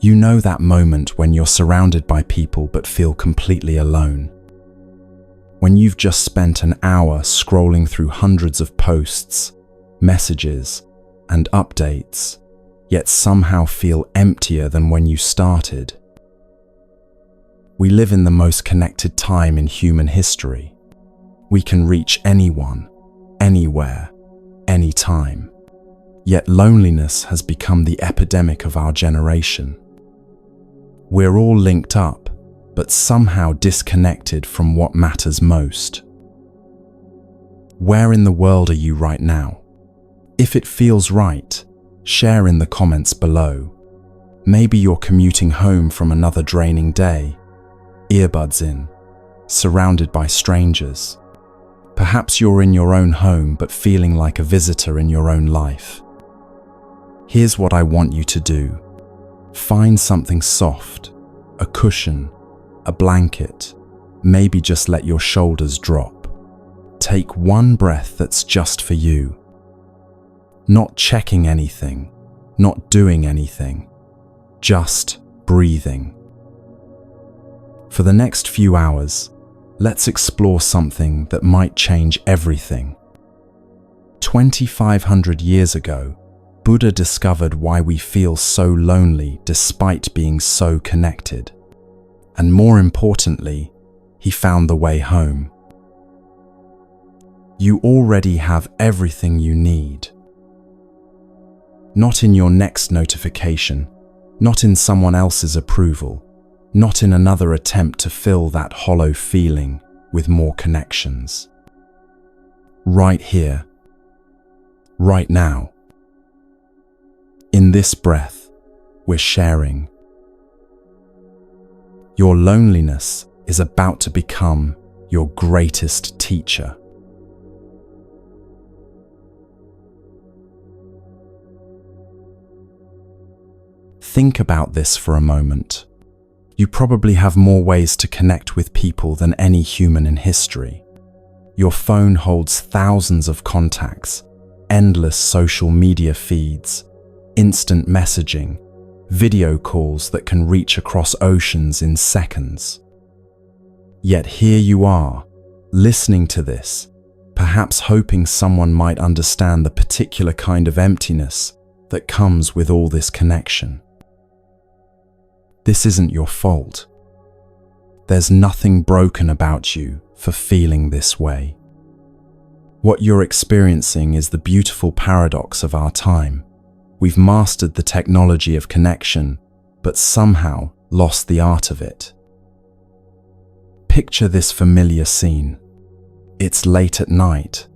You know that moment when you're surrounded by people but feel completely alone. When you've just spent an hour scrolling through hundreds of posts, messages, and updates, yet somehow feel emptier than when you started. We live in the most connected time in human history. We can reach anyone, anywhere, anytime. Yet loneliness has become the epidemic of our generation. We're all linked up, but somehow disconnected from what matters most. Where in the world are you right now? If it feels right, share in the comments below. Maybe you're commuting home from another draining day, earbuds in, surrounded by strangers. Perhaps you're in your own home but feeling like a visitor in your own life. Here's what I want you to do. Find something soft, a cushion, a blanket, maybe just let your shoulders drop. Take one breath that's just for you. Not checking anything, not doing anything, just breathing. For the next few hours, let's explore something that might change everything. 2,500 years ago, Buddha discovered why we feel so lonely despite being so connected. And more importantly, he found the way home. You already have everything you need. Not in your next notification, not in someone else's approval, not in another attempt to fill that hollow feeling with more connections. Right here, right now. In this breath, we're sharing. Your loneliness is about to become your greatest teacher. Think about this for a moment. You probably have more ways to connect with people than any human in history. Your phone holds thousands of contacts, endless social media feeds, instant messaging, video calls that can reach across oceans in seconds. Yet here you are, listening to this, perhaps hoping someone might understand the particular kind of emptiness that comes with all this connection. This isn't your fault. There's nothing broken about you for feeling this way. What you're experiencing is the beautiful paradox of our time. We've mastered the technology of connection, but somehow lost the art of it. Picture this familiar scene. It's late at night,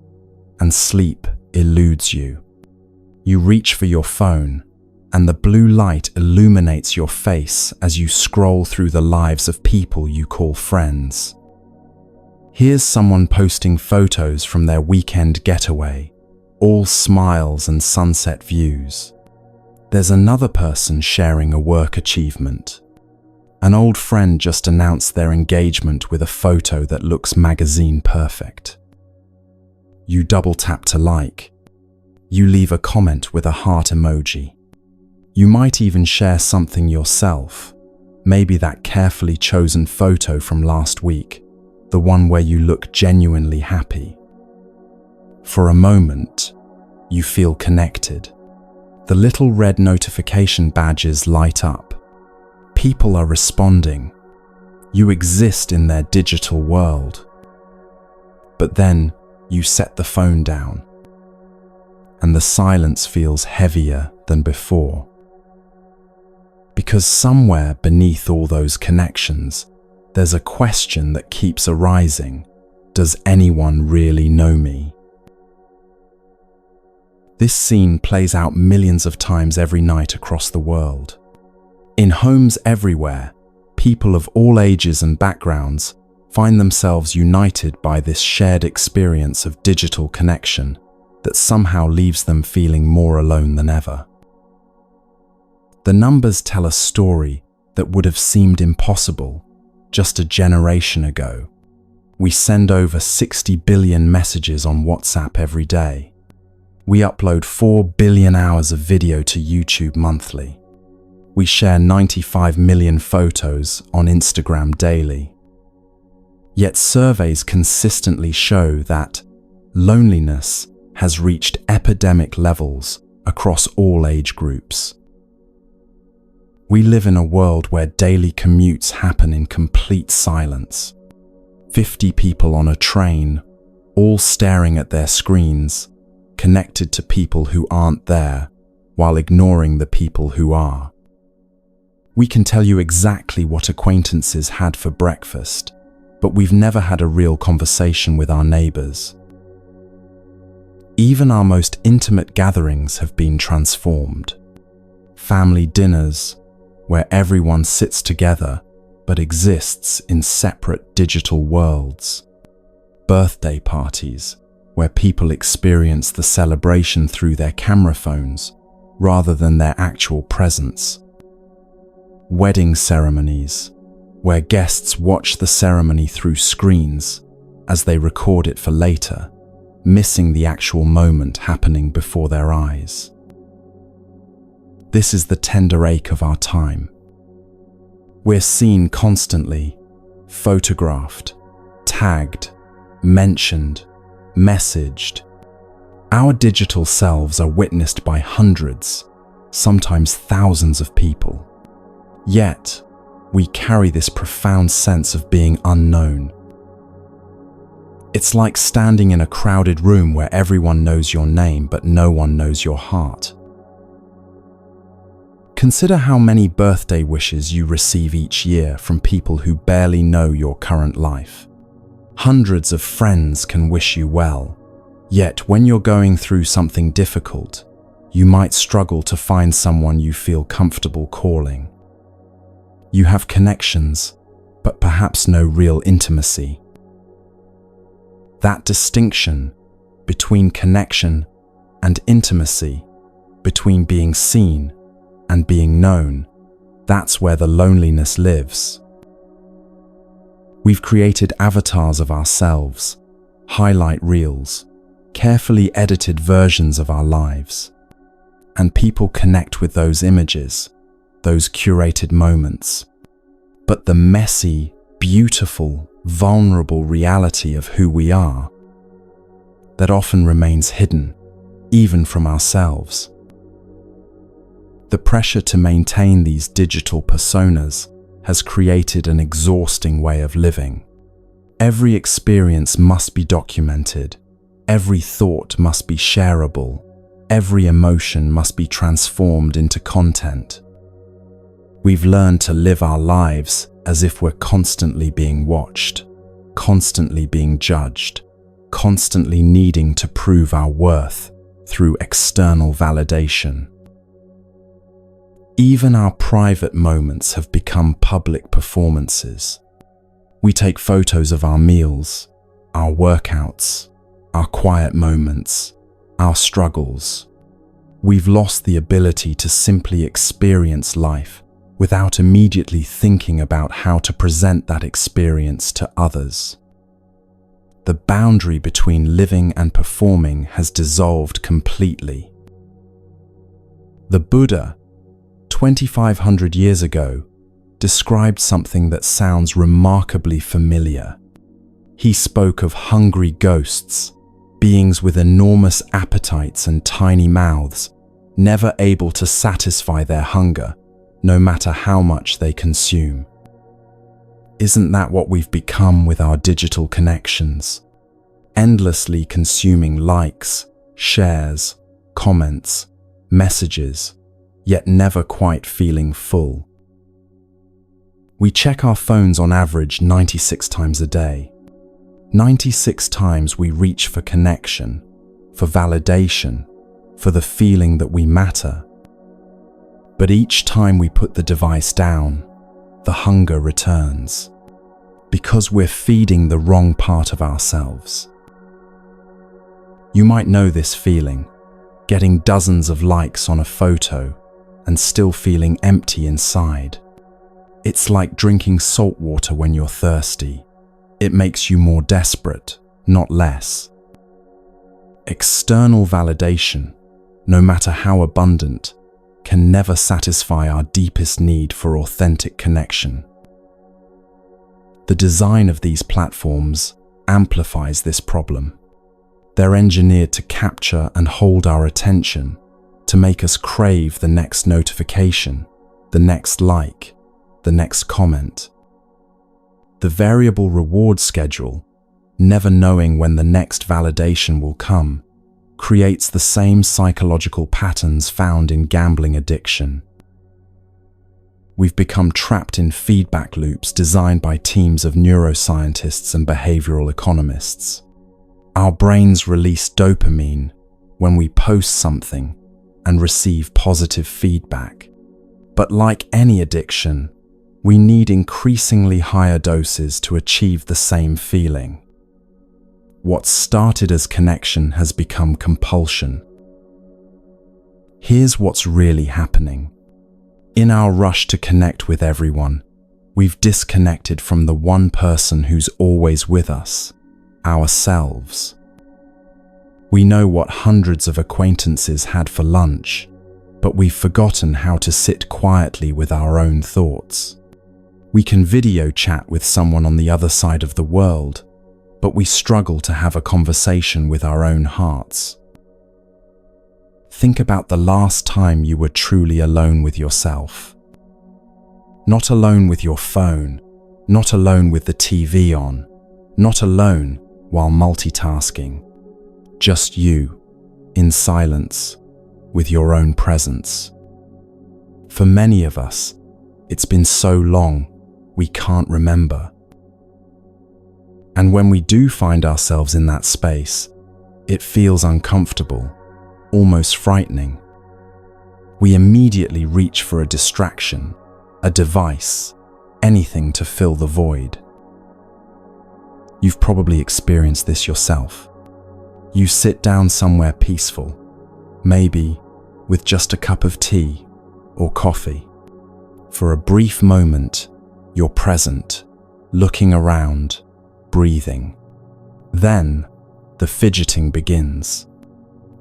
and sleep eludes you. You reach for your phone, and the blue light illuminates your face as you scroll through the lives of people you call friends. Here's someone posting photos from their weekend getaway, all smiles and sunset views. There's another person sharing a work achievement. An old friend just announced their engagement with a photo that looks magazine perfect. You double tap to like. You leave a comment with a heart emoji. You might even share something yourself, maybe that carefully chosen photo from last week, the one where you look genuinely happy. For a moment, you feel connected. The little red notification badges light up. People are responding. You exist in their digital world. But then you set the phone down, and the silence feels heavier than before. Because somewhere beneath all those connections, there's a question that keeps arising. Does anyone really know me? This scene plays out millions of times every night across the world. In homes everywhere, people of all ages and backgrounds find themselves united by this shared experience of digital connection that somehow leaves them feeling more alone than ever. The numbers tell a story that would have seemed impossible just a generation ago. We send over 60 billion messages on WhatsApp every day. We upload 4 billion hours of video to YouTube monthly. We share 95 million photos on Instagram daily. Yet surveys consistently show that loneliness has reached epidemic levels across all age groups. We live in a world where daily commutes happen in complete silence. 50 people on a train, all staring at their screens, connected to people who aren't there, while ignoring the people who are. We can tell you exactly what acquaintances had for breakfast, but we've never had a real conversation with our neighbors. Even our most intimate gatherings have been transformed. Family dinners, where everyone sits together but exists in separate digital worlds. Birthday parties, where people experience the celebration through their camera phones rather than their actual presence. Wedding ceremonies, where guests watch the ceremony through screens as they record it for later, missing the actual moment happening before their eyes. This is the tender ache of our time. We're seen constantly, photographed, tagged, mentioned, messaged. Our digital selves are witnessed by hundreds, sometimes thousands of people. Yet, we carry this profound sense of being unknown. It's like standing in a crowded room where everyone knows your name but no one knows your heart. Consider how many birthday wishes you receive each year from people who barely know your current life. Hundreds of friends can wish you well, yet when you're going through something difficult, you might struggle to find someone you feel comfortable calling. You have connections, but perhaps no real intimacy. That distinction between connection and intimacy, between being seen and being known, that's where the loneliness lives. We've created avatars of ourselves, highlight reels, carefully edited versions of our lives, and people connect with those images, those curated moments. But the messy, beautiful, vulnerable reality of who we are, that often remains hidden, even from ourselves. The pressure to maintain these digital personas has created an exhausting way of living. Every experience must be documented, every thought must be shareable, every emotion must be transformed into content. We've learned to live our lives as if we're constantly being watched, constantly being judged, constantly needing to prove our worth through external validation. Even our private moments have become public performances. We take photos of our meals, our workouts, our quiet moments, our struggles. We've lost the ability to simply experience life without immediately thinking about how to present that experience to others. The boundary between living and performing has dissolved completely. The Buddha, 2,500 years ago, described something that sounds remarkably familiar. He spoke of hungry ghosts, beings with enormous appetites and tiny mouths, never able to satisfy their hunger, no matter how much they consume. Isn't that what we've become with our digital connections? Endlessly consuming likes, shares, comments, messages, yet never quite feeling full. We check our phones on average 96 times a day. 96 times we reach for connection, for validation, for the feeling that we matter. But each time we put the device down, the hunger returns, because we're feeding the wrong part of ourselves. You might know this feeling, getting dozens of likes on a photo and still feeling empty inside. It's like drinking salt water when you're thirsty. It makes you more desperate, not less. External validation, no matter how abundant, can never satisfy our deepest need for authentic connection. The design of these platforms amplifies this problem. They're engineered to capture and hold our attention, to make us crave the next notification, the next like, the next comment. The variable reward schedule, never knowing when the next validation will come, creates the same psychological patterns found in gambling addiction. We've become trapped in feedback loops designed by teams of neuroscientists and behavioral economists. Our brains release dopamine when we post something and receive positive feedback. But like any addiction, we need increasingly higher doses to achieve the same feeling. What started as connection has become compulsion. Here's what's really happening. In our rush to connect with everyone, we've disconnected from the one person who's always with us, ourselves. We know what hundreds of acquaintances had for lunch, but we've forgotten how to sit quietly with our own thoughts. We can video chat with someone on the other side of the world, but we struggle to have a conversation with our own hearts. Think about the last time you were truly alone with yourself. Not alone with your phone, not alone with the TV on, not alone while multitasking. Just you, in silence, with your own presence. For many of us, it's been so long, we can't remember. And when we do find ourselves in that space, it feels uncomfortable, almost frightening. We immediately reach for a distraction, a device, anything to fill the void. You've probably experienced this yourself. You sit down somewhere peaceful, maybe with just a cup of tea or coffee. For a brief moment, you're present, looking around, breathing. Then, the fidgeting begins.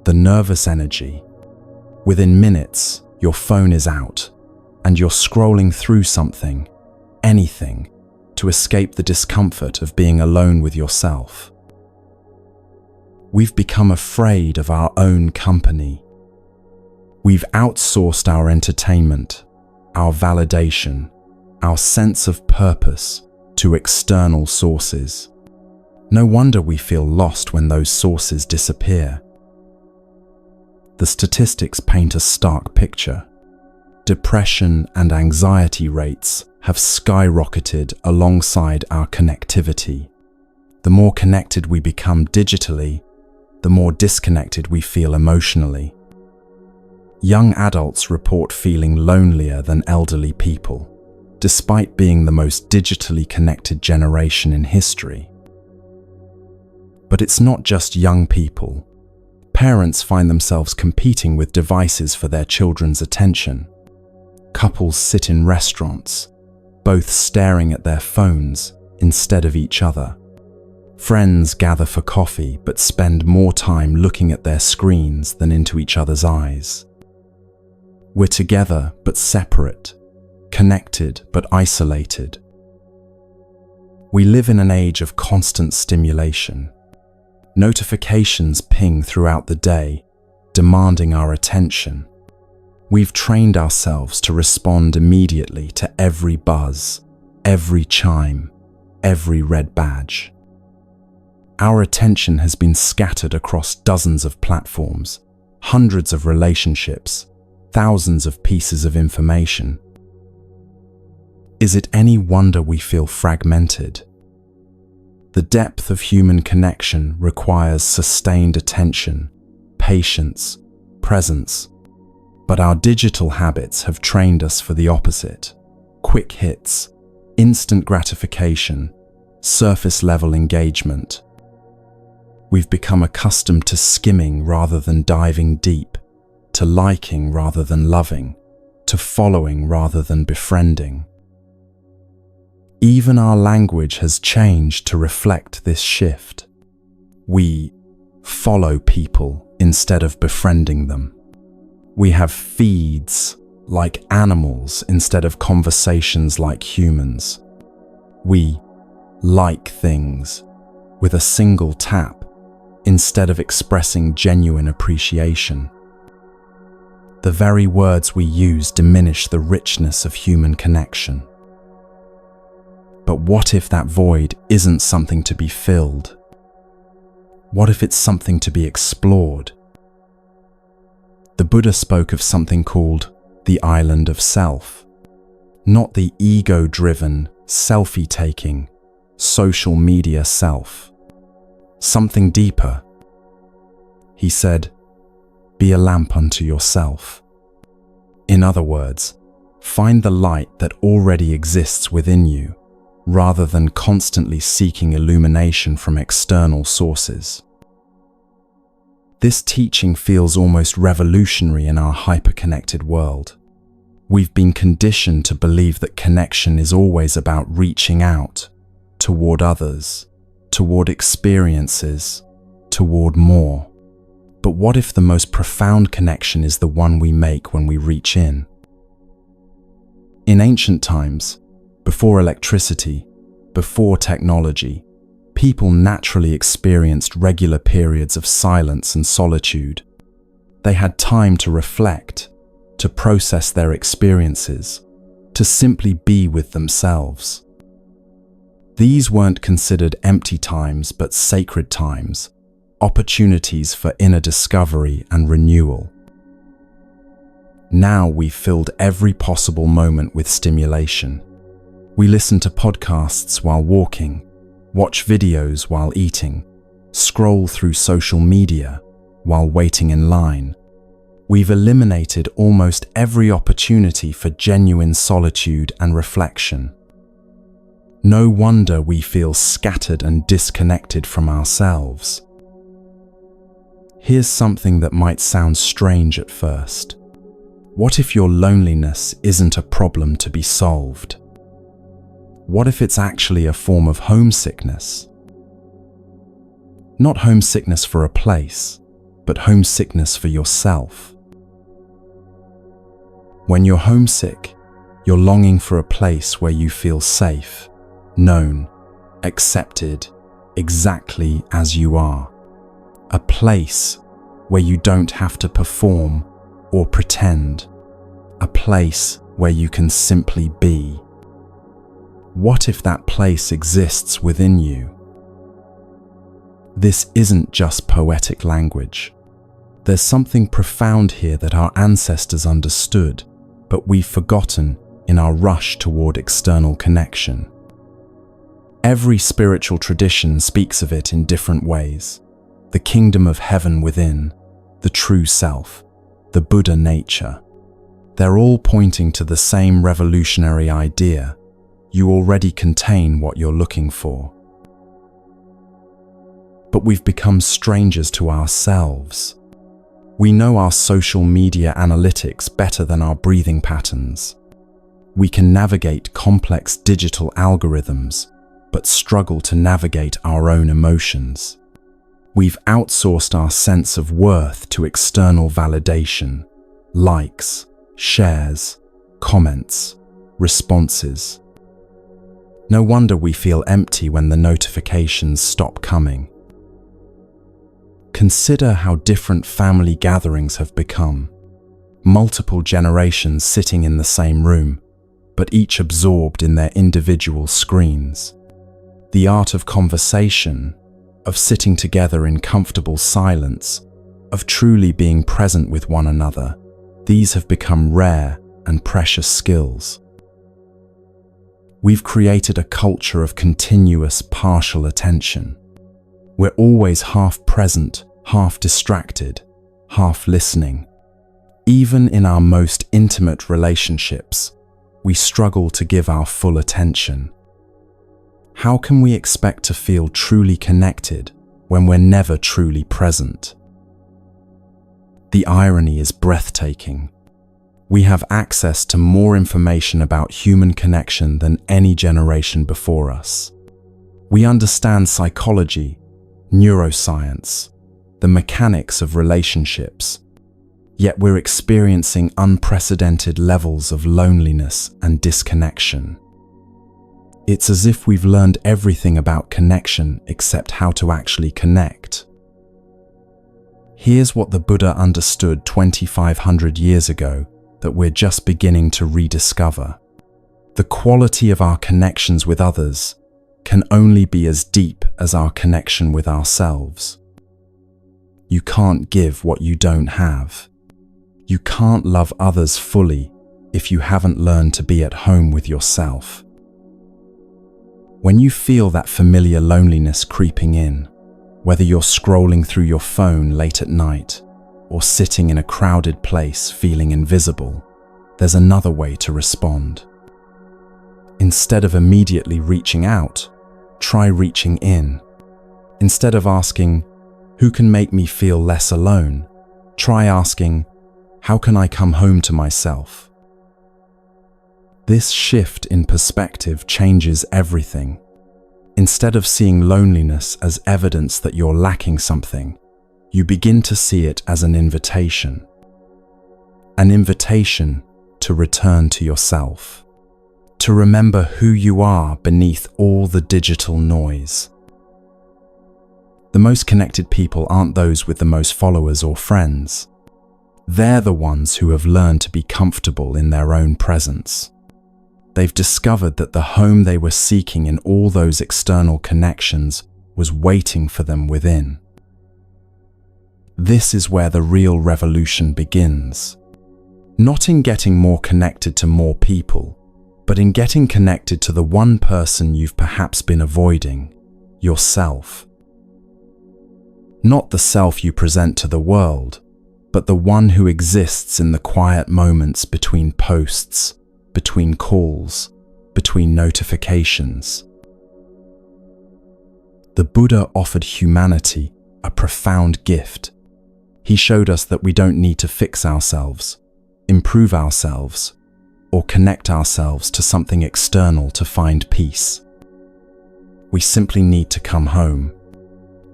The nervous energy. Within minutes, your phone is out, and you're scrolling through something, anything, to escape the discomfort of being alone with yourself. We've become afraid of our own company. We've outsourced our entertainment, our validation, our sense of purpose to external sources. No wonder we feel lost when those sources disappear. The statistics paint a stark picture. Depression and anxiety rates have skyrocketed alongside our connectivity. The more connected we become digitally, the more disconnected we feel emotionally. Young adults report feeling lonelier than elderly people, despite being the most digitally connected generation in history. But it's not just young people. Parents find themselves competing with devices for their children's attention. Couples sit in restaurants, both staring at their phones instead of each other. Friends gather for coffee but spend more time looking at their screens than into each other's eyes. We're together but separate, connected but isolated. We live in an age of constant stimulation. Notifications ping throughout the day, demanding our attention. We've trained ourselves to respond immediately to every buzz, every chime, every red badge. Our attention has been scattered across dozens of platforms, hundreds of relationships, thousands of pieces of information. Is it any wonder we feel fragmented? The depth of human connection requires sustained attention, patience, presence. But our digital habits have trained us for the opposite. Quick hits, instant gratification, surface-level engagement. We've become accustomed to skimming rather than diving deep, to liking rather than loving, to following rather than befriending. Even our language has changed to reflect this shift. We follow people instead of befriending them. We have feeds like animals instead of conversations like humans. We like things with a single tap instead of expressing genuine appreciation. The very words we use diminish the richness of human connection. But what if that void isn't something to be filled? What if it's something to be explored? The Buddha spoke of something called the island of self, not the ego-driven, selfie-taking, social media self. Something deeper. He said, "Be a lamp unto yourself." In other words, find the light that already exists within you, rather than constantly seeking illumination from external sources. This teaching feels almost revolutionary in our hyper-connected world. We've been conditioned to believe that connection is always about reaching out, toward others, toward experiences, toward more. But what if the most profound connection is the one we make when we reach in? In ancient times, before electricity, before technology, people naturally experienced regular periods of silence and solitude. They had time to reflect, to process their experiences, to simply be with themselves. These weren't considered empty times but sacred times, opportunities for inner discovery and renewal. Now we've filled every possible moment with stimulation. We listen to podcasts while walking, watch videos while eating, scroll through social media while waiting in line. We've eliminated almost every opportunity for genuine solitude and reflection. No wonder we feel scattered and disconnected from ourselves. Here's something that might sound strange at first. What if your loneliness isn't a problem to be solved? What if it's actually a form of homesickness? Not homesickness for a place, but homesickness for yourself. When you're homesick, you're longing for a place where you feel safe, known, accepted, exactly as you are. A place where you don't have to perform or pretend. A place where you can simply be. What if that place exists within you? This isn't just poetic language. There's something profound here that our ancestors understood, but we've forgotten in our rush toward external connection. Every spiritual tradition speaks of it in different ways. The kingdom of heaven within, the true self, the Buddha nature. They're all pointing to the same revolutionary idea. You already contain what you're looking for. But we've become strangers to ourselves. We know our social media analytics better than our breathing patterns. We can navigate complex digital algorithms, but struggle to navigate our own emotions. We've outsourced our sense of worth to external validation, likes, shares, comments, responses. No wonder we feel empty when the notifications stop coming. Consider how different family gatherings have become. Multiple generations sitting in the same room, but each absorbed in their individual screens. The art of conversation, of sitting together in comfortable silence, of truly being present with one another, these have become rare and precious skills. We've created a culture of continuous partial attention. We're always half present, half distracted, half listening. Even in our most intimate relationships, we struggle to give our full attention. How can we expect to feel truly connected when we're never truly present? The irony is breathtaking. We have access to more information about human connection than any generation before us. We understand psychology, neuroscience, the mechanics of relationships. Yet we're experiencing unprecedented levels of loneliness and disconnection. It's as if we've learned everything about connection except how to actually connect. Here's what the Buddha understood 2,500 years ago that we're just beginning to rediscover. The quality of our connections with others can only be as deep as our connection with ourselves. You can't give what you don't have. You can't love others fully if you haven't learned to be at home with yourself. When you feel that familiar loneliness creeping in, whether you're scrolling through your phone late at night or sitting in a crowded place feeling invisible, there's another way to respond. Instead of immediately reaching out, try reaching in. Instead of asking, "Who can make me feel less alone?" try asking, "How can I come home to myself?" This shift in perspective changes everything. Instead of seeing loneliness as evidence that you're lacking something, you begin to see it as an invitation. An invitation to return to yourself. To remember who you are beneath all the digital noise. The most connected people aren't those with the most followers or friends. They're the ones who have learned to be comfortable in their own presence. They've discovered that the home they were seeking in all those external connections was waiting for them within. This is where the real revolution begins. Not in getting more connected to more people, but in getting connected to the one person you've perhaps been avoiding, yourself. Not the self you present to the world, but the one who exists in the quiet moments between posts, between calls, between notifications. The Buddha offered humanity a profound gift. He showed us that we don't need to fix ourselves, improve ourselves, or connect ourselves to something external to find peace. We simply need to come home,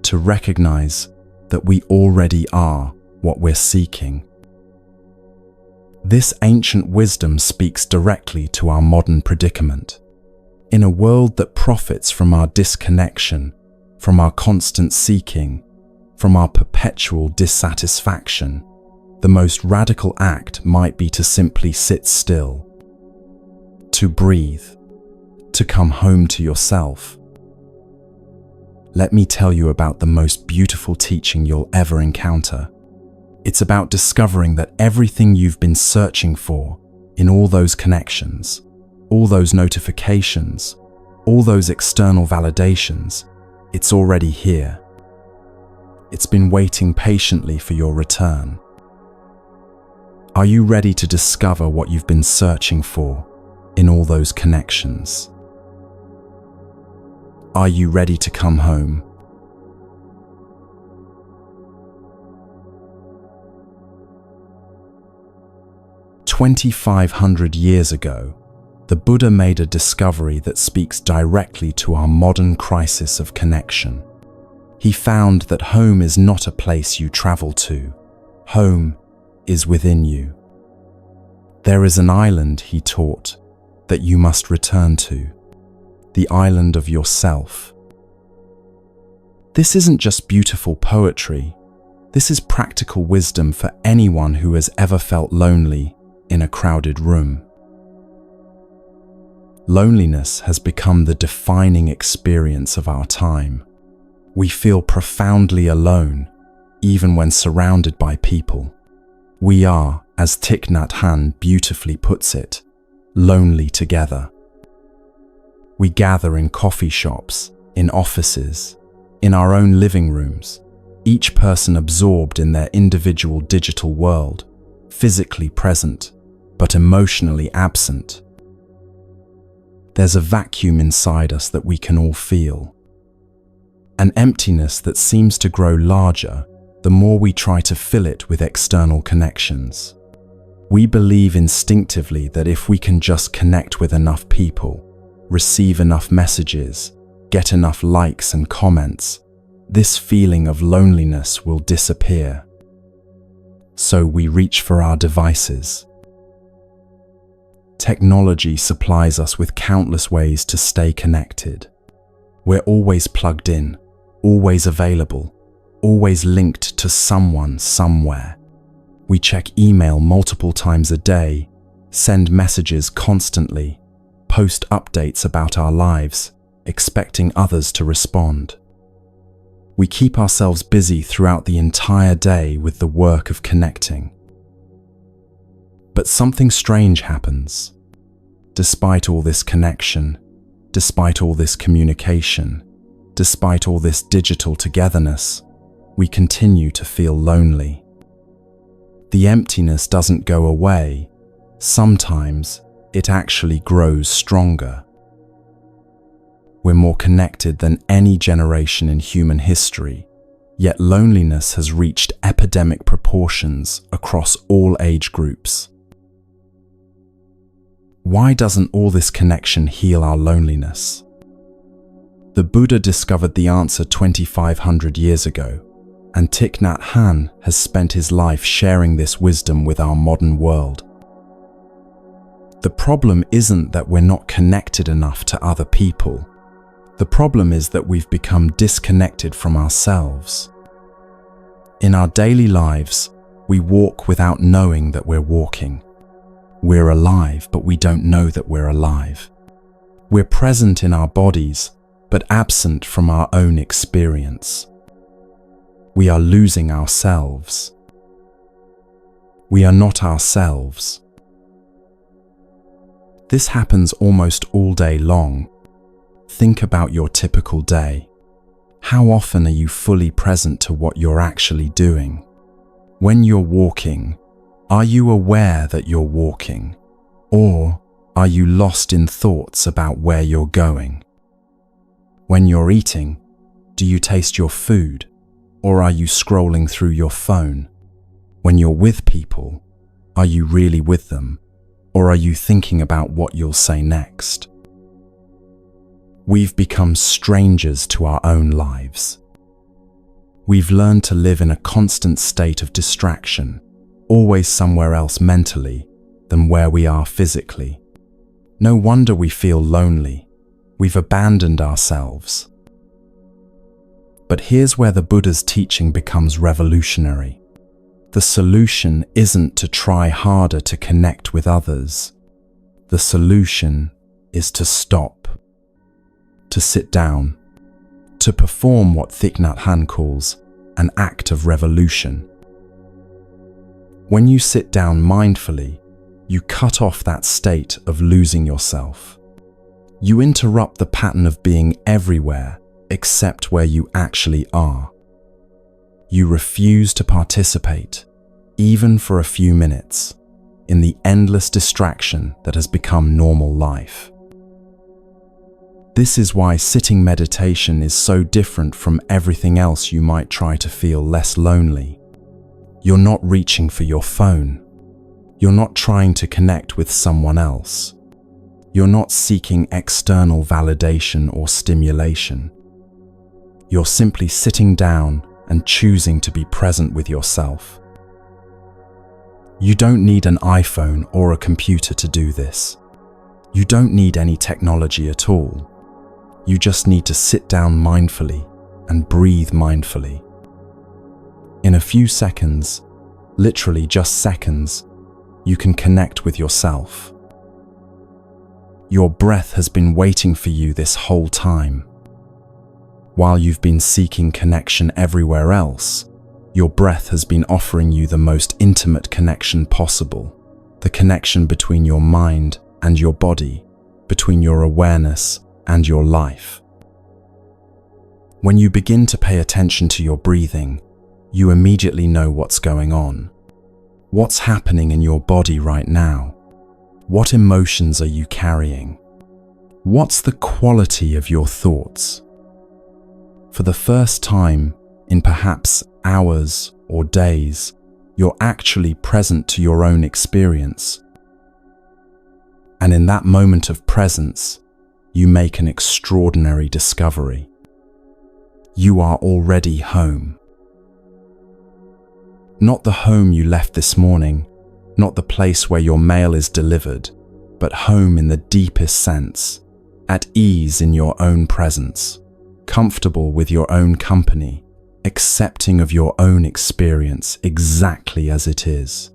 to recognize that we already are what we're seeking. This ancient wisdom speaks directly to our modern predicament. In a world that profits from our disconnection, from our constant seeking, from our perpetual dissatisfaction, the most radical act might be to simply sit still, to breathe, to come home to yourself. Let me tell you about the most beautiful teaching you'll ever encounter. It's about discovering that everything you've been searching for in all those connections, all those notifications, all those external validations, it's already here. It's been waiting patiently for your return. Are you ready to discover what you've been searching for in all those connections? Are you ready to come home? "2,500 years ago, the Buddha made a discovery that speaks directly to our modern crisis of connection. He found that home is not a place you travel to. Home is within you. There is an island, he taught, that you must return to, the island of yourself. This isn't just beautiful poetry. This is practical wisdom for anyone who has ever felt lonely in a crowded room. Loneliness has become the defining experience of our time. We feel profoundly alone, even when surrounded by people. We are, as Thich Nhat Hanh beautifully puts it, lonely together. We gather in coffee shops, in offices, in our own living rooms, each person absorbed in their individual digital world, physically present, but emotionally absent. There's a vacuum inside us that we can all feel. An emptiness that seems to grow larger the more we try to fill it with external connections. We believe instinctively that if we can just connect with enough people, receive enough messages, get enough likes and comments, this feeling of loneliness will disappear. so we reach for our devices. Technology supplies us with countless ways to stay connected. We're always plugged in, always available, always linked to someone somewhere. We check email multiple times a day, send messages constantly, post updates about our lives, expecting others to respond. We keep ourselves busy throughout the entire day with the work of connecting. But something strange happens. Despite all this connection, despite all this communication, despite all this digital togetherness, we continue to feel lonely. The emptiness doesn't go away. Sometimes it actually grows stronger. We're more connected than any generation in human history, yet loneliness has reached epidemic proportions across all age groups. Why doesn't all this connection heal our loneliness? The Buddha discovered the answer 2,500 years ago, and Thich Nhat Hanh has spent his life sharing this wisdom with our modern world. The problem isn't that we're not connected enough to other people. The problem is that we've become disconnected from ourselves. In our daily lives, we walk without knowing that we're walking. We're alive, but we don't know that we're alive. We're present in our bodies, but absent from our own experience. We are losing ourselves. We are not ourselves. This happens almost all day long. Think about your typical day. How often are you fully present to what you're actually doing? When you're walking, are you aware that you're walking? Or are you lost in thoughts about where you're going? When you're eating, do you taste your food? Or are you scrolling through your phone? When you're with people, are you really with them? Or are you thinking about what you'll say next? We've become strangers to our own lives. We've learned to live in a constant state of distraction, always somewhere else mentally than where we are physically. No wonder we feel lonely. We've abandoned ourselves. But here's where the Buddha's teaching becomes revolutionary. The solution isn't to try harder to connect with others. The solution is to stop. To sit down, to perform what Thich Nhat Hanh calls an act of revolution. When you sit down mindfully, you cut off that state of losing yourself. You interrupt the pattern of being everywhere except where you actually are. You refuse to participate, even for a few minutes, in the endless distraction that has become normal life. This is why sitting meditation is so different from everything else you might try to feel less lonely. You're not reaching for your phone. You're not trying to connect with someone else. You're not seeking external validation or stimulation. You're simply sitting down and choosing to be present with yourself. You don't need an iPhone or a computer to do this. You don't need any technology at all. You just need to sit down mindfully and breathe mindfully. In a few seconds, literally just seconds, you can connect with yourself. Your breath has been waiting for you this whole time. While you've been seeking connection everywhere else, your breath has been offering you the most intimate connection possible, the connection between your mind and your body, between your awareness and your life. When you begin to pay attention to your breathing, you immediately know what's going on. What's happening in your body right now? What emotions are you carrying? What's the quality of your thoughts? For the first time in perhaps hours or days, you're actually present to your own experience. And in that moment of presence, you make an extraordinary discovery. You are already home. Not the home you left this morning, not the place where your mail is delivered, but home in the deepest sense, at ease in your own presence, comfortable with your own company, accepting of your own experience exactly as it is.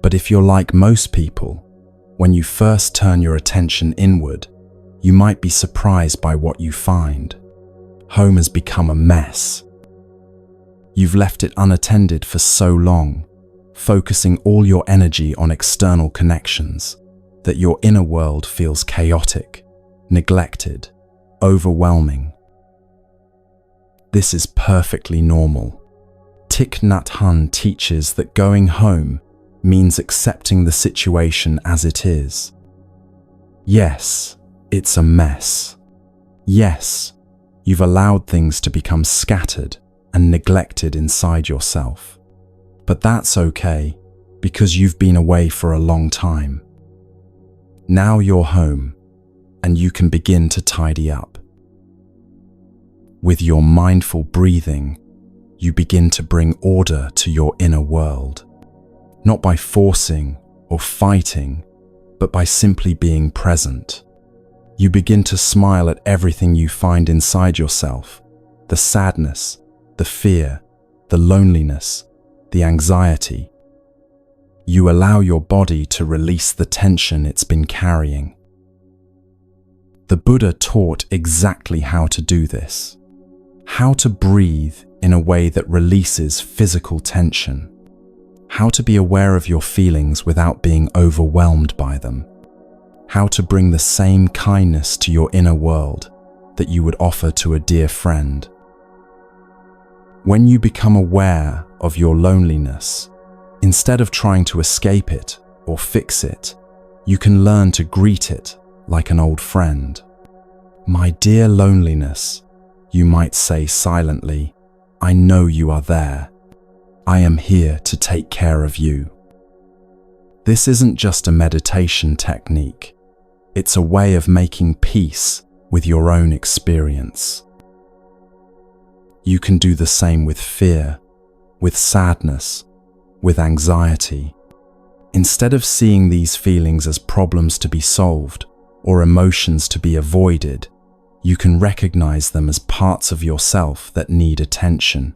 But if you're like most people, when you first turn your attention inward, you might be surprised by what you find. Home has become a mess. You've left it unattended for so long, focusing all your energy on external connections, that your inner world feels chaotic, neglected, overwhelming. This is perfectly normal. Thich Nhat Hanh teaches that going home means accepting the situation as it is. Yes, it's a mess. Yes, you've allowed things to become scattered and neglected inside yourself. But that's okay, because you've been away for a long time. Now you're home, and you can begin to tidy up. With your mindful breathing, you begin to bring order to your inner world, not by forcing or fighting, but by simply being present. You begin to smile at everything you find inside yourself, the sadness, the fear, the loneliness, the anxiety. You allow your body to release the tension it's been carrying. The Buddha taught exactly how to do this, how to breathe in a way that releases physical tension, how to be aware of your feelings without being overwhelmed by them, how to bring the same kindness to your inner world that you would offer to a dear friend. When you become aware of your loneliness, instead of trying to escape it or fix it, you can learn to greet it like an old friend. My dear loneliness, you might say silently, I know you are there. I am here to take care of you. This isn't just a meditation technique. It's a way of making peace with your own experience. You can do the same with fear, with sadness, with anxiety. Instead of seeing these feelings as problems to be solved or emotions to be avoided, you can recognize them as parts of yourself that need attention.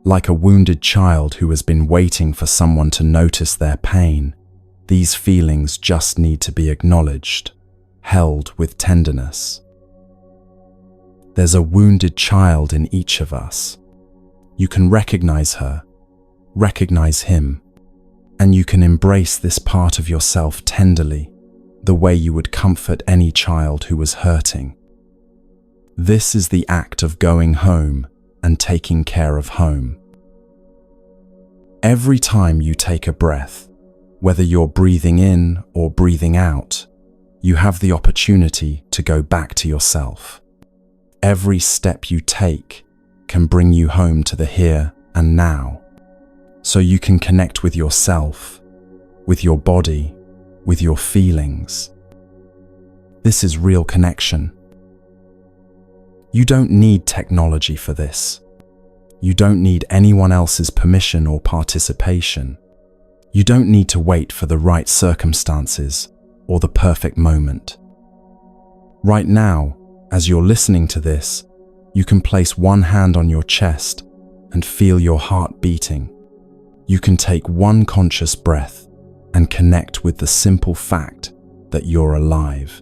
Like a wounded child who has been waiting for someone to notice their pain, these feelings just need to be acknowledged, held with tenderness. There's a wounded child in each of us. You can recognize her, recognize him, and you can embrace this part of yourself tenderly, the way you would comfort any child who was hurting. This is the act of going home and taking care of home. Every time you take a breath, whether you're breathing in or breathing out, you have the opportunity to go back to yourself. Every step you take can bring you home to the here and now, so you can connect with yourself, with your body, with your feelings. This is real connection. You don't need technology for this. You don't need anyone else's permission or participation. You don't need to wait for the right circumstances or the perfect moment. Right now, as you're listening to this, you can place one hand on your chest and feel your heart beating. You can take one conscious breath and connect with the simple fact that you're alive.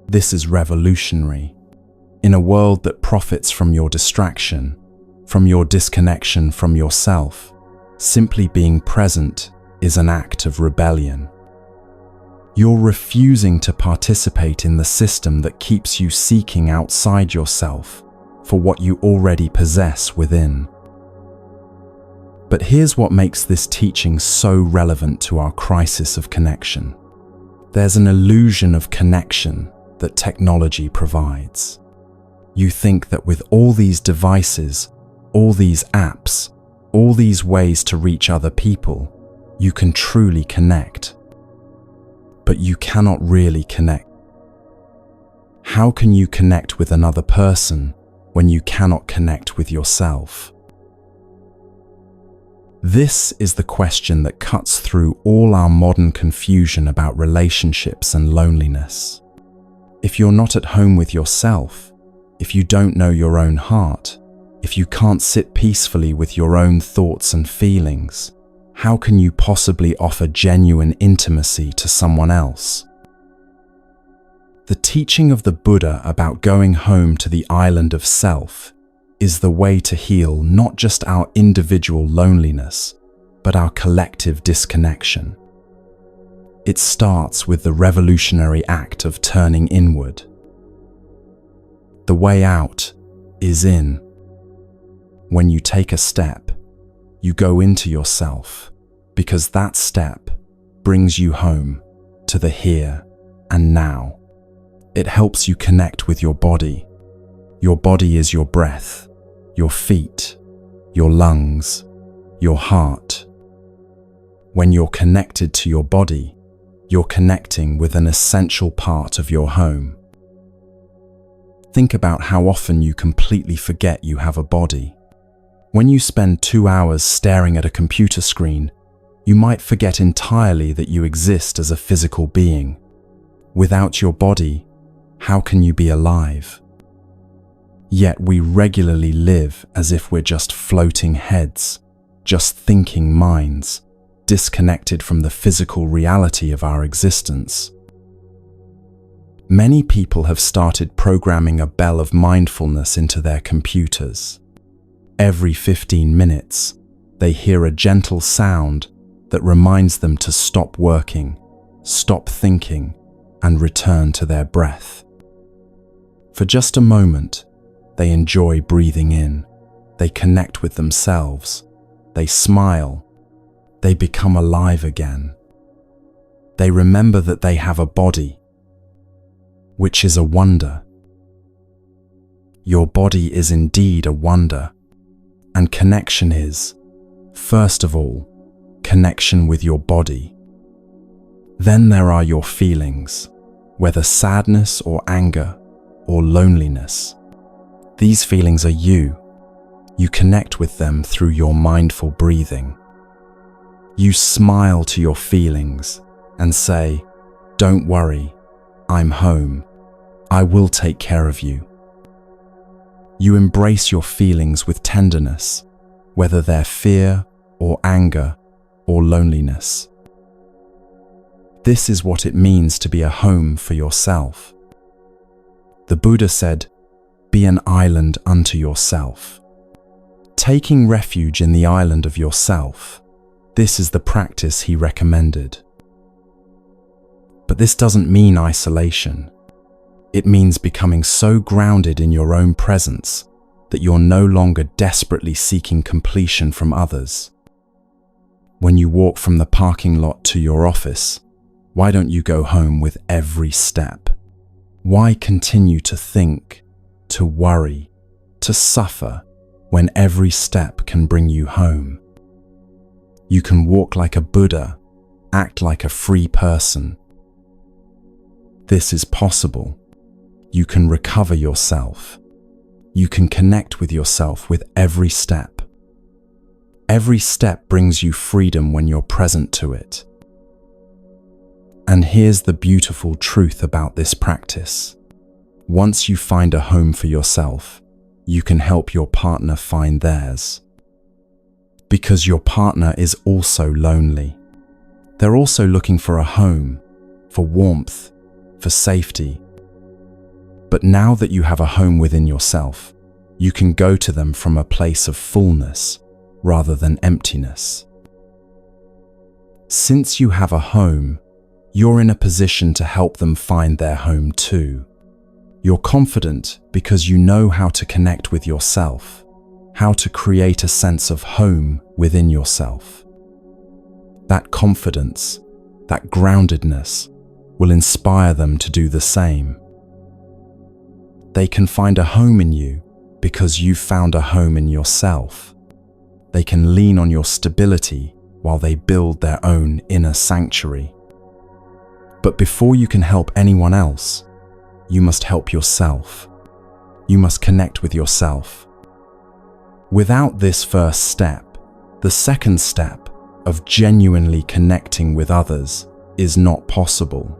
This is revolutionary. In a world that profits from your distraction, from your disconnection from yourself, simply being present is an act of rebellion. You're refusing to participate in the system that keeps you seeking outside yourself for what you already possess within. But here's what makes this teaching so relevant to our crisis of connection. There's an illusion of connection that technology provides. You think that with all these devices, all these apps, all these ways to reach other people, you can truly connect. But you cannot really connect. How can you connect with another person when you cannot connect with yourself? This is the question that cuts through all our modern confusion about relationships and loneliness. If you're not at home with yourself, if you don't know your own heart, if you can't sit peacefully with your own thoughts and feelings, how can you possibly offer genuine intimacy to someone else? The teaching of the Buddha about going home to the island of self is the way to heal not just our individual loneliness, but our collective disconnection. It starts with the revolutionary act of turning inward. The way out is in. When you take a step, you go into yourself, because that step brings you home to the here and now. It helps you connect with your body. Your body is your breath, your feet, your lungs, your heart. When you're connected to your body, you're connecting with an essential part of your home. Think about how often you completely forget you have a body. When you spend 2 hours staring at a computer screen, you might forget entirely that you exist as a physical being. Without your body, how can you be alive? Yet we regularly live as if we're just floating heads, just thinking minds, disconnected from the physical reality of our existence. Many people have started programming a bell of mindfulness into their computers. Every 15 minutes, they hear a gentle sound that reminds them to stop working, stop thinking, and return to their breath. For just a moment, they enjoy breathing in, they connect with themselves, they smile, they become alive again. They remember that they have a body, which is a wonder. Your body is indeed a wonder, and connection is, first of all, connection with your body. Then there are your feelings, whether sadness or anger or loneliness. These feelings are you. You connect with them through your mindful breathing. You smile to your feelings and say, "Don't worry, I'm home. I will take care of you." You embrace your feelings with tenderness, whether they're fear or anger or loneliness. This is what it means to be a home for yourself. The Buddha said, "Be an island unto yourself." Taking refuge in the island of yourself, this is the practice he recommended. But this doesn't mean isolation. It means becoming so grounded in your own presence that you're no longer desperately seeking completion from others. When you walk from the parking lot to your office, why don't you go home with every step? Why continue to think, to worry, to suffer when every step can bring you home? You can walk like a Buddha, act like a free person. This is possible. You can recover yourself. You can connect with yourself with every step. Every step brings you freedom when you're present to it. And here's the beautiful truth about this practice. Once you find a home for yourself, you can help your partner find theirs. Because your partner is also lonely. They're also looking for a home, for warmth, for safety. But now that you have a home within yourself, you can go to them from a place of fullness rather than emptiness. Since you have a home, you're in a position to help them find their home too. You're confident because you know how to connect with yourself, how to create a sense of home within yourself. That confidence, that groundedness, will inspire them to do the same. They can find a home in you because you've found a home in yourself. They can lean on your stability while they build their own inner sanctuary. But before you can help anyone else, you must help yourself. You must connect with yourself. Without this first step, The second step of genuinely connecting with others is not possible.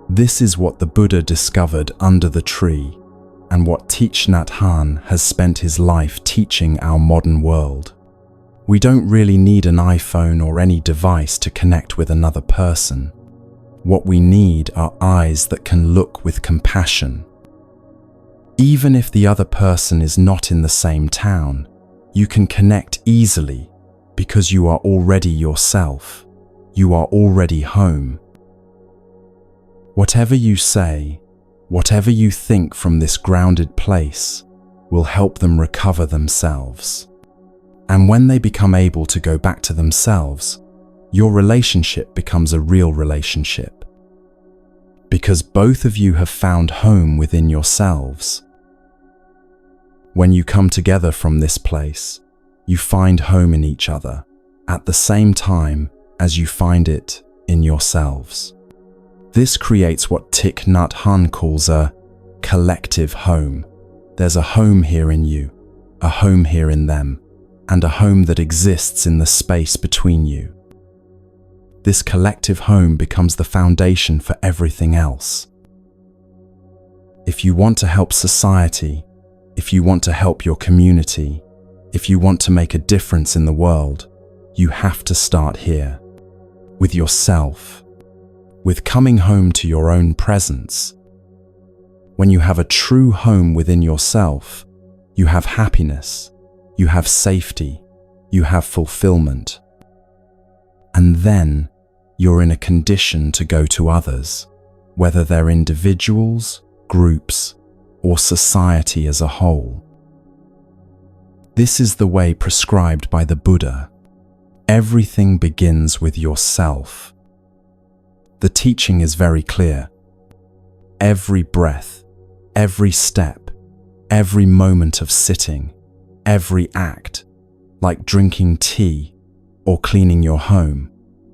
This is what the Buddha discovered under the tree, and what Thich Nhat Hanh has spent his life teaching our modern world. We don't really need an iPhone or any device to connect with another person. What we need are eyes that can look with compassion. Even if the other person is not in the same town, you can connect easily because you are already yourself. You are already home. Whatever you say, whatever you think from this grounded place will help them recover themselves. And when they become able to go back to themselves, your relationship becomes a real relationship. Because both of you have found home within yourselves. When you come together from this place, you find home in each other at the same time as you find it in yourselves. This creates what Thich Nhat Hanh calls a collective home. There's a home here in you, a home here in them, and a home that exists in the space between you. This collective home becomes the foundation for everything else. If you want to help society, if you want to help your community, if you want to make a difference in the world, you have to start here, with yourself, with coming home to your own presence. When you have a true home within yourself, you have happiness, you have safety, you have fulfillment. And then you're in a condition to go to others, whether they're individuals, groups, or society as a whole. This is the way prescribed by the Buddha. Everything begins with yourself. The teaching is very clear. Every breath, every step, every moment of sitting, every act, like drinking tea or cleaning your home,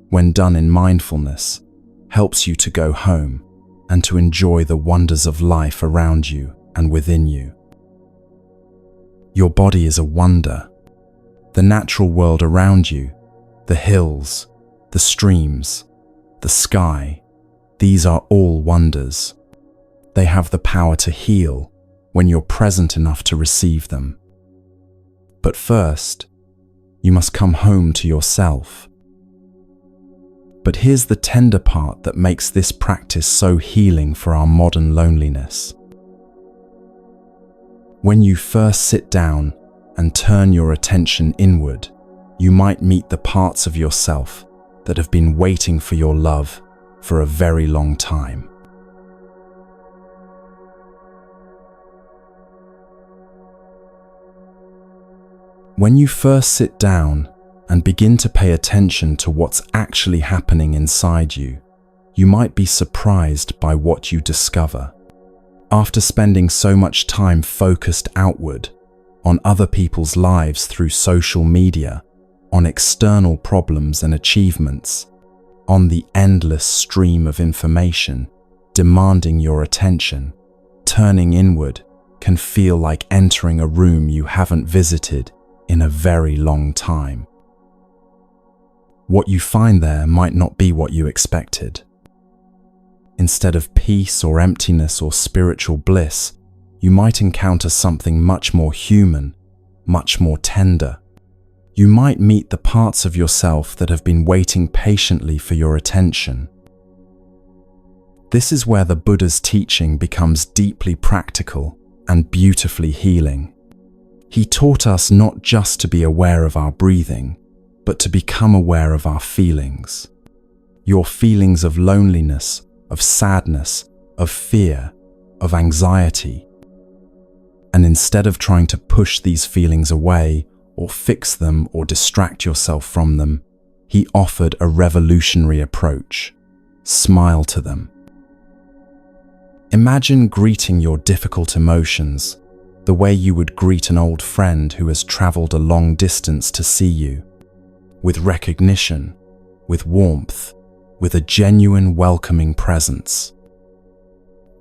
when done in mindfulness, helps you to go home and to enjoy the wonders of life around you and within you. Your body is a wonder. The natural world around you, the hills, the streams, the sky, these are all wonders. They have the power to heal when you're present enough to receive them. But first, you must come home to yourself. But here's the tender part that makes this practice so healing for our modern loneliness. When you first sit down and turn your attention inward, you might meet the parts of yourself that have been waiting for your love for a very long time. When you first sit down and begin to pay attention to what's actually happening inside you, you might be surprised by what you discover. After spending so much time focused outward, on other people's lives through social media, on external problems and achievements, on the endless stream of information demanding your attention, turning inward can feel like entering a room you haven't visited in a very long time. What you find there might not be what you expected. Instead of peace or emptiness or spiritual bliss, you might encounter something much more human, much more tender. You might meet the parts of yourself that have been waiting patiently for your attention. This is where the Buddha's teaching becomes deeply practical and beautifully healing. He taught us not just to be aware of our breathing, but to become aware of our feelings. Your feelings of loneliness, of sadness, of fear, of anxiety. And instead of trying to push these feelings away, or fix them or distract yourself from them, he offered a revolutionary approach. Smile to them. Imagine greeting your difficult emotions the way you would greet an old friend who has traveled a long distance to see you, with recognition, with warmth, with a genuine welcoming presence.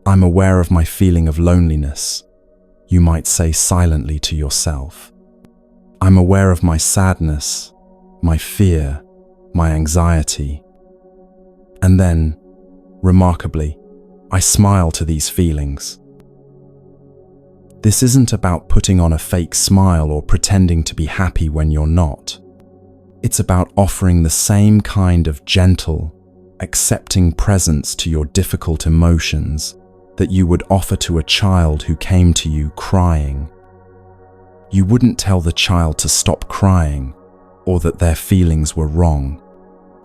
I'm aware of my feeling of loneliness, you might say silently to yourself. I'm aware of my sadness, my fear, my anxiety. And then, remarkably, I smile to these feelings. This isn't about putting on a fake smile or pretending to be happy when you're not. It's about offering the same kind of gentle, accepting presence to your difficult emotions that you would offer to a child who came to you crying. You wouldn't tell the child to stop crying or that their feelings were wrong.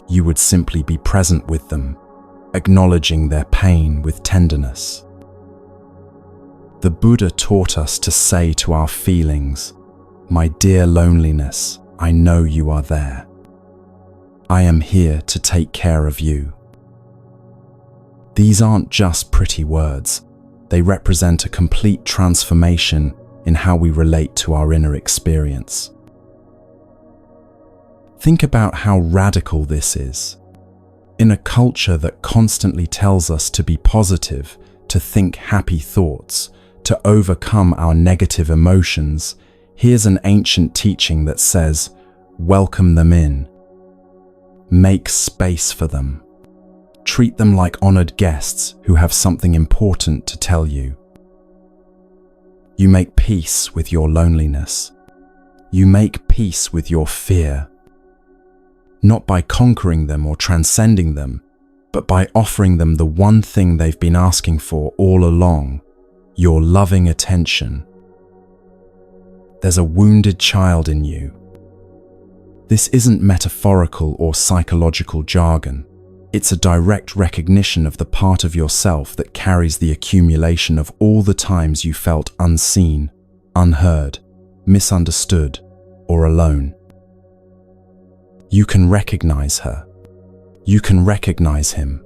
You would simply be present with them, acknowledging their pain with tenderness. The Buddha taught us to say to our feelings, "My dear loneliness, I know you are there. I am here to take care of you." These aren't just pretty words. They represent a complete transformation in how we relate to our inner experience. Think about how radical this is. In a culture that constantly tells us to be positive, to think happy thoughts, to overcome our negative emotions, here's an ancient teaching that says, welcome them in. Make space for them. Treat them like honored guests who have something important to tell you. You make peace with your loneliness. You make peace with your fear. Not by conquering them or transcending them, but by offering them the one thing they've been asking for all along, your loving attention. There's a wounded child in you. This isn't metaphorical or psychological jargon. It's a direct recognition of the part of yourself that carries the accumulation of all the times you felt unseen, unheard, misunderstood, or alone. You can recognize her. You can recognize him.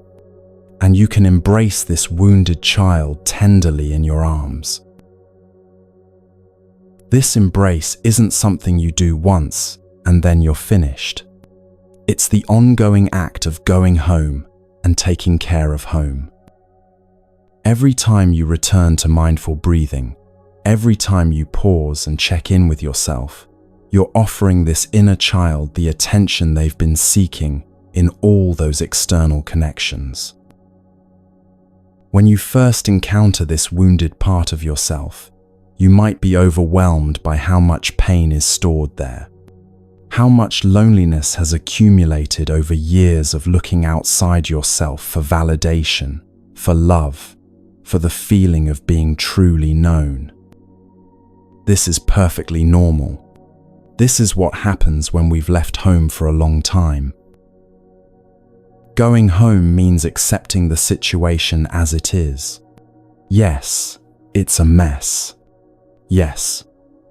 And you can embrace this wounded child tenderly in your arms. This embrace isn't something you do once and then you're finished. It's the ongoing act of going home and taking care of home. Every time you return to mindful breathing, every time you pause and check in with yourself, you're offering this inner child the attention they've been seeking in all those external connections. When you first encounter this wounded part of yourself, you might be overwhelmed by how much pain is stored there, how much loneliness has accumulated over years of looking outside yourself for validation, for love, for the feeling of being truly known. This is perfectly normal. This is what happens when we've left home for a long time. Going home means accepting the situation as it is. Yes, it's a mess. Yes,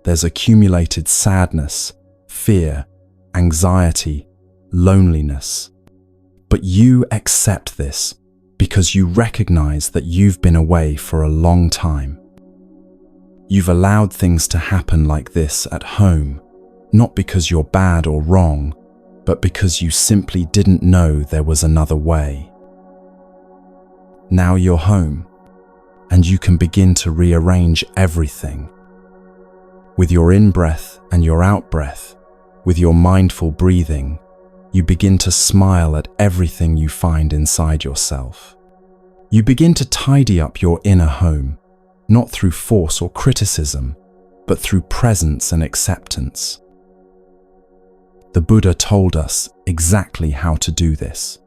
there's accumulated sadness, fear, anxiety, loneliness. But you accept this because you recognize that you've been away for a long time. You've allowed things to happen like this at home, not because you're bad or wrong, but because you simply didn't know there was another way. Now you're home, and you can begin to rearrange everything. With your in-breath and your out-breath, with your mindful breathing, you begin to smile at everything you find inside yourself. You begin to tidy up your inner home, not through force or criticism, but through presence and acceptance. The Buddha told us exactly how to do this,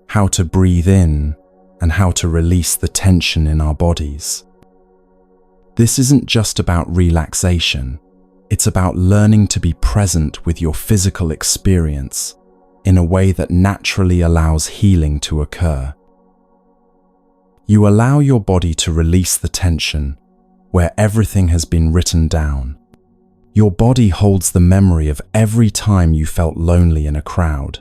how to breathe in and how to release the tension in our bodies. This isn't just about relaxation, it's about learning to be present with your physical experience in a way that naturally allows healing to occur. You allow your body to release the tension where everything has been written down. Your body holds the memory of every time you felt lonely in a crowd,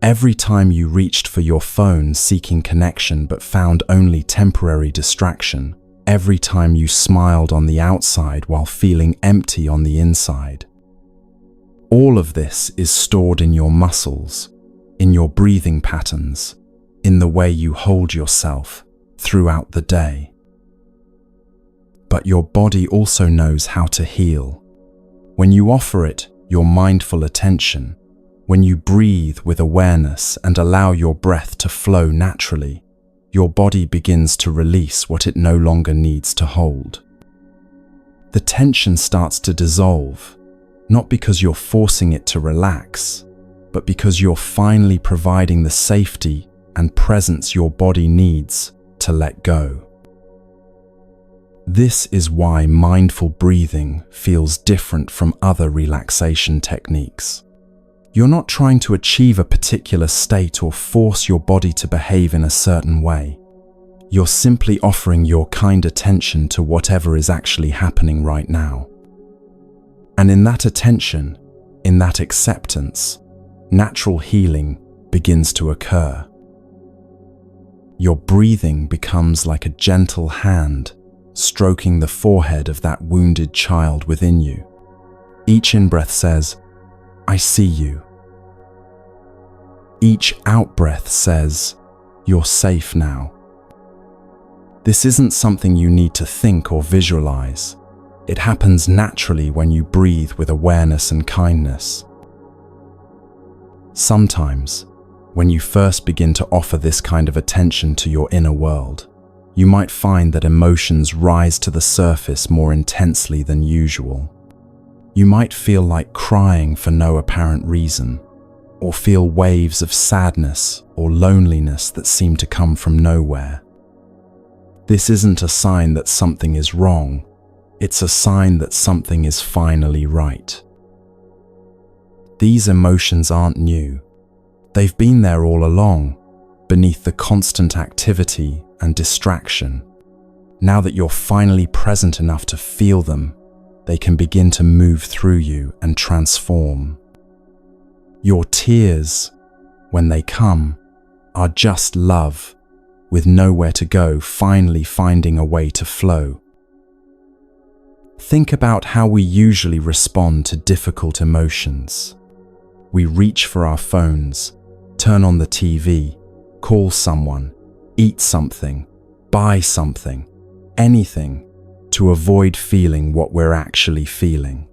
every time you reached for your phone seeking connection but found only temporary distraction, every time you smiled on the outside while feeling empty on the inside. All of this is stored in your muscles, in your breathing patterns, in the way you hold yourself throughout the day. But your body also knows how to heal. When you offer it your mindful attention, when you breathe with awareness and allow your breath to flow naturally, your body begins to release what it no longer needs to hold. The tension starts to dissolve, not because you're forcing it to relax, but because you're finally providing the safety and presence your body needs to let go. This is why mindful breathing feels different from other relaxation techniques. You're not trying to achieve a particular state or force your body to behave in a certain way. You're simply offering your kind attention to whatever is actually happening right now. And in that attention, in that acceptance, natural healing begins to occur. Your breathing becomes like a gentle hand stroking the forehead of that wounded child within you. Each in-breath says, "I see you." Each out-breath says, "You're safe now." This isn't something you need to think or visualize. It happens naturally when you breathe with awareness and kindness. Sometimes, when you first begin to offer this kind of attention to your inner world, you might find that emotions rise to the surface more intensely than usual. You might feel like crying for no apparent reason, or feel waves of sadness or loneliness that seem to come from nowhere. This isn't a sign that something is wrong, it's a sign that something is finally right. These emotions aren't new. They've been there all along, beneath the constant activity and distraction. Now that you're finally present enough to feel them, they can begin to move through you and transform. Your tears, when they come, are just love, with nowhere to go, finally finding a way to flow. Think about how we usually respond to difficult emotions. We reach for our phones, turn on the TV, call someone, eat something, buy something, anything, to avoid feeling what we're actually feeling.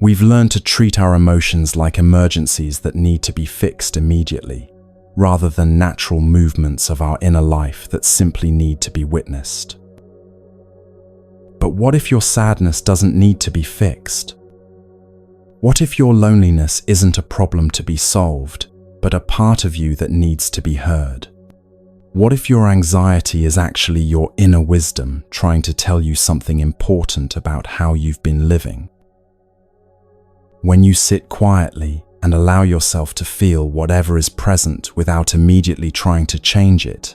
We've learned to treat our emotions like emergencies that need to be fixed immediately, rather than natural movements of our inner life that simply need to be witnessed. But what if your sadness doesn't need to be fixed? What if your loneliness isn't a problem to be solved, but a part of you that needs to be heard? What if your anxiety is actually your inner wisdom trying to tell you something important about how you've been living? When you sit quietly and allow yourself to feel whatever is present without immediately trying to change it,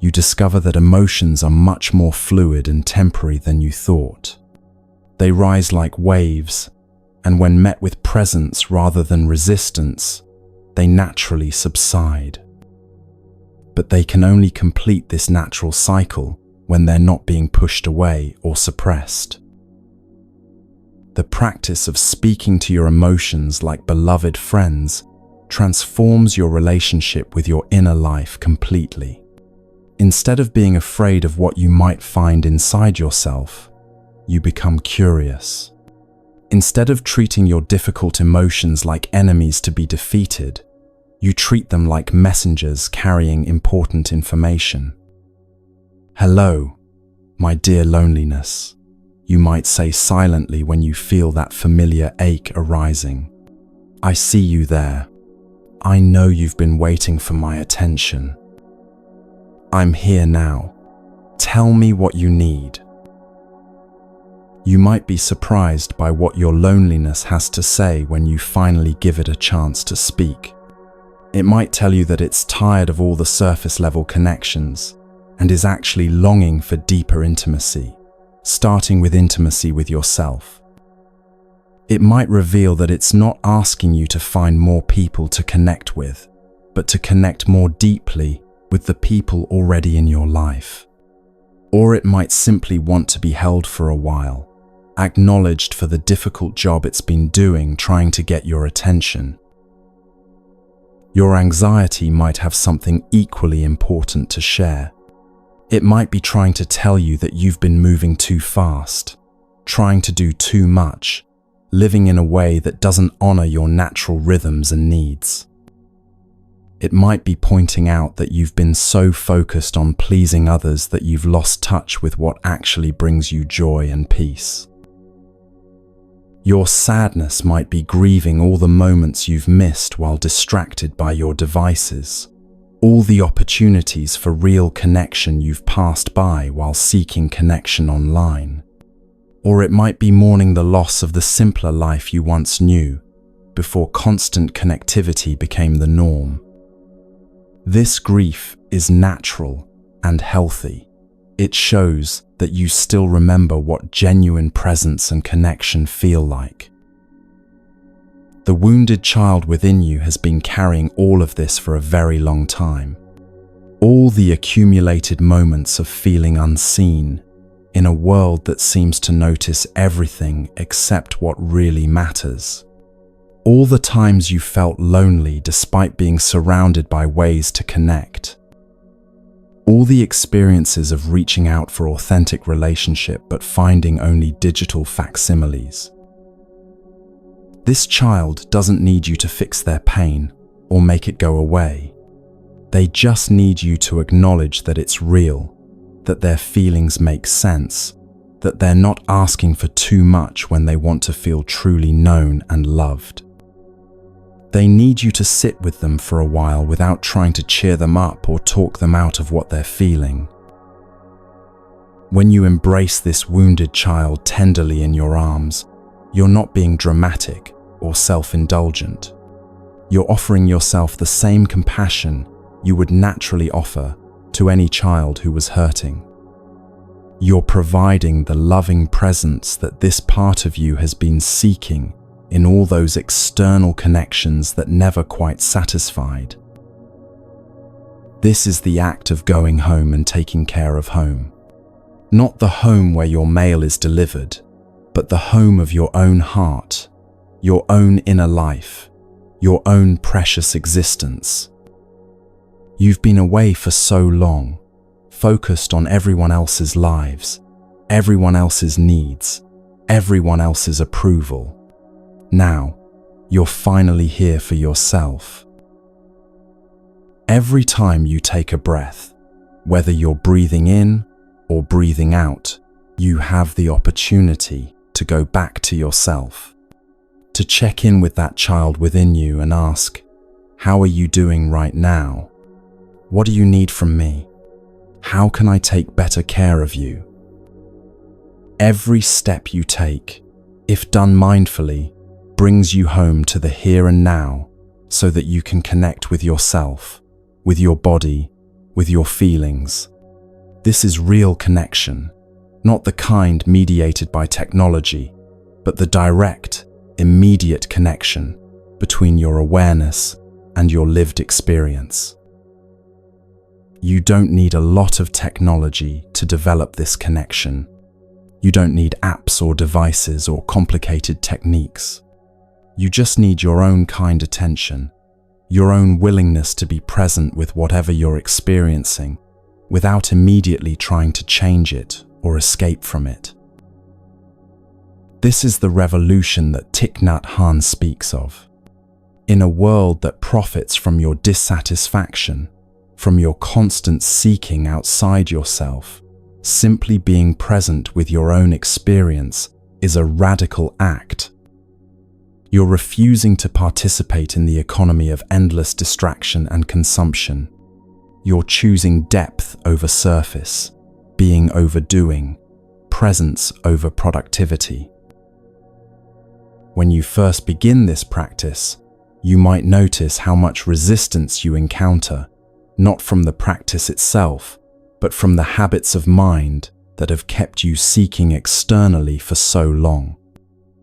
you discover that emotions are much more fluid and temporary than you thought. They rise like waves, and when met with presence rather than resistance, they naturally subside. But they can only complete this natural cycle when they're not being pushed away or suppressed. The practice of speaking to your emotions like beloved friends transforms your relationship with your inner life completely. Instead of being afraid of what you might find inside yourself, you become curious. Instead of treating your difficult emotions like enemies to be defeated, you treat them like messengers carrying important information. "Hello, my dear loneliness," you might say silently when you feel that familiar ache arising. "I see you there. I know you've been waiting for my attention. I'm here now. Tell me what you need." You might be surprised by what your loneliness has to say when you finally give it a chance to speak. It might tell you that it's tired of all the surface-level connections and is actually longing for deeper intimacy, starting with intimacy with yourself. It might reveal that it's not asking you to find more people to connect with, but to connect more deeply with the people already in your life. Or it might simply want to be held for a while, acknowledged for the difficult job it's been doing trying to get your attention. Your anxiety might have something equally important to share. It might be trying to tell you that you've been moving too fast, trying to do too much, living in a way that doesn't honor your natural rhythms and needs. It might be pointing out that you've been so focused on pleasing others that you've lost touch with what actually brings you joy and peace. Your sadness might be grieving all the moments you've missed while distracted by your devices, all the opportunities for real connection you've passed by while seeking connection online. Or it might be mourning the loss of the simpler life you once knew, before constant connectivity became the norm. This grief is natural and healthy. It shows that you still remember what genuine presence and connection feel like. The wounded child within you has been carrying all of this for a very long time. All the accumulated moments of feeling unseen in a world that seems to notice everything except what really matters. All the times you felt lonely despite being surrounded by ways to connect. All the experiences of reaching out for authentic relationship but finding only digital facsimiles. This child doesn't need you to fix their pain or make it go away. They just need you to acknowledge that it's real, that their feelings make sense, that they're not asking for too much when they want to feel truly known and loved. They need you to sit with them for a while without trying to cheer them up or talk them out of what they're feeling. When you embrace this wounded child tenderly in your arms, you're not being dramatic or self-indulgent. You're offering yourself the same compassion you would naturally offer to any child who was hurting. You're providing the loving presence that this part of you has been seeking in all those external connections that never quite satisfied. This is the act of going home and taking care of home. Not the home where your mail is delivered, but the home of your own heart, your own inner life, your own precious existence. You've been away for so long, focused on everyone else's lives, everyone else's needs, everyone else's approval. Now, you're finally here for yourself. Every time you take a breath, whether you're breathing in or breathing out, you have the opportunity to go back to yourself, to check in with that child within you and ask, how are you doing right now? What do you need from me? How can I take better care of you? Every step you take, if done mindfully, brings you home to the here and now so that you can connect with yourself, with your body, with your feelings. This is real connection, not the kind mediated by technology, but the direct, immediate connection between your awareness and your lived experience. You don't need a lot of technology to develop this connection. You don't need apps or devices or complicated techniques. You just need your own kind attention, your own willingness to be present with whatever you're experiencing, without immediately trying to change it or escape from it. This is the revolution that Thich Nhat Hanh speaks of. In a world that profits from your dissatisfaction, from your constant seeking outside yourself, simply being present with your own experience is a radical act. You're refusing to participate in the economy of endless distraction and consumption. You're choosing depth over surface, being over doing, presence over productivity. When you first begin this practice, you might notice how much resistance you encounter, not from the practice itself, but from the habits of mind that have kept you seeking externally for so long.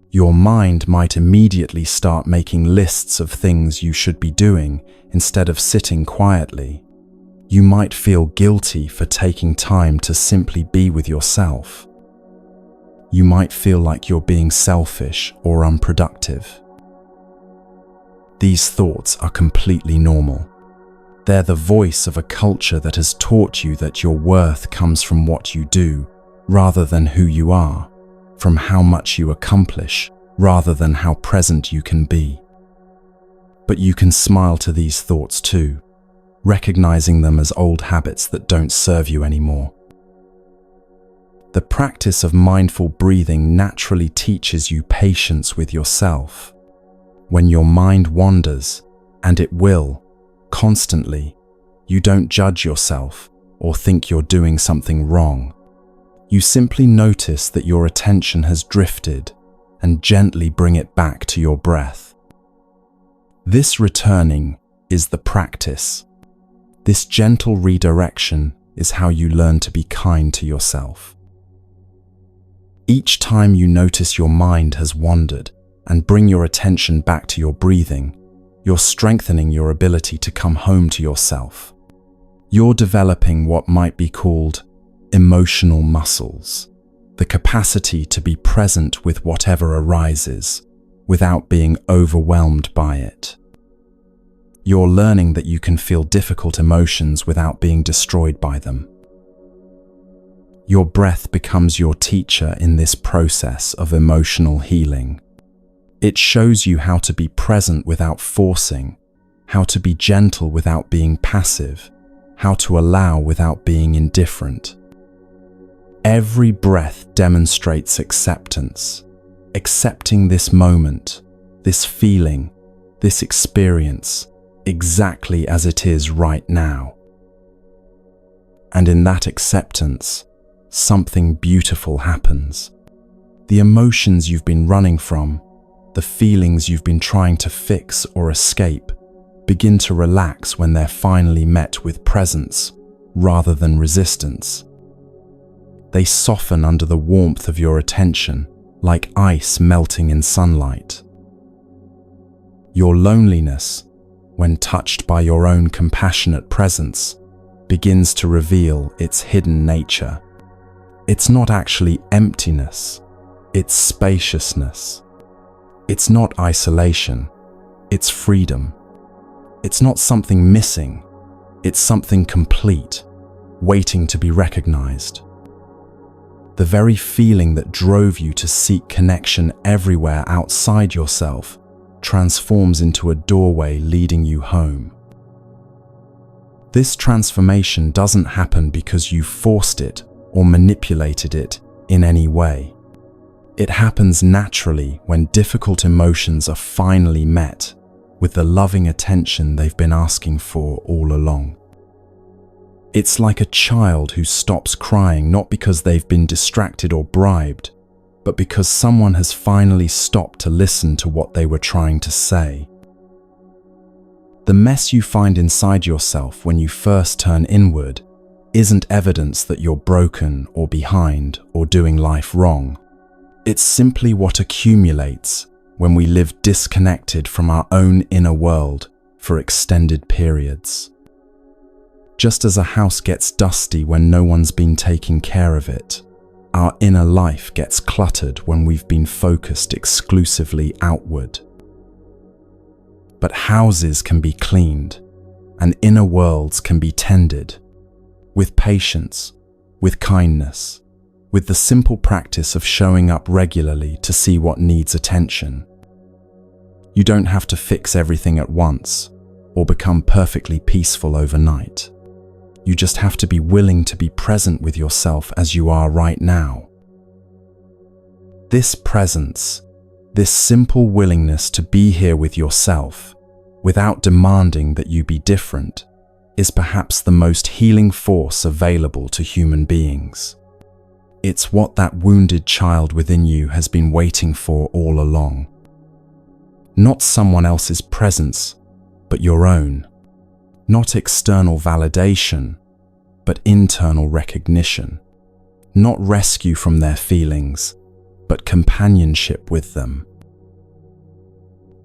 Your mind might immediately start making lists of things you should be doing instead of sitting quietly. You might feel guilty for taking time to simply be with yourself. You might feel like you're being selfish or unproductive. These thoughts are completely normal. They're the voice of a culture that has taught you that your worth comes from what you do, rather than who you are, from how much you accomplish, rather than how present you can be. But you can smile to these thoughts too, recognizing them as old habits that don't serve you anymore. The practice of mindful breathing naturally teaches you patience with yourself. When your mind wanders, and it will, constantly, you don't judge yourself or think you're doing something wrong. You simply notice that your attention has drifted and gently bring it back to your breath. This returning is the practice. This gentle redirection is how you learn to be kind to yourself. Each time you notice your mind has wandered and bring your attention back to your breathing, you're strengthening your ability to come home to yourself. You're developing what might be called emotional muscles, the capacity to be present with whatever arises without being overwhelmed by it. You're learning that you can feel difficult emotions without being destroyed by them. Your breath becomes your teacher in this process of emotional healing. It shows you how to be present without forcing, how to be gentle without being passive, how to allow without being indifferent. Every breath demonstrates acceptance, accepting this moment, this feeling, this experience, exactly as it is right now. And in that acceptance, something beautiful happens. The emotions you've been running from, the feelings you've been trying to fix or escape, begin to relax when they're finally met with presence rather than resistance. They soften under the warmth of your attention, like ice melting in sunlight. Your loneliness, when touched by your own compassionate presence, begins to reveal its hidden nature. It's not actually emptiness, it's spaciousness. It's not isolation, it's freedom. It's not something missing, it's something complete, waiting to be recognized. The very feeling that drove you to seek connection everywhere outside yourself transforms into a doorway leading you home. This transformation doesn't happen because you forced it or manipulated it in any way. It happens naturally when difficult emotions are finally met with the loving attention they've been asking for all along. It's like a child who stops crying not because they've been distracted or bribed, but because someone has finally stopped to listen to what they were trying to say. The mess you find inside yourself when you first turn inward isn't evidence that you're broken or behind or doing life wrong. It's simply what accumulates when we live disconnected from our own inner world for extended periods. Just as a house gets dusty when no one's been taking care of it, our inner life gets cluttered when we've been focused exclusively outward. But houses can be cleaned, and inner worlds can be tended, with patience, with kindness, with the simple practice of showing up regularly to see what needs attention. You don't have to fix everything at once, or become perfectly peaceful overnight. You just have to be willing to be present with yourself as you are right now. This presence, this simple willingness to be here with yourself, without demanding that you be different, is perhaps the most healing force available to human beings. It's what that wounded child within you has been waiting for all along. Not someone else's presence, but your own. Not external validation, but internal recognition. Not rescue from their feelings, but companionship with them.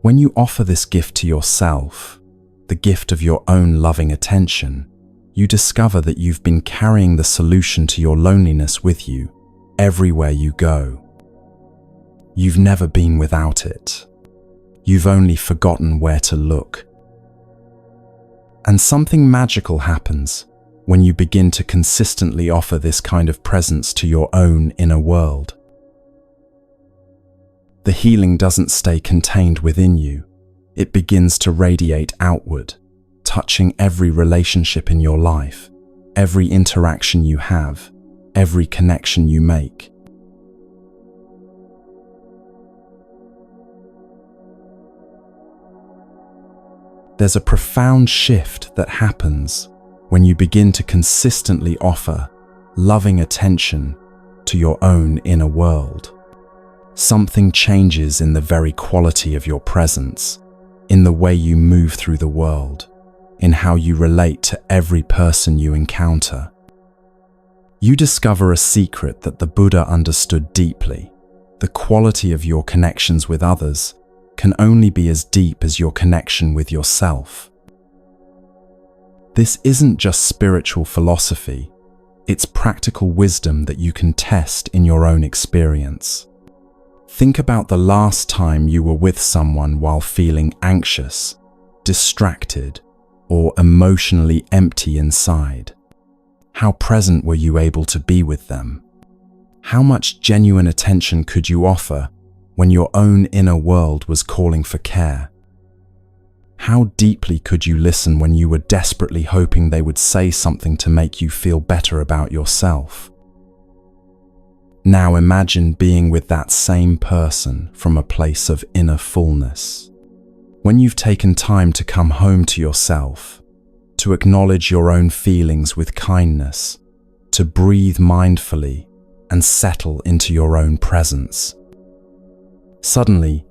When you offer this gift to yourself, the gift of your own loving attention, you discover that you've been carrying the solution to your loneliness with you everywhere you go. You've never been without it. You've only forgotten where to look. And something magical happens when you begin to consistently offer this kind of presence to your own inner world. The healing doesn't stay contained within you. It begins to radiate outward, touching every relationship in your life, every interaction you have, every connection you make. There's a profound shift that happens when you begin to consistently offer loving attention to your own inner world. Something changes in the very quality of your presence, in the way you move through the world, in how you relate to every person you encounter. You discover a secret that the Buddha understood deeply. The quality of your connections with others can only be as deep as your connection with yourself. This isn't just spiritual philosophy, it's practical wisdom that you can test in your own experience. Think about the last time you were with someone while feeling anxious, distracted, or emotionally empty inside. How present were you able to be with them? How much genuine attention could you offer when your own inner world was calling for care? How deeply could you listen when you were desperately hoping they would say something to make you feel better about yourself? Now imagine being with that same person from a place of inner fullness. When you've taken time to come home to yourself, to acknowledge your own feelings with kindness, to breathe mindfully and settle into your own presence. Suddenly,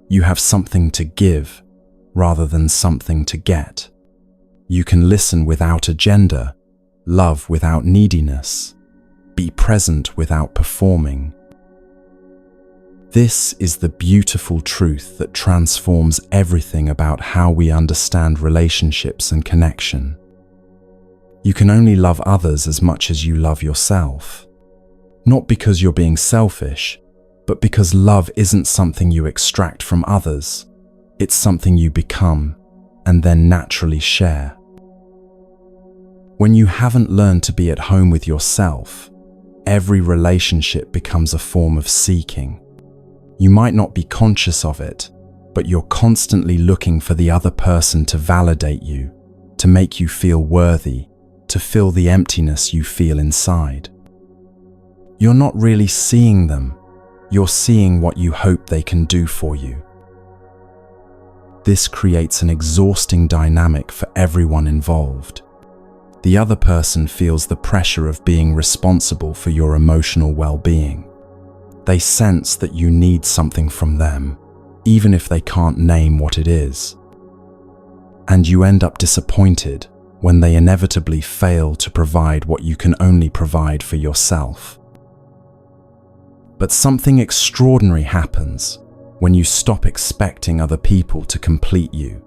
you have something to give rather than something to get. You can listen without agenda, love without neediness, be present without performing. This is the beautiful truth that transforms everything about how we understand relationships and connection. You can only love others as much as you love yourself. Not because you're being selfish, but because love isn't something you extract from others. It's something you become and then naturally share. When you haven't learned to be at home with yourself, every relationship becomes a form of seeking. You might not be conscious of it, but you're constantly looking for the other person to validate you, to make you feel worthy, to fill the emptiness you feel inside. You're not really seeing them, you're seeing what you hope they can do for you. This creates an exhausting dynamic for everyone involved. The other person feels the pressure of being responsible for your emotional well-being. They sense that you need something from them, even if they can't name what it is. And you end up disappointed when they inevitably fail to provide what you can only provide for yourself. But something extraordinary happens when you stop expecting other people to complete you.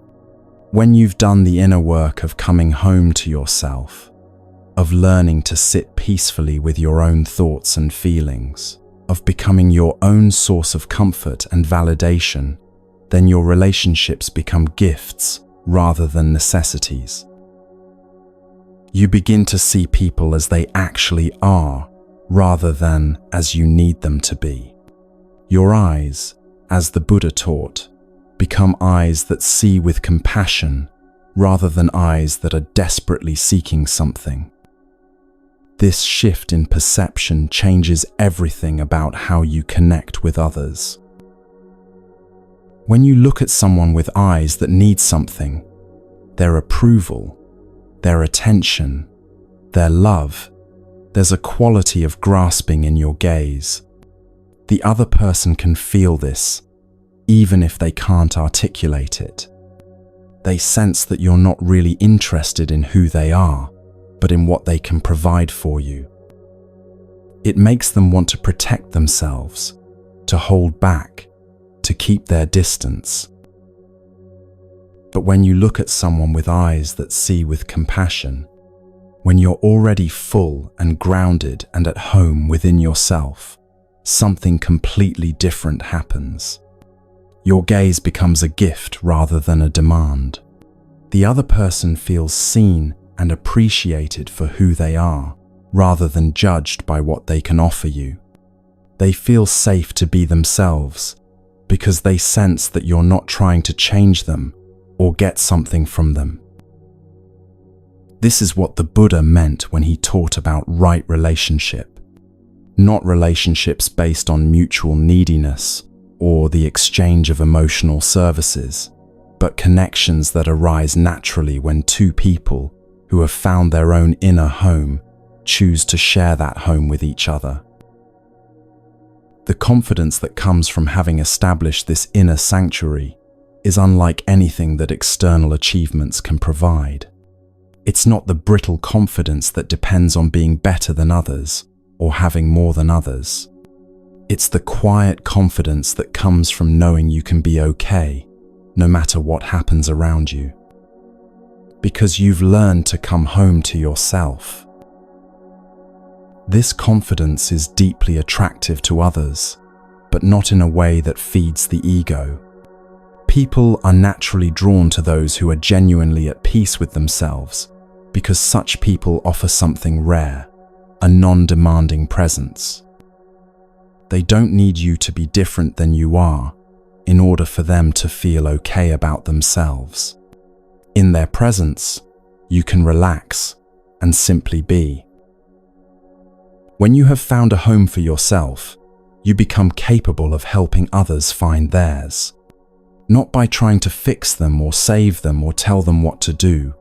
When you've done the inner work of coming home to yourself, of learning to sit peacefully with your own thoughts and feelings, of becoming your own source of comfort and validation, then your relationships become gifts rather than necessities. You begin to see people as they actually are, rather than as you need them to be. Your eyes, as the Buddha taught, become eyes that see with compassion rather than eyes that are desperately seeking something. This shift in perception changes everything about how you connect with others. When you look at someone with eyes that need something, their approval, their attention, their love, there's a quality of grasping in your gaze. The other person can feel this, even if they can't articulate it. They sense that you're not really interested in who they are, but in what they can provide for you. It makes them want to protect themselves, to hold back, to keep their distance. But when you look at someone with eyes that see with compassion, when you're already full and grounded and at home within yourself, something completely different happens. Your gaze becomes a gift rather than a demand. The other person feels seen and appreciated for who they are, rather than judged by what they can offer you. They feel safe to be themselves, because they sense that you're not trying to change them or get something from them. This is what the Buddha meant when he taught about right relationship, not relationships based on mutual neediness or the exchange of emotional services, but connections that arise naturally when two people who have found their own inner home choose to share that home with each other. The confidence that comes from having established this inner sanctuary is unlike anything that external achievements can provide. It's not the brittle confidence that depends on being better than others or having more than others. It's the quiet confidence that comes from knowing you can be okay, no matter what happens around you. Because you've learned to come home to yourself. This confidence is deeply attractive to others, but not in a way that feeds the ego. People are naturally drawn to those who are genuinely at peace with themselves, because such people offer something rare, a non-demanding presence. They don't need you to be different than you are in order for them to feel okay about themselves. In their presence, you can relax and simply be. When you have found a home for yourself, you become capable of helping others find theirs, not by trying to fix them or save them or tell them what to do,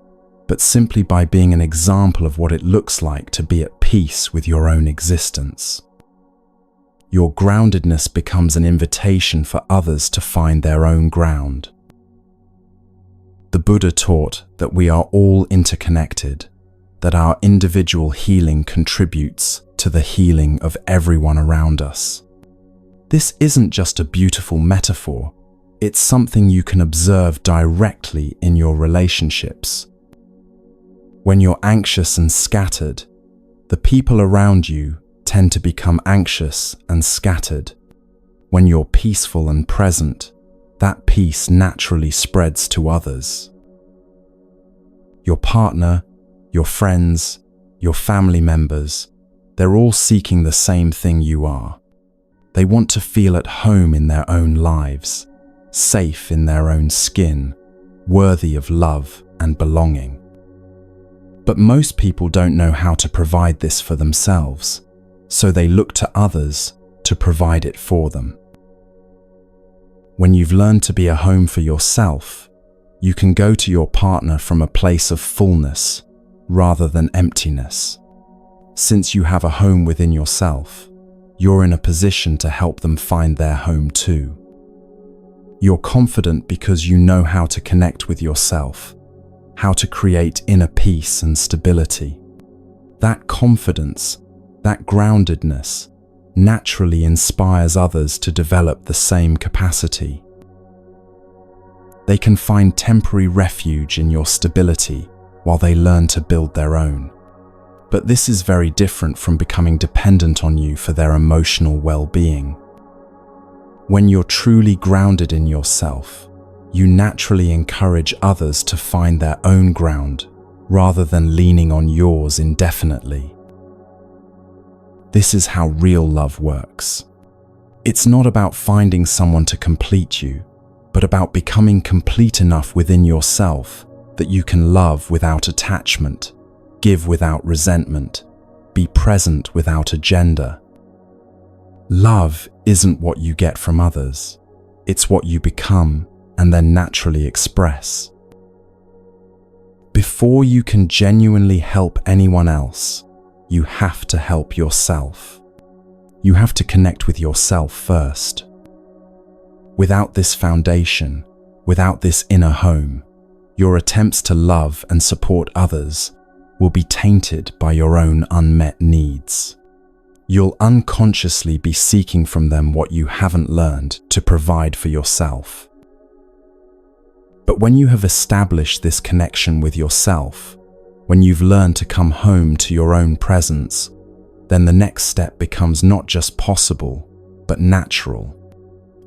but simply by being an example of what it looks like to be at peace with your own existence. Your groundedness becomes an invitation for others to find their own ground. The Buddha taught that we are all interconnected, that our individual healing contributes to the healing of everyone around us. This isn't just a beautiful metaphor, it's something you can observe directly in your relationships. When you're anxious and scattered, the people around you tend to become anxious and scattered. When you're peaceful and present, that peace naturally spreads to others. Your partner, your friends, your family members, they're all seeking the same thing you are. They want to feel at home in their own lives, safe in their own skin, worthy of love and belonging. But most people don't know how to provide this for themselves, so they look to others to provide it for them. When you've learned to be a home for yourself, you can go to your partner from a place of fullness rather than emptiness. Since you have a home within yourself, you're in a position to help them find their home too. You're confident because you know how to connect with yourself, how to create inner peace and stability. That confidence, that groundedness, naturally inspires others to develop the same capacity. They can find temporary refuge in your stability while they learn to build their own. But this is very different from becoming dependent on you for their emotional well-being. When you're truly grounded in yourself, you naturally encourage others to find their own ground rather than leaning on yours indefinitely. This is how real love works. It's not about finding someone to complete you, but about becoming complete enough within yourself that you can love without attachment, give without resentment, be present without agenda. Love isn't what you get from others, it's what you become and then naturally express. Before you can genuinely help anyone else, you have to help yourself. You have to connect with yourself first. Without this foundation, without this inner home, your attempts to love and support others will be tainted by your own unmet needs. You'll unconsciously be seeking from them what you haven't learned to provide for yourself. But when you have established this connection with yourself, when you've learned to come home to your own presence, then the next step becomes not just possible, but natural.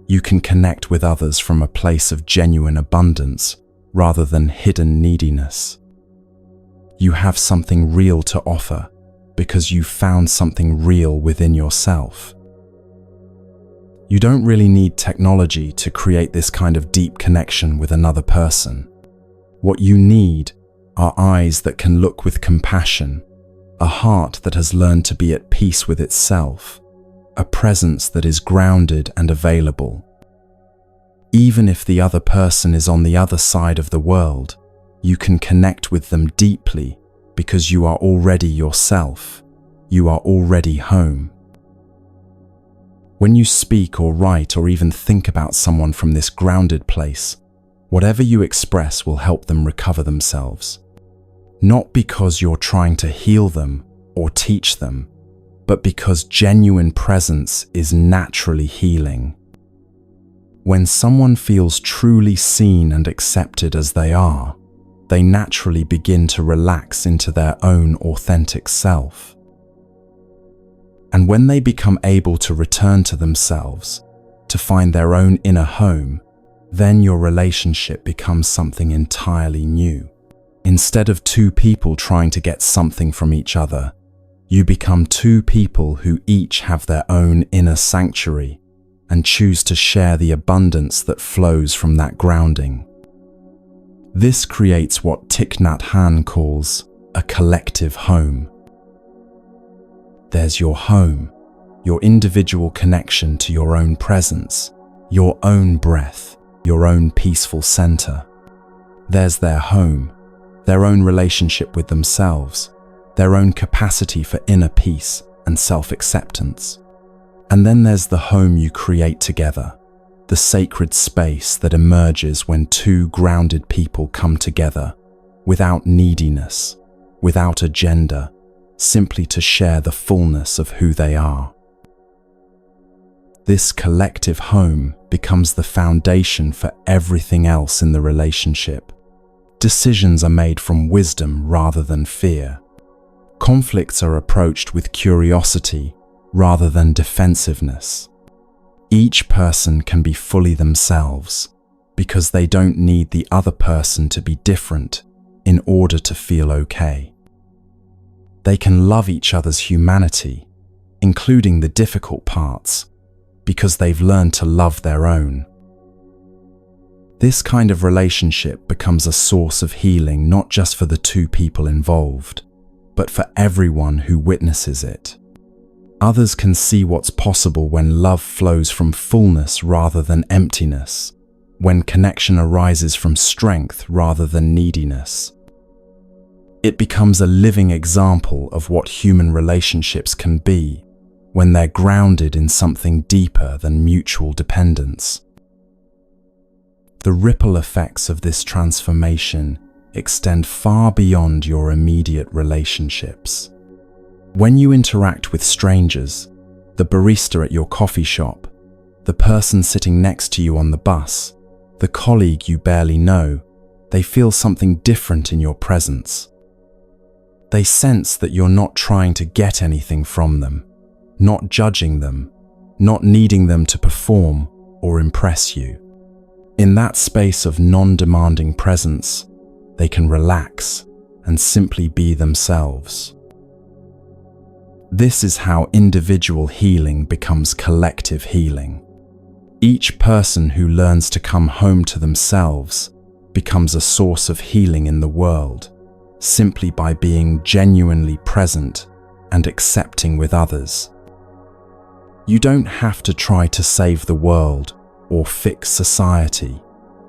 You can connect with others from a place of genuine abundance rather than hidden neediness. You have something real to offer because you've found something real within yourself. You don't really need technology to create this kind of deep connection with another person. What you need are eyes that can look with compassion, a heart that has learned to be at peace with itself, a presence that is grounded and available. Even if the other person is on the other side of the world, you can connect with them deeply because you are already yourself. You are already home. When you speak or write or even think about someone from this grounded place, whatever you express will help them recover themselves. Not because you're trying to heal them or teach them, but because genuine presence is naturally healing. When someone feels truly seen and accepted as they are, they naturally begin to relax into their own authentic self. And when they become able to return to themselves, to find their own inner home, then your relationship becomes something entirely new. Instead of two people trying to get something from each other, you become two people who each have their own inner sanctuary and choose to share the abundance that flows from that grounding. This creates what Thich Nhat Hanh calls a collective home. There's your home, your individual connection to your own presence, your own breath, your own peaceful center. There's their home, their own relationship with themselves, their own capacity for inner peace and self-acceptance. And then there's the home you create together, the sacred space that emerges when two grounded people come together, without neediness, without agenda, simply to share the fullness of who they are. This collective home becomes the foundation for everything else in the relationship. Decisions are made from wisdom rather than fear. Conflicts are approached with curiosity rather than defensiveness. Each person can be fully themselves because they don't need the other person to be different in order to feel okay. They can love each other's humanity, including the difficult parts, because they've learned to love their own. This kind of relationship becomes a source of healing not just for the two people involved, but for everyone who witnesses it. Others can see what's possible when love flows from fullness rather than emptiness, when connection arises from strength rather than neediness. It becomes a living example of what human relationships can be when they're grounded in something deeper than mutual dependence. The ripple effects of this transformation extend far beyond your immediate relationships. When you interact with strangers, the barista at your coffee shop, the person sitting next to you on the bus, the colleague you barely know, they feel something different in your presence. They sense that you're not trying to get anything from them, not judging them, not needing them to perform or impress you. In that space of non-demanding presence, they can relax and simply be themselves. This is how individual healing becomes collective healing. Each person who learns to come home to themselves becomes a source of healing in the world, simply by being genuinely present and accepting with others. You don't have to try to save the world or fix society.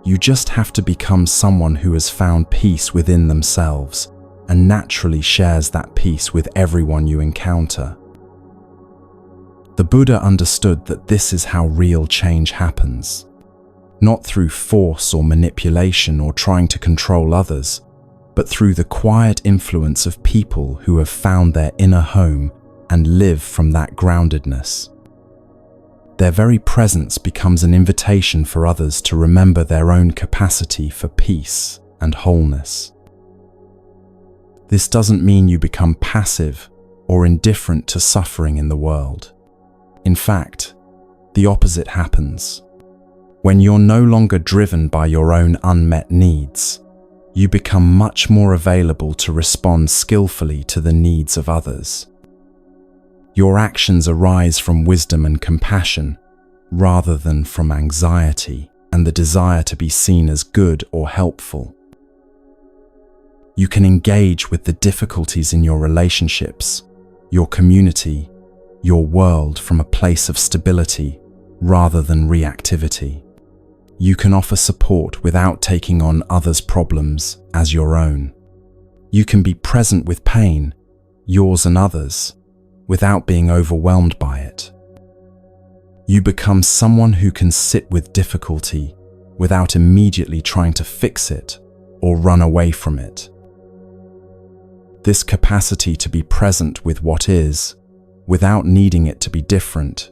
You just have to become someone who has found peace within themselves and naturally shares that peace with everyone you encounter. The Buddha understood that this is how real change happens, not through force or manipulation or trying to control others, but through the quiet influence of people who have found their inner home and live from that groundedness. Their very presence becomes an invitation for others to remember their own capacity for peace and wholeness. This doesn't mean you become passive or indifferent to suffering in the world. In fact, the opposite happens. When you're no longer driven by your own unmet needs, you become much more available to respond skillfully to the needs of others. Your actions arise from wisdom and compassion, rather than from anxiety and the desire to be seen as good or helpful. You can engage with the difficulties in your relationships, your community, your world from a place of stability rather than reactivity. You can offer support without taking on others' problems as your own. You can be present with pain, yours and others, without being overwhelmed by it. You become someone who can sit with difficulty without immediately trying to fix it or run away from it. This capacity to be present with what is, without needing it to be different,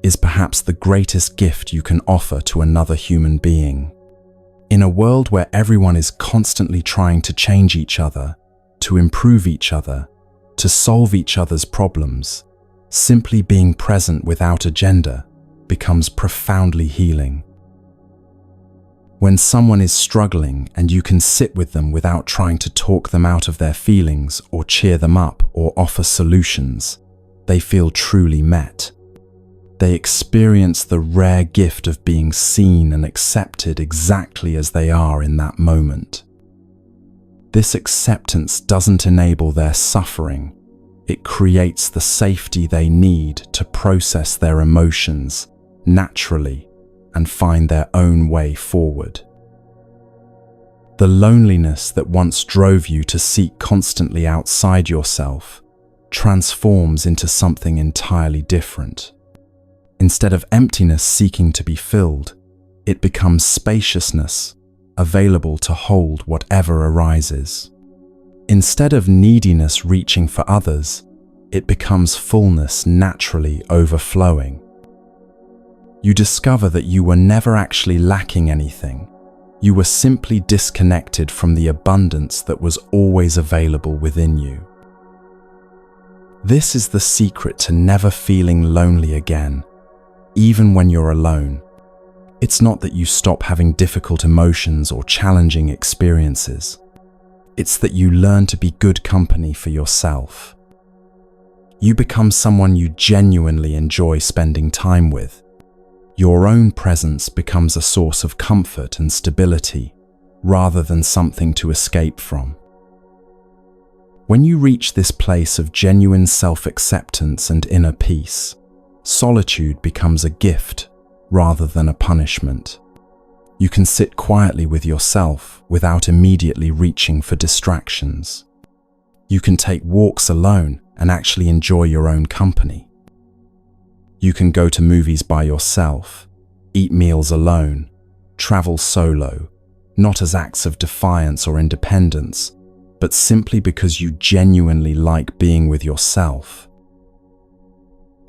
is perhaps the greatest gift you can offer to another human being. In a world where everyone is constantly trying to change each other, to improve each other, to solve each other's problems, simply being present without agenda becomes profoundly healing. When someone is struggling and you can sit with them without trying to talk them out of their feelings or cheer them up or offer solutions, they feel truly met. They experience the rare gift of being seen and accepted exactly as they are in that moment. This acceptance doesn't enable their suffering. It creates the safety they need to process their emotions naturally and find their own way forward. The loneliness that once drove you to seek constantly outside yourself transforms into something entirely different. Instead of emptiness seeking to be filled, it becomes spaciousness, available to hold whatever arises. Instead of neediness reaching for others, it becomes fullness naturally overflowing. You discover that you were never actually lacking anything. You were simply disconnected from the abundance that was always available within you. This is the secret to never feeling lonely again, even when you're alone. It's not that you stop having difficult emotions or challenging experiences. It's that you learn to be good company for yourself. You become someone you genuinely enjoy spending time with. Your own presence becomes a source of comfort and stability, rather than something to escape from. When you reach this place of genuine self-acceptance and inner peace, solitude becomes a gift rather than a punishment. You can sit quietly with yourself without immediately reaching for distractions. You can take walks alone and actually enjoy your own company. You can go to movies by yourself, eat meals alone, travel solo, not as acts of defiance or independence, but simply because you genuinely like being with yourself.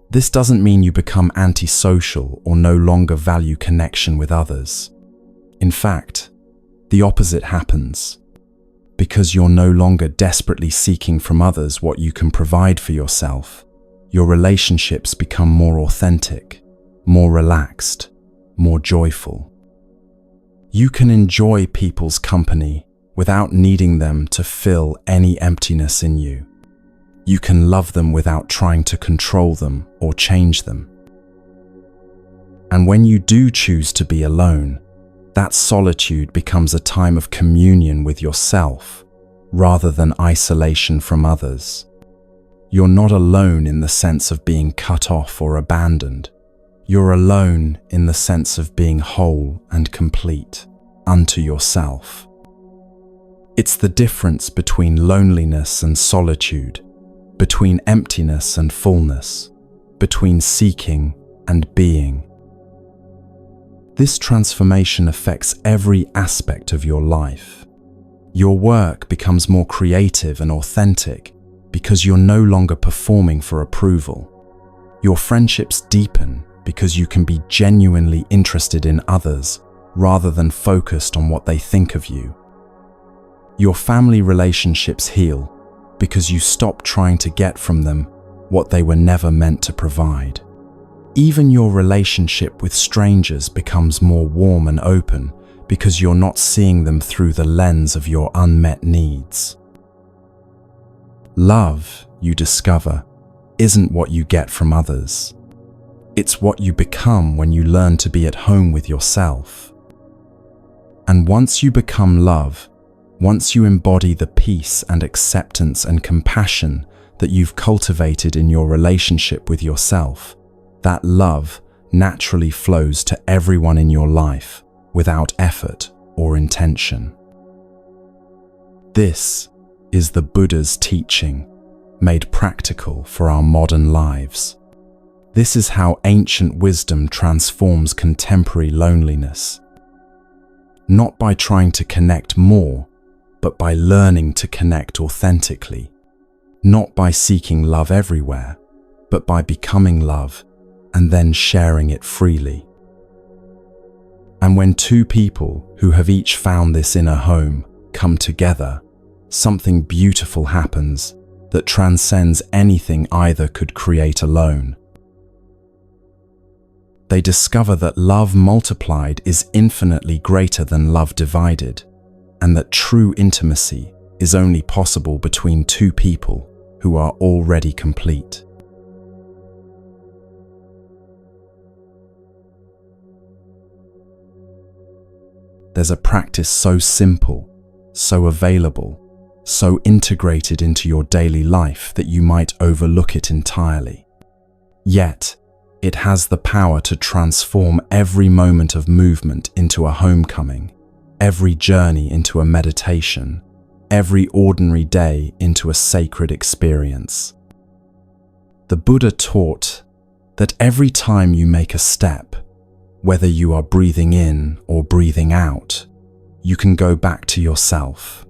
This doesn't mean you become antisocial or no longer value connection with others. In fact, the opposite happens. Because you're no longer desperately seeking from others what you can provide for yourself, your relationships become more authentic, more relaxed, more joyful. You can enjoy people's company without needing them to fill any emptiness in you. You can love them without trying to control them or change them. And when you do choose to be alone, that solitude becomes a time of communion with yourself, rather than isolation from others. You're not alone in the sense of being cut off or abandoned. You're alone in the sense of being whole and complete unto yourself. It's the difference between loneliness and solitude, between emptiness and fullness, between seeking and being. This transformation affects every aspect of your life. Your work becomes more creative and authentic because you're no longer performing for approval. Your friendships deepen because you can be genuinely interested in others rather than focused on what they think of you. Your family relationships heal because you stop trying to get from them what they were never meant to provide. Even your relationship with strangers becomes more warm and open because you're not seeing them through the lens of your unmet needs. Love, you discover, isn't what you get from others. It's what you become when you learn to be at home with yourself. And once you become love, once you embody the peace and acceptance and compassion that you've cultivated in your relationship with yourself, that love naturally flows to everyone in your life without effort or intention. This is the Buddha's teaching, made practical for our modern lives. This is how ancient wisdom transforms contemporary loneliness. Not by trying to connect more, but by learning to connect authentically. Not by seeking love everywhere, but by becoming love and then sharing it freely. And when two people who have each found this inner home come together, something beautiful happens that transcends anything either could create alone. They discover that love multiplied is infinitely greater than love divided, and that true intimacy is only possible between two people who are already complete. There's a practice so simple, so available, so integrated into your daily life that you might overlook it entirely. Yet, it has the power to transform every moment of movement into a homecoming, every journey into a meditation, every ordinary day into a sacred experience. The Buddha taught that every time you make a step, whether you are breathing in or breathing out, you can go back to yourself.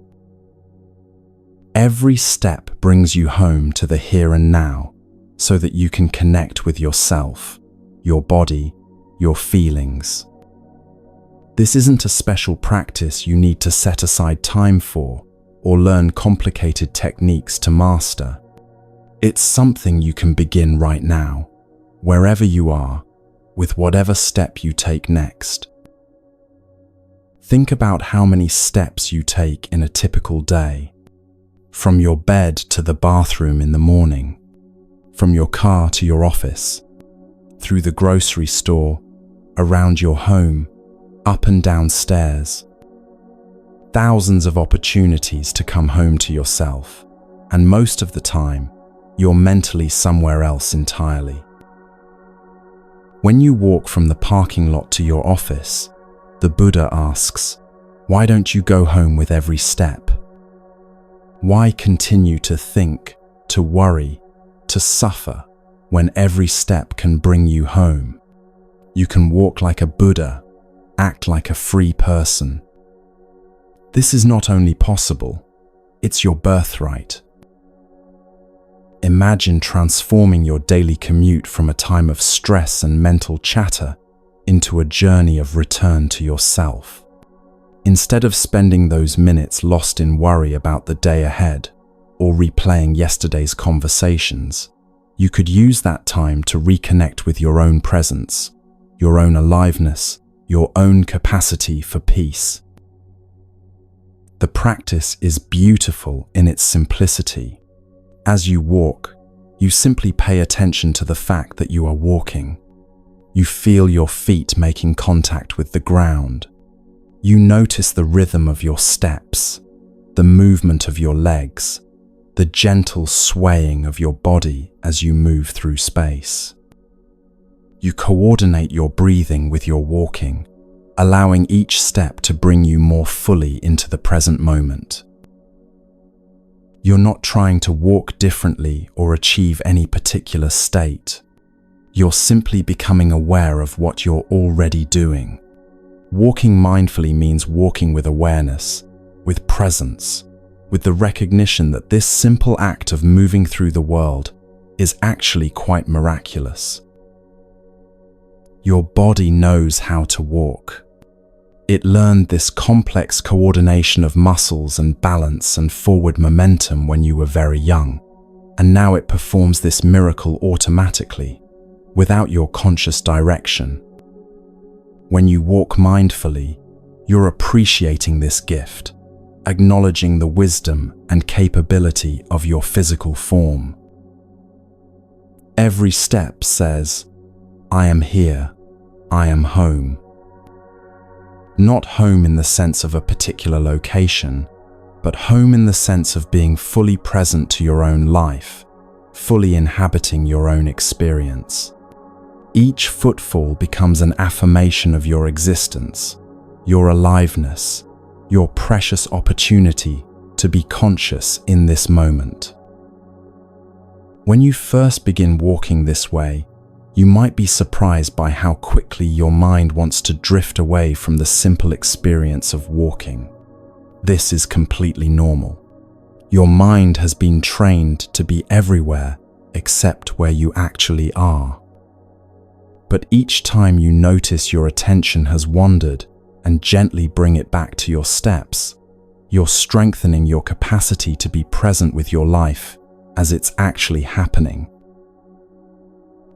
Every step brings you home to the here and now, so that you can connect with yourself, your body, your feelings. This isn't a special practice you need to set aside time for or learn complicated techniques to master. It's something you can begin right now, wherever you are, with whatever step you take next. Think about how many steps you take in a typical day, from your bed to the bathroom in the morning, from your car to your office, through the grocery store, around your home, up and down stairs. Thousands of opportunities to come home to yourself, and most of the time, you're mentally somewhere else entirely. When you walk from the parking lot to your office, the Buddha asks, why don't you go home with every step? Why continue to think, to worry, to suffer, when every step can bring you home? You can walk like a Buddha, act like a free person. This is not only possible, it's your birthright. Imagine transforming your daily commute from a time of stress and mental chatter into a journey of return to yourself. Instead of spending those minutes lost in worry about the day ahead or replaying yesterday's conversations, you could use that time to reconnect with your own presence, your own aliveness, your own capacity for peace. The practice is beautiful in its simplicity. As you walk, you simply pay attention to the fact that you are walking. You feel your feet making contact with the ground. You notice the rhythm of your steps, the movement of your legs, the gentle swaying of your body as you move through space. You coordinate your breathing with your walking, allowing each step to bring you more fully into the present moment. You're not trying to walk differently or achieve any particular state. You're simply becoming aware of what you're already doing. Walking mindfully means walking with awareness, with presence, with the recognition that this simple act of moving through the world is actually quite miraculous. Your body knows how to walk. It learned this complex coordination of muscles and balance and forward momentum when you were very young, and now it performs this miracle automatically, without your conscious direction. When you walk mindfully, you're appreciating this gift, acknowledging the wisdom and capability of your physical form. Every step says, I am here. I am home. Not home in the sense of a particular location, but home in the sense of being fully present to your own life, fully inhabiting your own experience. Each footfall becomes an affirmation of your existence, your aliveness, your precious opportunity to be conscious in this moment. When you first begin walking this way, you might be surprised by how quickly your mind wants to drift away from the simple experience of walking. This is completely normal. Your mind has been trained to be everywhere except where you actually are. But each time you notice your attention has wandered and gently bring it back to your steps, you're strengthening your capacity to be present with your life as it's actually happening.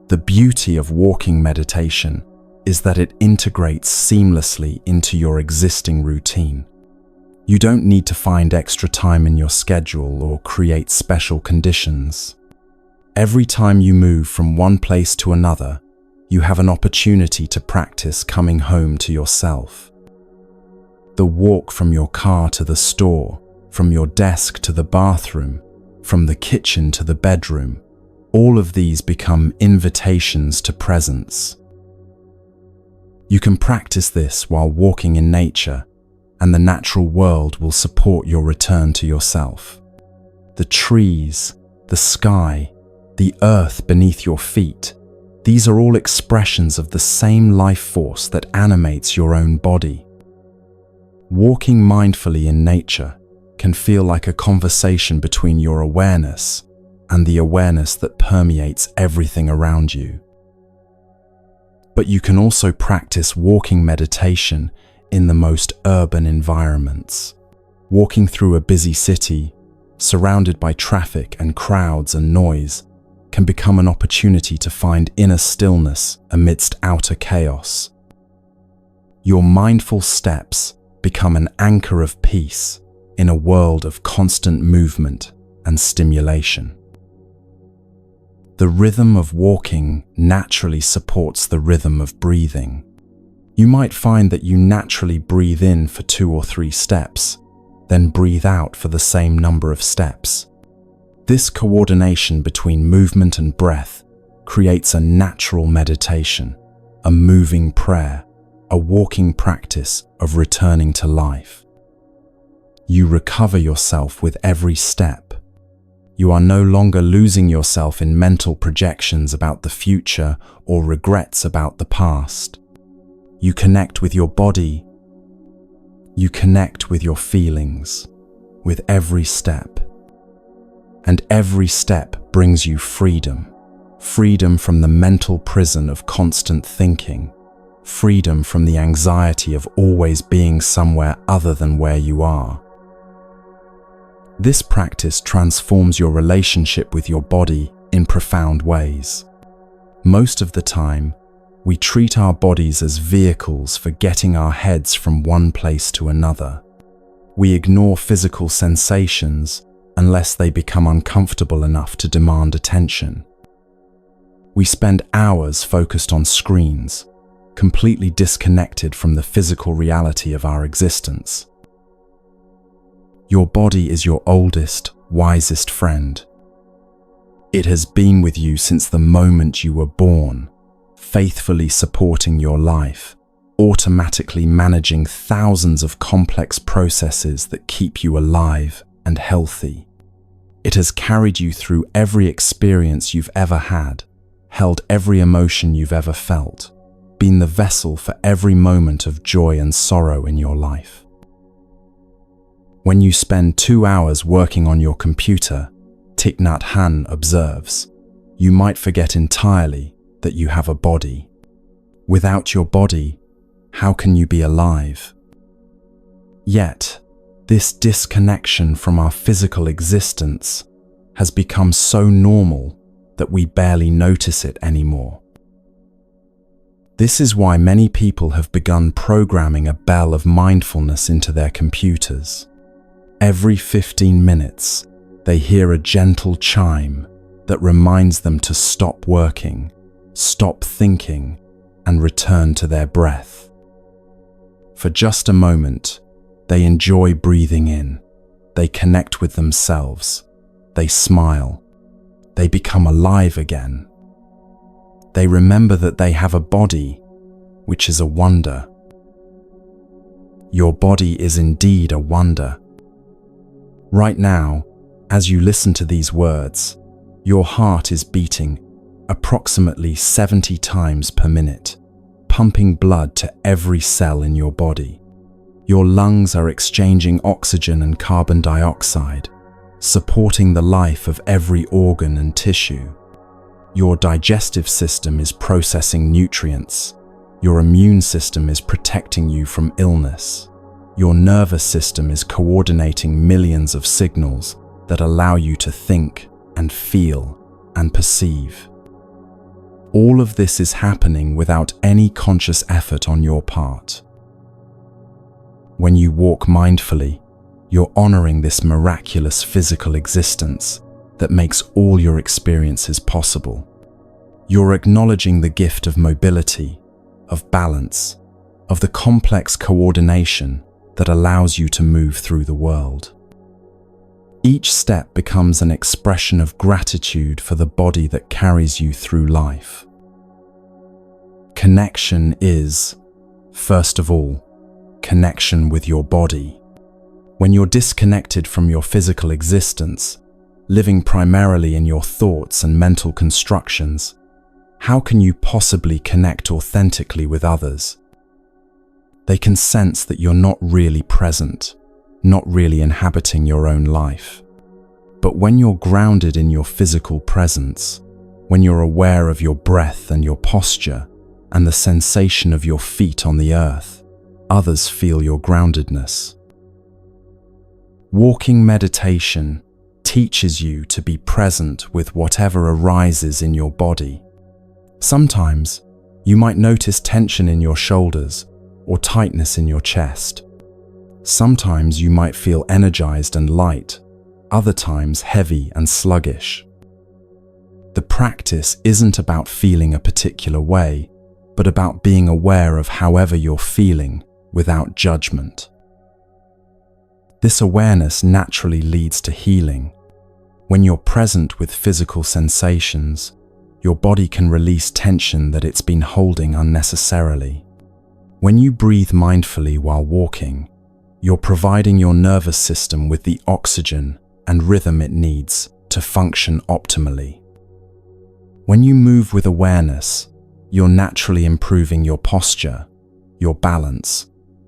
The beauty of walking meditation is that it integrates seamlessly into your existing routine. You don't need to find extra time in your schedule or create special conditions. Every time you move from one place to another, you have an opportunity to practice coming home to yourself. The walk from your car to the store, from your desk to the bathroom, from the kitchen to the bedroom, all of these become invitations to presence. You can practice this while walking in nature, and the natural world will support your return to yourself. The trees, the sky, the earth beneath your feet, these are all expressions of the same life force that animates your own body. Walking mindfully in nature can feel like a conversation between your awareness and the awareness that permeates everything around you. But you can also practice walking meditation in the most urban environments. Walking through a busy city, surrounded by traffic and crowds and noise, can become an opportunity to find inner stillness amidst outer chaos. Your mindful steps become an anchor of peace in a world of constant movement and stimulation. The rhythm of walking naturally supports the rhythm of breathing. You might find that you naturally breathe in for 2 or 3 steps, then breathe out for the same number of steps. This coordination between movement and breath creates a natural meditation, a moving prayer, a walking practice of returning to life. You recover yourself with every step. You are no longer losing yourself in mental projections about the future or regrets about the past. You connect with your body. You connect with your feelings with every step. And every step brings you freedom. Freedom from the mental prison of constant thinking. Freedom from the anxiety of always being somewhere other than where you are. This practice transforms your relationship with your body in profound ways. Most of the time, we treat our bodies as vehicles for getting our heads from one place to another. We ignore physical sensations unless they become uncomfortable enough to demand attention. We spend hours focused on screens, completely disconnected from the physical reality of our existence. Your body is your oldest, wisest friend. It has been with you since the moment you were born, faithfully supporting your life, automatically managing thousands of complex processes that keep you alive and healthy. It has carried you through every experience you've ever had, held every emotion you've ever felt, been the vessel for every moment of joy and sorrow in your life. When you spend 2 hours working on your computer, Thich Nhat Hanh observes, you might forget entirely that you have a body. Without your body, how can you be alive? Yet, this disconnection from our physical existence has become so normal that we barely notice it anymore. This is why many people have begun programming a bell of mindfulness into their computers. Every 15 minutes, they hear a gentle chime that reminds them to stop working, stop thinking, and return to their breath. For just a moment, they enjoy breathing in. They connect with themselves. They smile. They become alive again. They remember that they have a body, which is a wonder. Your body is indeed a wonder. Right now, as you listen to these words, your heart is beating approximately 70 times per minute, pumping blood to every cell in your body. Your lungs are exchanging oxygen and carbon dioxide, supporting the life of every organ and tissue. Your digestive system is processing nutrients. Your immune system is protecting you from illness. Your nervous system is coordinating millions of signals that allow you to think and feel and perceive. All of this is happening without any conscious effort on your part. When you walk mindfully, you're honoring this miraculous physical existence that makes all your experiences possible. You're acknowledging the gift of mobility, of balance, of the complex coordination that allows you to move through the world. Each step becomes an expression of gratitude for the body that carries you through life. Connection is, first of all, connection with your body. When you're disconnected from your physical existence, living primarily in your thoughts and mental constructions, how can you possibly connect authentically with others? They can sense that you're not really present, not really inhabiting your own life. But when you're grounded in your physical presence, when you're aware of your breath and your posture and the sensation of your feet on the earth, others feel your groundedness. Walking meditation teaches you to be present with whatever arises in your body. Sometimes you might notice tension in your shoulders or tightness in your chest. Sometimes you might feel energized and light, other times heavy and sluggish. The practice isn't about feeling a particular way, but about being aware of however you're feeling without judgment. This awareness naturally leads to healing. When you're present with physical sensations, your body can release tension that it's been holding unnecessarily. When you breathe mindfully while walking, you're providing your nervous system with the oxygen and rhythm it needs to function optimally. When you move with awareness, you're naturally improving your posture, your balance,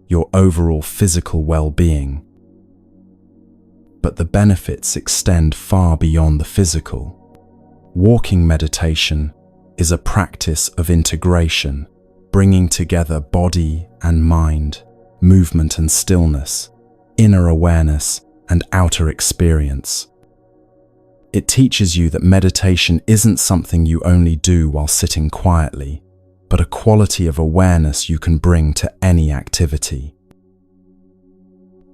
your overall physical well-being. But the benefits extend far beyond the physical. Walking meditation is a practice of integration, bringing together body and mind, movement and stillness, inner awareness and outer experience. It teaches you that meditation isn't something you only do while sitting quietly, but a quality of awareness you can bring to any activity.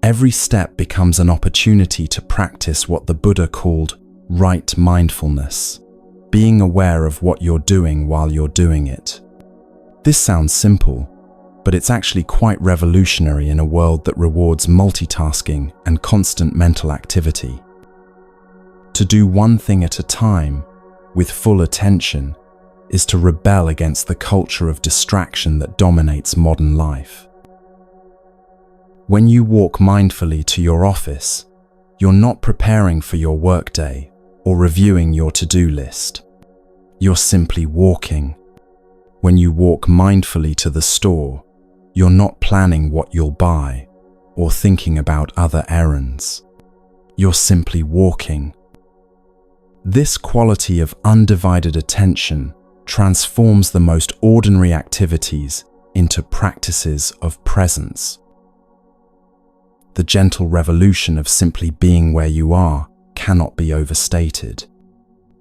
Every step becomes an opportunity to practice what the Buddha called right mindfulness, being aware of what you're doing while you're doing it. This sounds simple, but it's actually quite revolutionary in a world that rewards multitasking and constant mental activity. To do one thing at a time, with full attention, is to rebel against the culture of distraction that dominates modern life. When you walk mindfully to your office, you're not preparing for your workday or reviewing your to-do list. You're simply walking. When you walk mindfully to the store, you're not planning what you'll buy or thinking about other errands. You're simply walking. This quality of undivided attention transforms the most ordinary activities into practices of presence. The gentle revolution of simply being where you are cannot be overstated.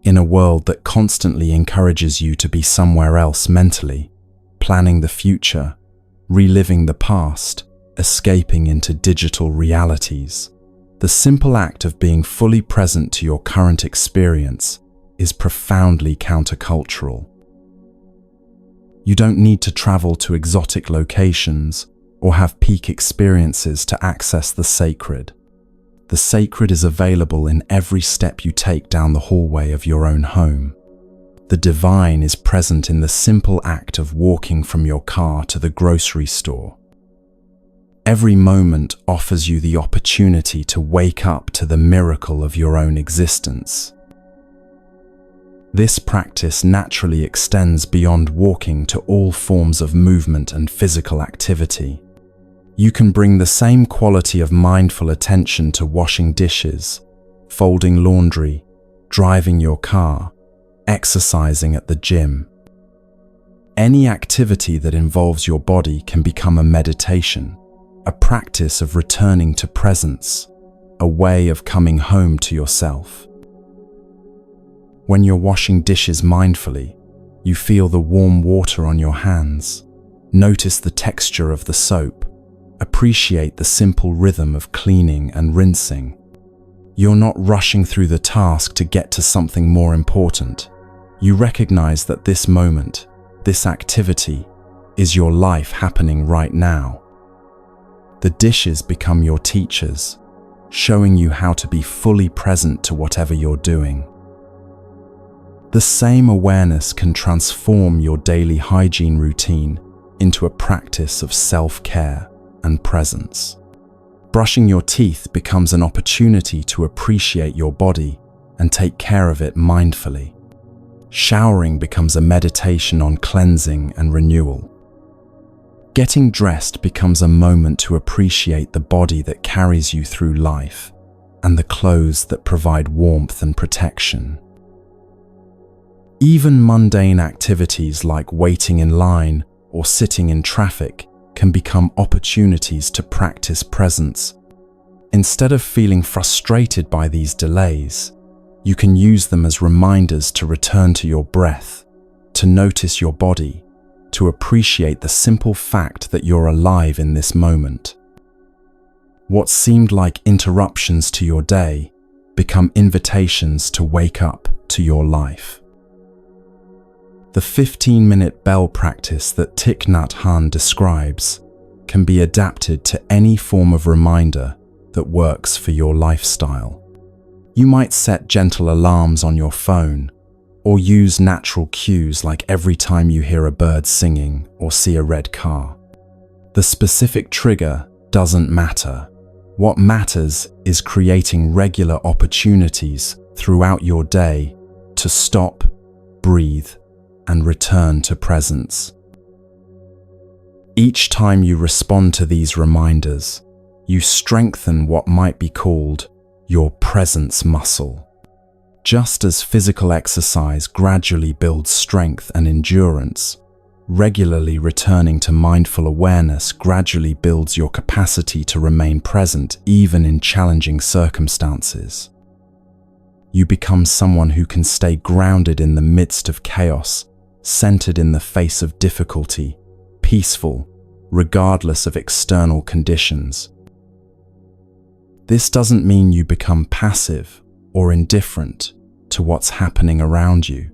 In a world that constantly encourages you to be somewhere else mentally, planning the future, reliving the past, escaping into digital realities, the simple act of being fully present to your current experience is profoundly countercultural. You don't need to travel to exotic locations or have peak experiences to access the sacred. The sacred is available in every step you take down the hallway of your own home. The divine is present in the simple act of walking from your car to the grocery store. Every moment offers you the opportunity to wake up to the miracle of your own existence. This practice naturally extends beyond walking to all forms of movement and physical activity. You can bring the same quality of mindful attention to washing dishes, folding laundry, driving your car, exercising at the gym. Any activity that involves your body can become a meditation, a practice of returning to presence, a way of coming home to yourself. When you're washing dishes mindfully, you feel the warm water on your hands, notice the texture of the soap, appreciate the simple rhythm of cleaning and rinsing. You're not rushing through the task to get to something more important. You recognize that this moment, this activity, is your life happening right now. The dishes become your teachers, showing you how to be fully present to whatever you're doing. The same awareness can transform your daily hygiene routine into a practice of self-care and presence. Brushing your teeth becomes an opportunity to appreciate your body and take care of it mindfully. Showering becomes a meditation on cleansing and renewal. Getting dressed becomes a moment to appreciate the body that carries you through life and the clothes that provide warmth and protection. Even mundane activities like waiting in line or sitting in traffic can become opportunities to practice presence. Instead of feeling frustrated by these delays, you can use them as reminders to return to your breath, to notice your body, to appreciate the simple fact that you're alive in this moment. What seemed like interruptions to your day become invitations to wake up to your life. The 15-minute bell practice that Thich Nhat Hanh describes can be adapted to any form of reminder that works for your lifestyle. You might set gentle alarms on your phone or use natural cues like every time you hear a bird singing or see a red car. The specific trigger doesn't matter. What matters is creating regular opportunities throughout your day to stop, breathe, and return to presence. Each time you respond to these reminders, you strengthen what might be called your presence muscle. Just as physical exercise gradually builds strength and endurance, regularly returning to mindful awareness gradually builds your capacity to remain present even in challenging circumstances. You become someone who can stay grounded in the midst of chaos, centered in the face of difficulty, peaceful, regardless of external conditions. This doesn't mean you become passive or indifferent to what's happening around you.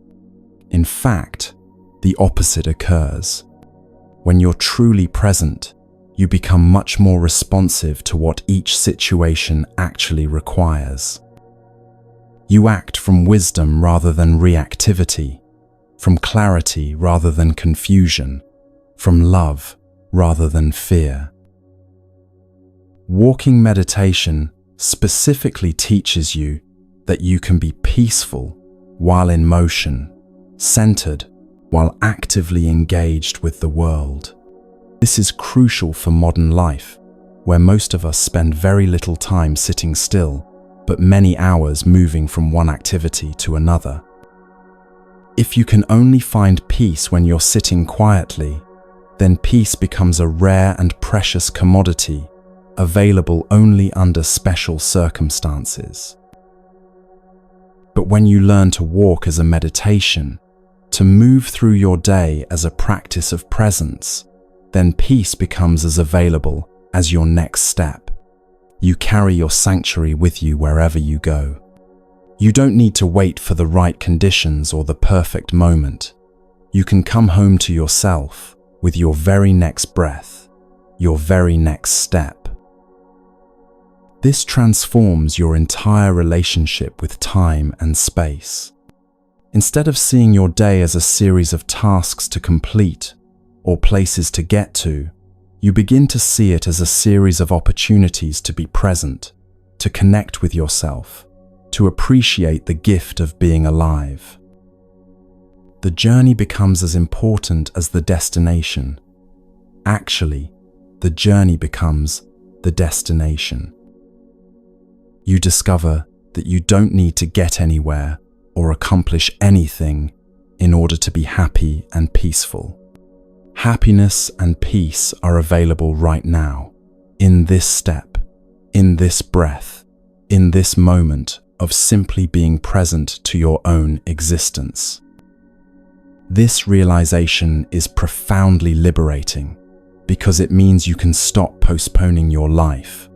In fact, the opposite occurs. When you're truly present, you become much more responsive to what each situation actually requires. You act from wisdom rather than reactivity, from clarity rather than confusion, from love rather than fear. Walking meditation specifically teaches you that you can be peaceful while in motion, centered while actively engaged with the world. This is crucial for modern life, where most of us spend very little time sitting still, but many hours moving from one activity to another. If you can only find peace when you're sitting quietly, then peace becomes a rare and precious commodity, available only under special circumstances. But when you learn to walk as a meditation, to move through your day as a practice of presence, then peace becomes as available as your next step. You carry your sanctuary with you wherever you go. You don't need to wait for the right conditions or the perfect moment. You can come home to yourself with your very next breath, your very next step. This transforms your entire relationship with time and space. Instead of seeing your day as a series of tasks to complete or places to get to, you begin to see it as a series of opportunities to be present, to connect with yourself, to appreciate the gift of being alive. The journey becomes as important as the destination. Actually, the journey becomes the destination. You discover that you don't need to get anywhere or accomplish anything in order to be happy and peaceful. Happiness and peace are available right now, in this step, in this breath, in this moment of simply being present to your own existence. This realization is profoundly liberating because it means you can stop postponing your life,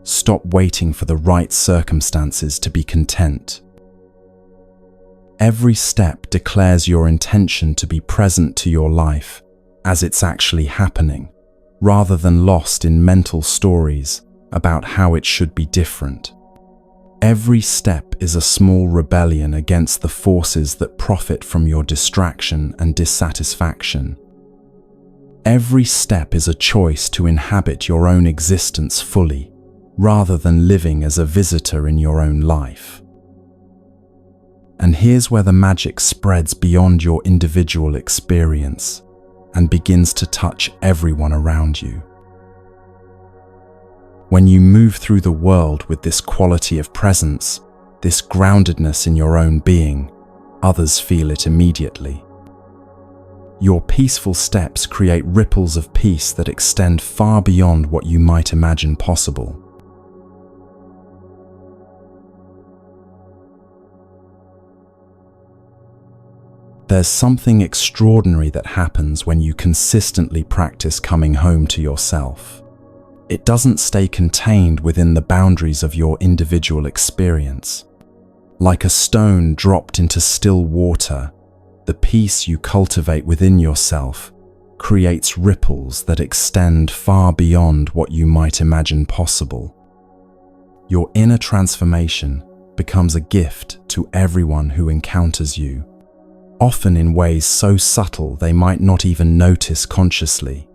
stop waiting for the right circumstances to be content. Every step declares your intention to be present to your life as it's actually happening, rather than lost in mental stories about how it should be different. Every step is a small rebellion against the forces that profit from your distraction and dissatisfaction. Every step is a choice to inhabit your own existence fully, rather than living as a visitor in your own life. And here's where the magic spreads beyond your individual experience and begins to touch everyone around you. When you move through the world with this quality of presence, this groundedness in your own being, others feel it immediately. Your peaceful steps create ripples of peace that extend far beyond what you might imagine possible. There's something extraordinary that happens when you consistently practice coming home to yourself. It doesn't stay contained within the boundaries of your individual experience. Like a stone dropped into still water, the peace you cultivate within yourself creates ripples that extend far beyond what you might imagine possible. Your inner transformation becomes a gift to everyone who encounters you, often in ways so subtle they might not even notice consciously.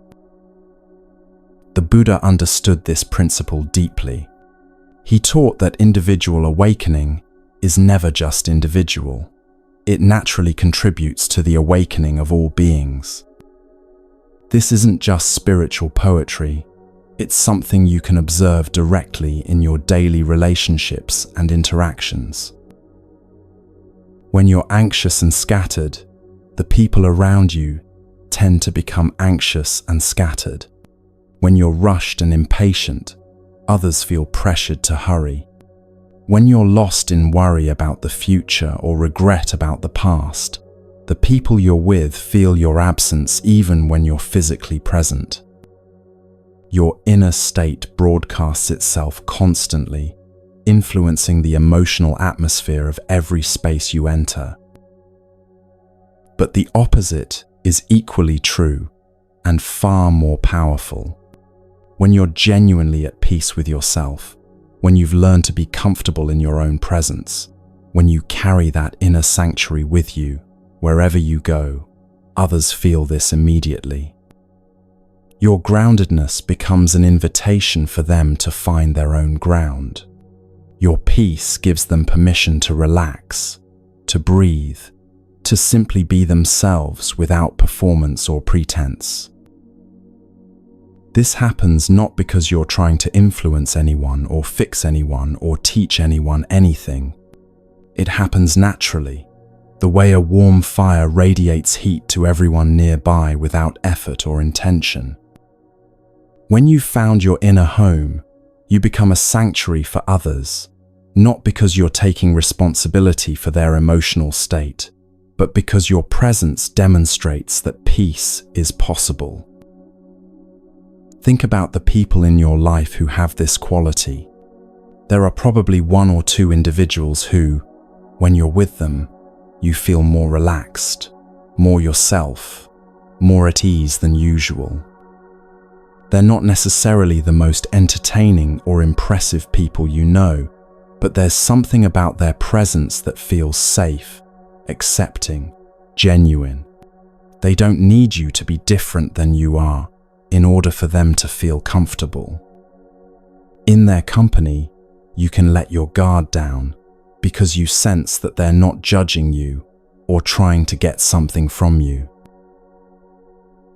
The Buddha understood this principle deeply. He taught that individual awakening is never just individual. It naturally contributes to the awakening of all beings. This isn't just spiritual poetry. It's something you can observe directly in your daily relationships and interactions. When you're anxious and scattered, the people around you tend to become anxious and scattered. When you're rushed and impatient, others feel pressured to hurry. When you're lost in worry about the future or regret about the past, the people you're with feel your absence even when you're physically present. Your inner state broadcasts itself constantly, influencing the emotional atmosphere of every space you enter. But the opposite is equally true and far more powerful. When you're genuinely at peace with yourself, when you've learned to be comfortable in your own presence, when you carry that inner sanctuary with you wherever you go, others feel this immediately. Your groundedness becomes an invitation for them to find their own ground. Your peace gives them permission to relax, to breathe, to simply be themselves without performance or pretense. This happens not because you're trying to influence anyone or fix anyone or teach anyone anything. It happens naturally, the way a warm fire radiates heat to everyone nearby without effort or intention. When you've found your inner home, you become a sanctuary for others, not because you're taking responsibility for their emotional state, but because your presence demonstrates that peace is possible. Think about the people in your life who have this quality. There are probably one or two individuals who, when you're with them, you feel more relaxed, more yourself, more at ease than usual. They're not necessarily the most entertaining or impressive people you know, but there's something about their presence that feels safe, accepting, genuine. They don't need you to be different than you are in order for them to feel comfortable. In their company, you can let your guard down because you sense that they're not judging you or trying to get something from you.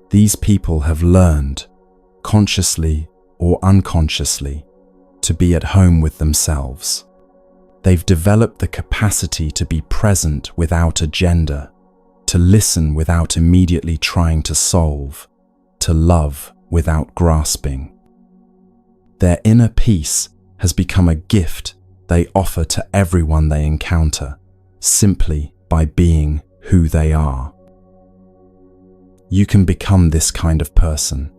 These people have learned, consciously or unconsciously, to be at home with themselves. They've developed the capacity to be present without agenda, to listen without immediately trying to solve, to love without grasping. Their inner peace has become a gift they offer to everyone they encounter, simply by being who they are. You can become this kind of person,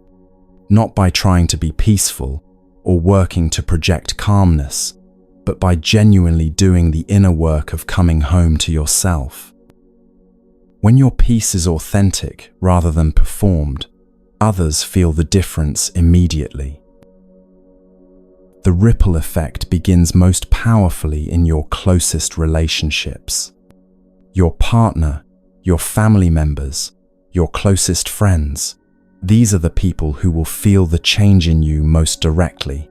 not by trying to be peaceful or working to project calmness, but by genuinely doing the inner work of coming home to yourself. When your peace is authentic rather than performed, others feel the difference immediately. The ripple effect begins most powerfully in your closest relationships. Your partner, your family members, your closest friends, these are the people who will feel the change in you most directly.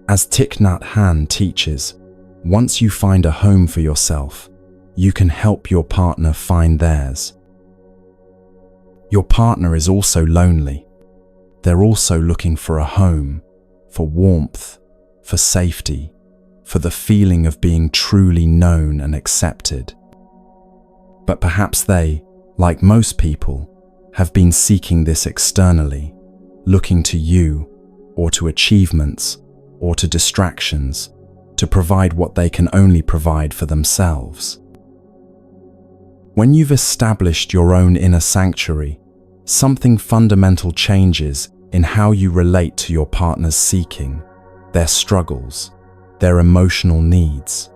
As Thich Nhat Hanh teaches, once you find a home for yourself, you can help your partner find theirs. Your partner is also lonely. They're also looking for a home, for warmth, for safety, for the feeling of being truly known and accepted. But perhaps they, like most people, have been seeking this externally, looking to you, or to achievements, or to distractions, to provide what they can only provide for themselves. When you've established your own inner sanctuary, something fundamental changes in how you relate to your partner's seeking, their struggles, their emotional needs.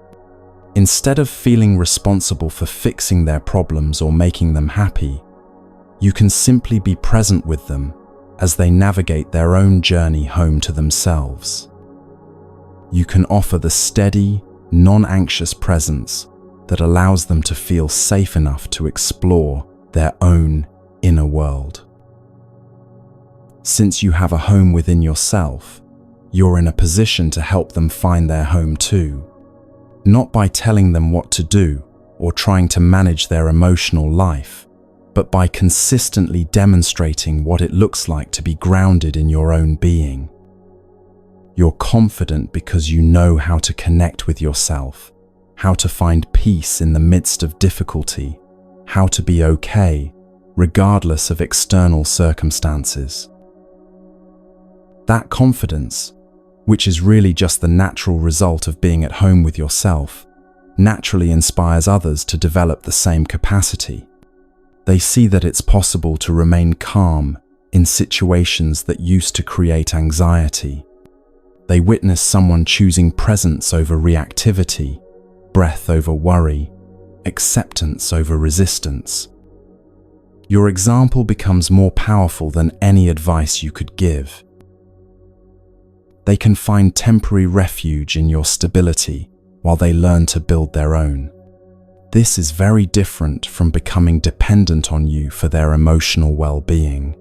Instead of feeling responsible for fixing their problems or making them happy, you can simply be present with them as they navigate their own journey home to themselves. You can offer the steady, non-anxious presence that allows them to feel safe enough to explore their own inner world. Since you have a home within yourself, you're in a position to help them find their home too, not by telling them what to do or trying to manage their emotional life, but by consistently demonstrating what it looks like to be grounded in your own being. You're confident because you know how to connect with yourself, how to find peace in the midst of difficulty, how to be okay, regardless of external circumstances. That confidence, which is really just the natural result of being at home with yourself, naturally inspires others to develop the same capacity. They see that it's possible to remain calm in situations that used to create anxiety. They witness someone choosing presence over reactivity, breath over worry, acceptance over resistance. Your example becomes more powerful than any advice you could give. They can find temporary refuge in your stability while they learn to build their own. This is very different from becoming dependent on you for their emotional well-being.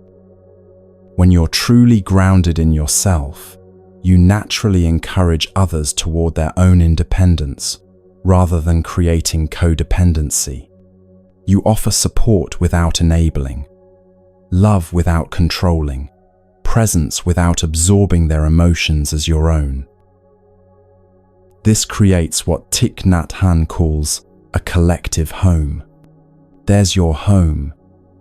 When you're truly grounded in yourself, you naturally encourage others toward their own independence rather than creating codependency. You offer support without enabling, love without controlling, presence without absorbing their emotions as your own. This creates what Thich Nhat Hanh calls a collective home. There's your home,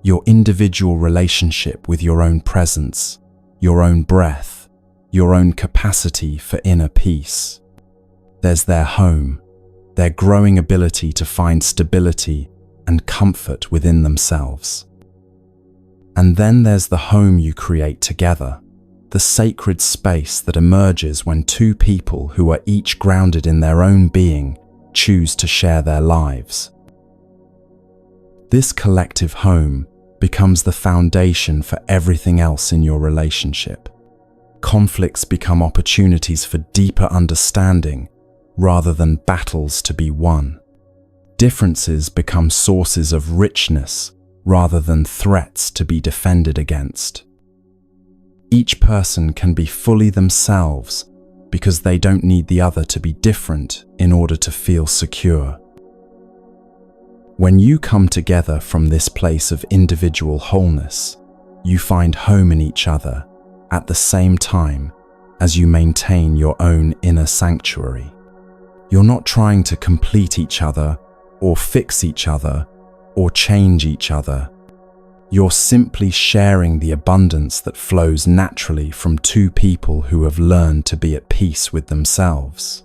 your individual relationship with your own presence, your own breath, your own capacity for inner peace. There's their home, their growing ability to find stability and comfort within themselves. And then there's the home you create together, the sacred space that emerges when two people who are each grounded in their own being choose to share their lives. This collective home becomes the foundation for everything else in your relationship. Conflicts become opportunities for deeper understanding rather than battles to be won. Differences become sources of richness rather than threats to be defended against. Each person can be fully themselves because they don't need the other to be different in order to feel secure. When you come together from this place of individual wholeness, you find home in each other at the same time as you maintain your own inner sanctuary. You're not trying to complete each other or fix each other or change each other. You're simply sharing the abundance that flows naturally from two people who have learned to be at peace with themselves.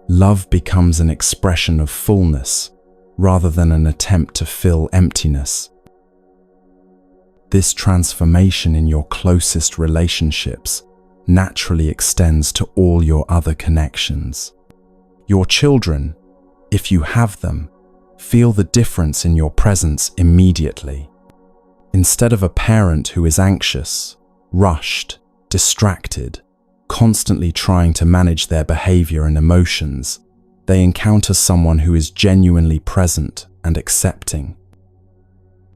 Love becomes an expression of fullness rather than an attempt to fill emptiness. This transformation in your closest relationships naturally extends to all your other connections. Your children, if you have them, feel the difference in your presence immediately. Instead of a parent who is anxious, rushed, distracted, constantly trying to manage their behavior and emotions, they encounter someone who is genuinely present and accepting.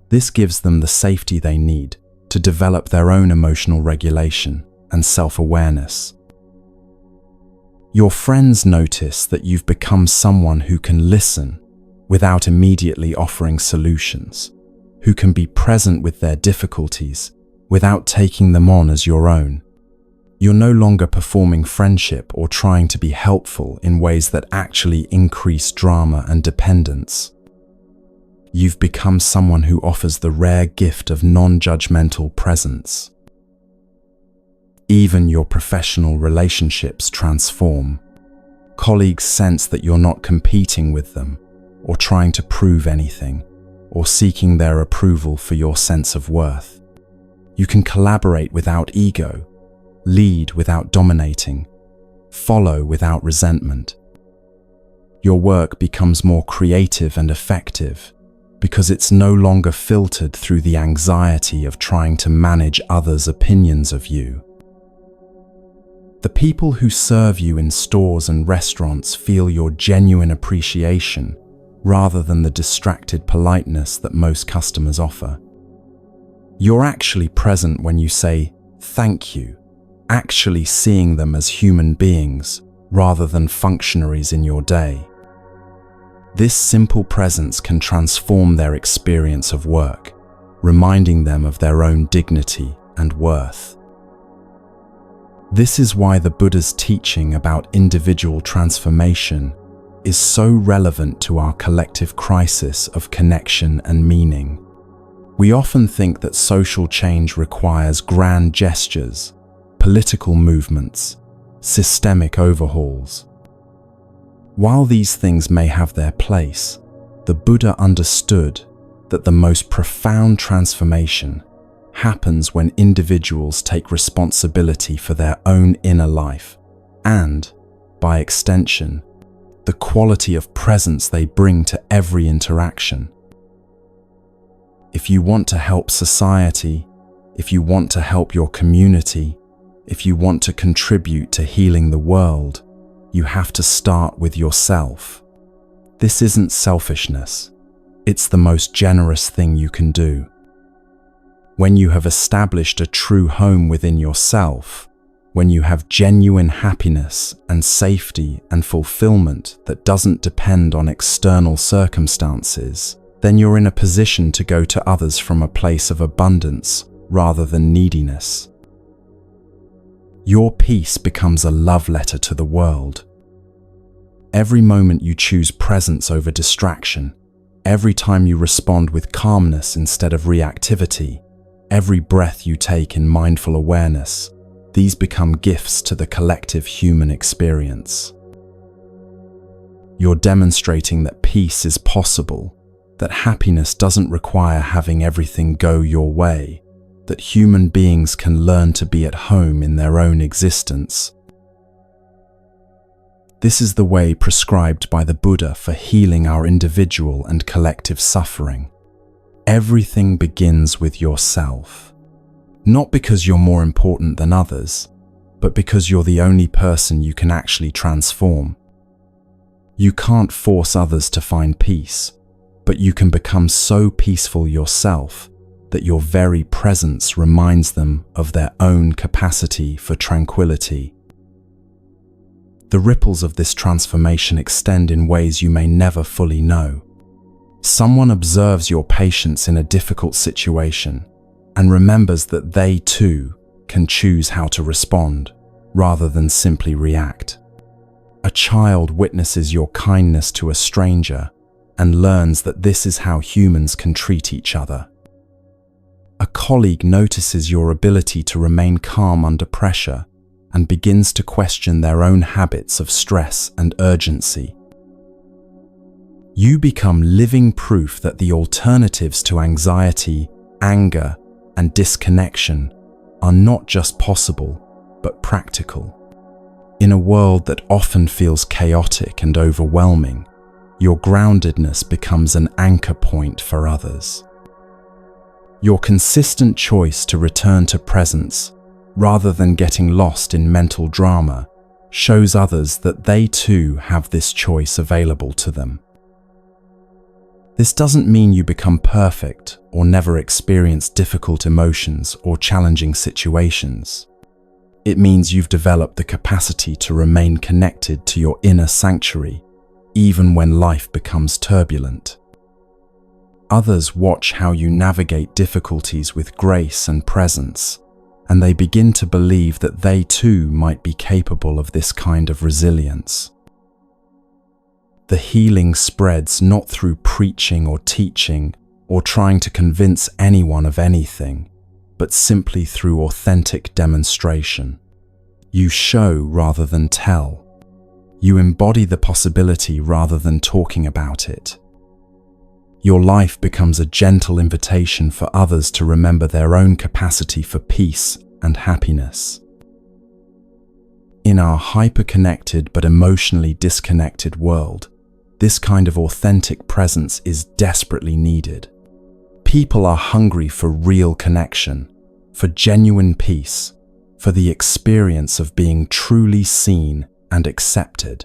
This gives them the safety they need to develop their own emotional regulation and self-awareness. Your friends notice that you've become someone who can listen without immediately offering solutions, who can be present with their difficulties without taking them on as your own. You're no longer performing friendship or trying to be helpful in ways that actually increase drama and dependence. You've become someone who offers the rare gift of non-judgmental presence. Even your professional relationships transform. Colleagues sense that you're not competing with them, or trying to prove anything, or seeking their approval for your sense of worth. You can collaborate without ego, lead without dominating, follow without resentment. Your work becomes more creative and effective because it's no longer filtered through the anxiety of trying to manage others' opinions of you. The people who serve you in stores and restaurants feel your genuine appreciation rather than the distracted politeness that most customers offer. You're actually present when you say thank you, actually seeing them as human beings rather than functionaries in your day. This simple presence can transform their experience of work, reminding them of their own dignity and worth. This is why the Buddha's teaching about individual transformation is so relevant to our collective crisis of connection and meaning. We often think that social change requires grand gestures, political movements, systemic overhauls. While these things may have their place, the Buddha understood that the most profound transformation happens when individuals take responsibility for their own inner life and, by extension, the quality of presence they bring to every interaction. If you want to help society, if you want to help your community, if you want to contribute to healing the world, you have to start with yourself. This isn't selfishness. It's the most generous thing you can do. When you have established a true home within yourself, when you have genuine happiness and safety and fulfillment that doesn't depend on external circumstances, then you're in a position to go to others from a place of abundance rather than neediness. Your peace becomes a love letter to the world. Every moment you choose presence over distraction, every time you respond with calmness instead of reactivity, every breath you take in mindful awareness, these become gifts to the collective human experience. You're demonstrating that peace is possible, that happiness doesn't require having everything go your way, that human beings can learn to be at home in their own existence. This is the way prescribed by the Buddha for healing our individual and collective suffering. Everything begins with yourself. Not because you're more important than others, but because you're the only person you can actually transform. You can't force others to find peace, but you can become so peaceful yourself that your very presence reminds them of their own capacity for tranquility. The ripples of this transformation extend in ways you may never fully know. Someone observes your patience in a difficult situation and remembers that they too can choose how to respond rather than simply react. A child witnesses your kindness to a stranger and learns that this is how humans can treat each other. A colleague notices your ability to remain calm under pressure and begins to question their own habits of stress and urgency. You become living proof that the alternatives to anxiety, anger, and disconnection are not just possible, but practical. In a world that often feels chaotic and overwhelming, your groundedness becomes an anchor point for others. Your consistent choice to return to presence, rather than getting lost in mental drama, shows others that they too have this choice available to them. This doesn't mean you become perfect or never experience difficult emotions or challenging situations. It means you've developed the capacity to remain connected to your inner sanctuary, even when life becomes turbulent. Others watch how you navigate difficulties with grace and presence, and they begin to believe that they too might be capable of this kind of resilience. The healing spreads not through preaching or teaching or trying to convince anyone of anything, but simply through authentic demonstration. You show rather than tell. You embody the possibility rather than talking about it. Your life becomes a gentle invitation for others to remember their own capacity for peace and happiness. In our hyper-connected but emotionally disconnected world, this kind of authentic presence is desperately needed. People are hungry for real connection, for genuine peace, for the experience of being truly seen and accepted.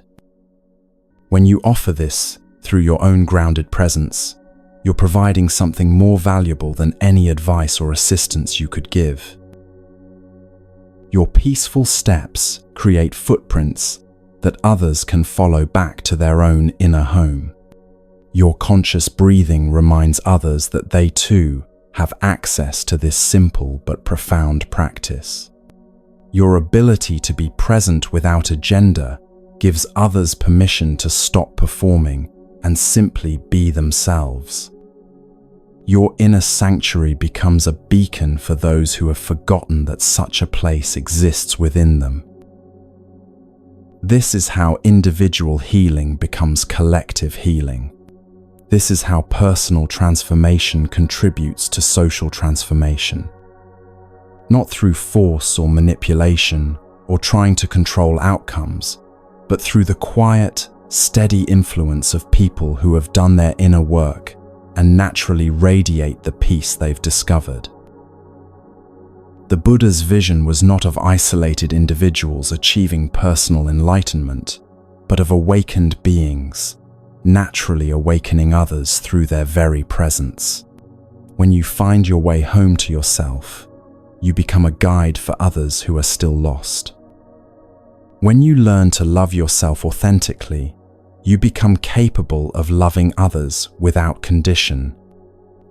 When you offer this through your own grounded presence, you're providing something more valuable than any advice or assistance you could give. Your peaceful steps create footprints that others can follow back to their own inner home. Your conscious breathing reminds others that they too have access to this simple but profound practice. Your ability to be present without agenda gives others permission to stop performing and simply be themselves. Your inner sanctuary becomes a beacon for those who have forgotten that such a place exists within them. This is how individual healing becomes collective healing. This is how personal transformation contributes to social transformation. Not through force or manipulation or trying to control outcomes, but through the quiet, steady influence of people who have done their inner work and naturally radiate the peace they've discovered. The Buddha's vision was not of isolated individuals achieving personal enlightenment, but of awakened beings, naturally awakening others through their very presence. When you find your way home to yourself, you become a guide for others who are still lost. When you learn to love yourself authentically, you become capable of loving others without condition.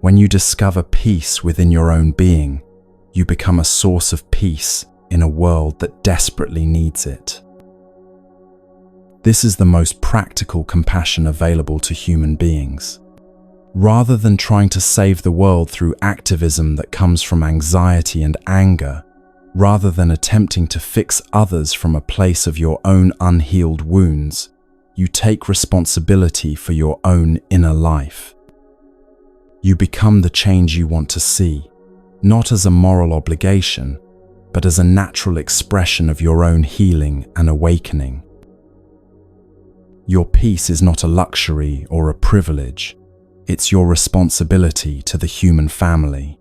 When you discover peace within your own being, you become a source of peace in a world that desperately needs it. This is the most practical compassion available to human beings. Rather than trying to save the world through activism that comes from anxiety and anger, rather than attempting to fix others from a place of your own unhealed wounds, you take responsibility for your own inner life. You become the change you want to see, not as a moral obligation, but as a natural expression of your own healing and awakening. Your peace is not a luxury or a privilege. It's your responsibility to the human family.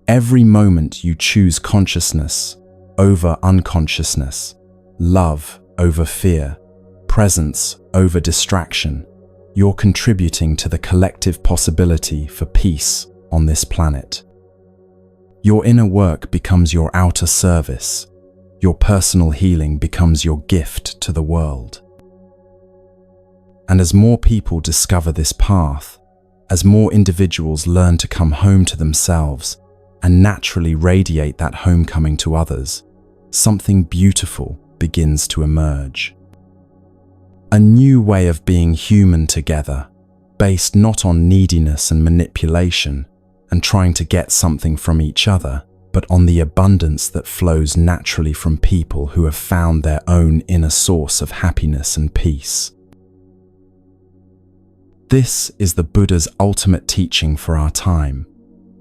Every moment you choose consciousness over unconsciousness, love over fear, presence over distraction, you're contributing to the collective possibility for peace on this planet. Your inner work becomes your outer service. Your personal healing becomes your gift to the world. And as more people discover this path, as more individuals learn to come home to themselves and naturally radiate that homecoming to others, something beautiful begins to emerge. A new way of being human together, based not on neediness and manipulation and trying to get something from each other, but on the abundance that flows naturally from people who have found their own inner source of happiness and peace. This is the Buddha's ultimate teaching for our time,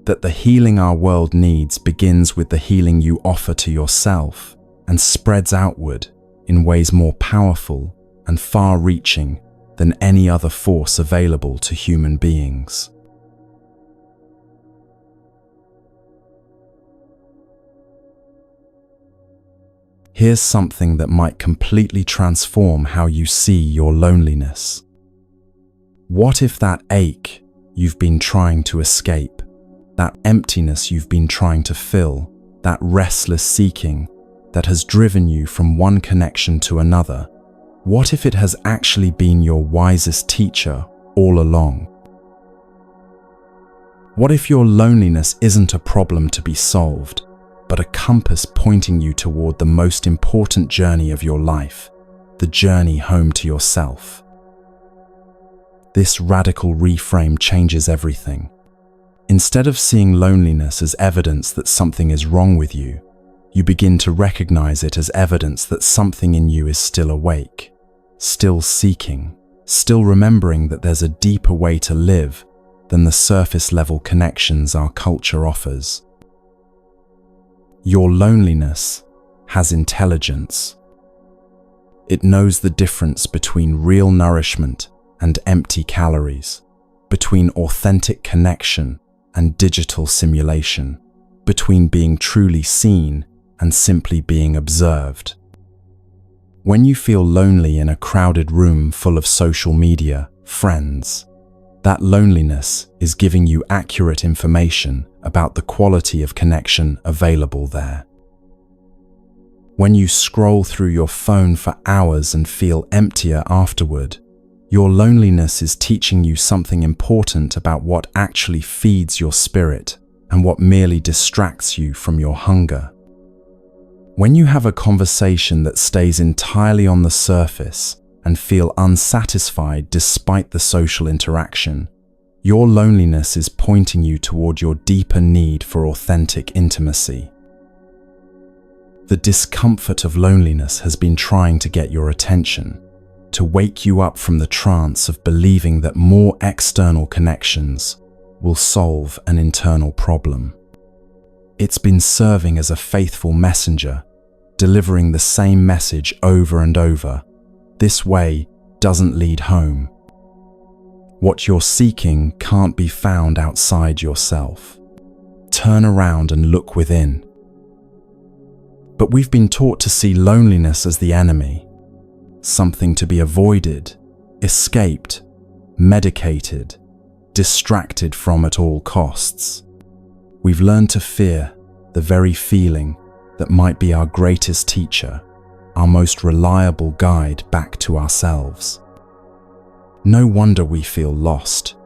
that the healing our world needs begins with the healing you offer to yourself and spreads outward in ways more powerful and far-reaching than any other force available to human beings. Here's something that might completely transform how you see your loneliness. What if that ache you've been trying to escape, that emptiness you've been trying to fill, that restless seeking that has driven you from one connection to another, what if it has actually been your wisest teacher all along? What if your loneliness isn't a problem to be solved, but a compass pointing you toward the most important journey of your life, the journey home to yourself? This radical reframe changes everything. Instead of seeing loneliness as evidence that something is wrong with you, you begin to recognize it as evidence that something in you is still awake, still seeking, still remembering that there's a deeper way to live than the surface-level connections our culture offers. Your loneliness has intelligence. It knows the difference between real nourishment and empty calories, between authentic connection and digital simulation, between being truly seen and simply being observed. When you feel lonely in a crowded room full of social media, friends, that loneliness is giving you accurate information about the quality of connection available there. When you scroll through your phone for hours and feel emptier afterward, your loneliness is teaching you something important about what actually feeds your spirit and what merely distracts you from your hunger. When you have a conversation that stays entirely on the surface and feel unsatisfied despite the social interaction, your loneliness is pointing you toward your deeper need for authentic intimacy. The discomfort of loneliness has been trying to get your attention, to wake you up from the trance of believing that more external connections will solve an internal problem. It's been serving as a faithful messenger, delivering the same message over and over. This way doesn't lead home. What you're seeking can't be found outside yourself. Turn around and look within. But we've been taught to see loneliness as the enemy, something to be avoided, escaped, medicated, distracted from at all costs. We've learned to fear the very feeling that might be our greatest teacher, our most reliable guide back to ourselves. No wonder we feel lost.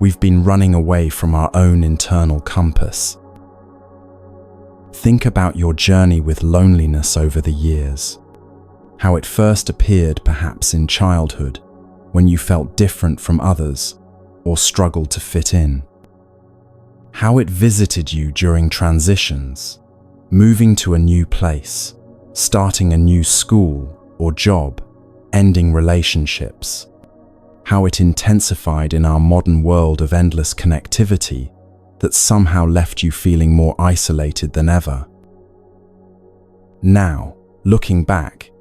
We've been running away from our own internal compass. Think about your journey with loneliness over the years. How it first appeared perhaps in childhood, when you felt different from others or struggled to fit in. How it visited you during transitions, moving to a new place, starting a new school or job, ending relationships. How it intensified in our modern world of endless connectivity that somehow left you feeling more isolated than ever. Now, looking back,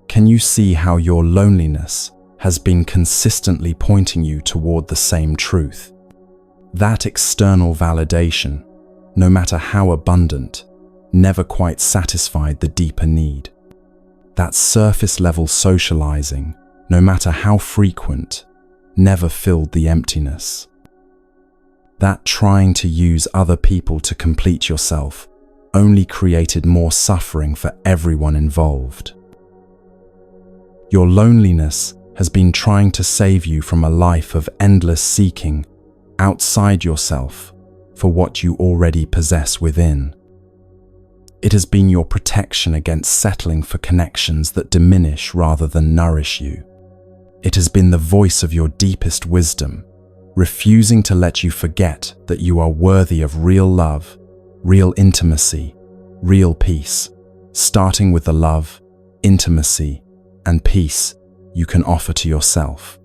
can you see how your loneliness has been consistently pointing you toward the same truth. That external validation, no matter how abundant, never quite satisfied the deeper need. That surface-level socializing, no matter how frequent, never filled the emptiness. That trying to use other people to complete yourself only created more suffering for everyone involved. Your loneliness has been trying to save you from a life of endless seeking outside yourself for what you already possess within. It has been your protection against settling for connections that diminish rather than nourish you. It has been the voice of your deepest wisdom, refusing to let you forget that you are worthy of real love, real intimacy, real peace, starting with the love, intimacy, and peace you can offer to yourself.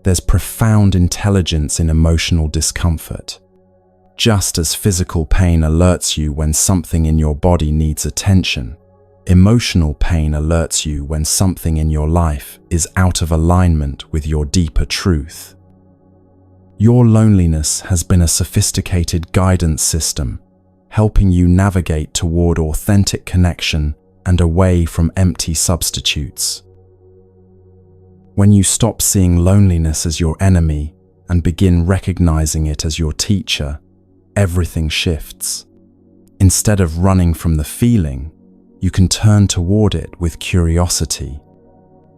There's profound intelligence in emotional discomfort. Just as physical pain alerts you when something in your body needs attention, emotional pain alerts you when something in your life is out of alignment with your deeper truth. Your loneliness has been a sophisticated guidance system, helping you navigate toward authentic connection and away from empty substitutes. When you stop seeing loneliness as your enemy and begin recognizing it as your teacher, everything shifts. Instead of running from the feeling, you can turn toward it with curiosity.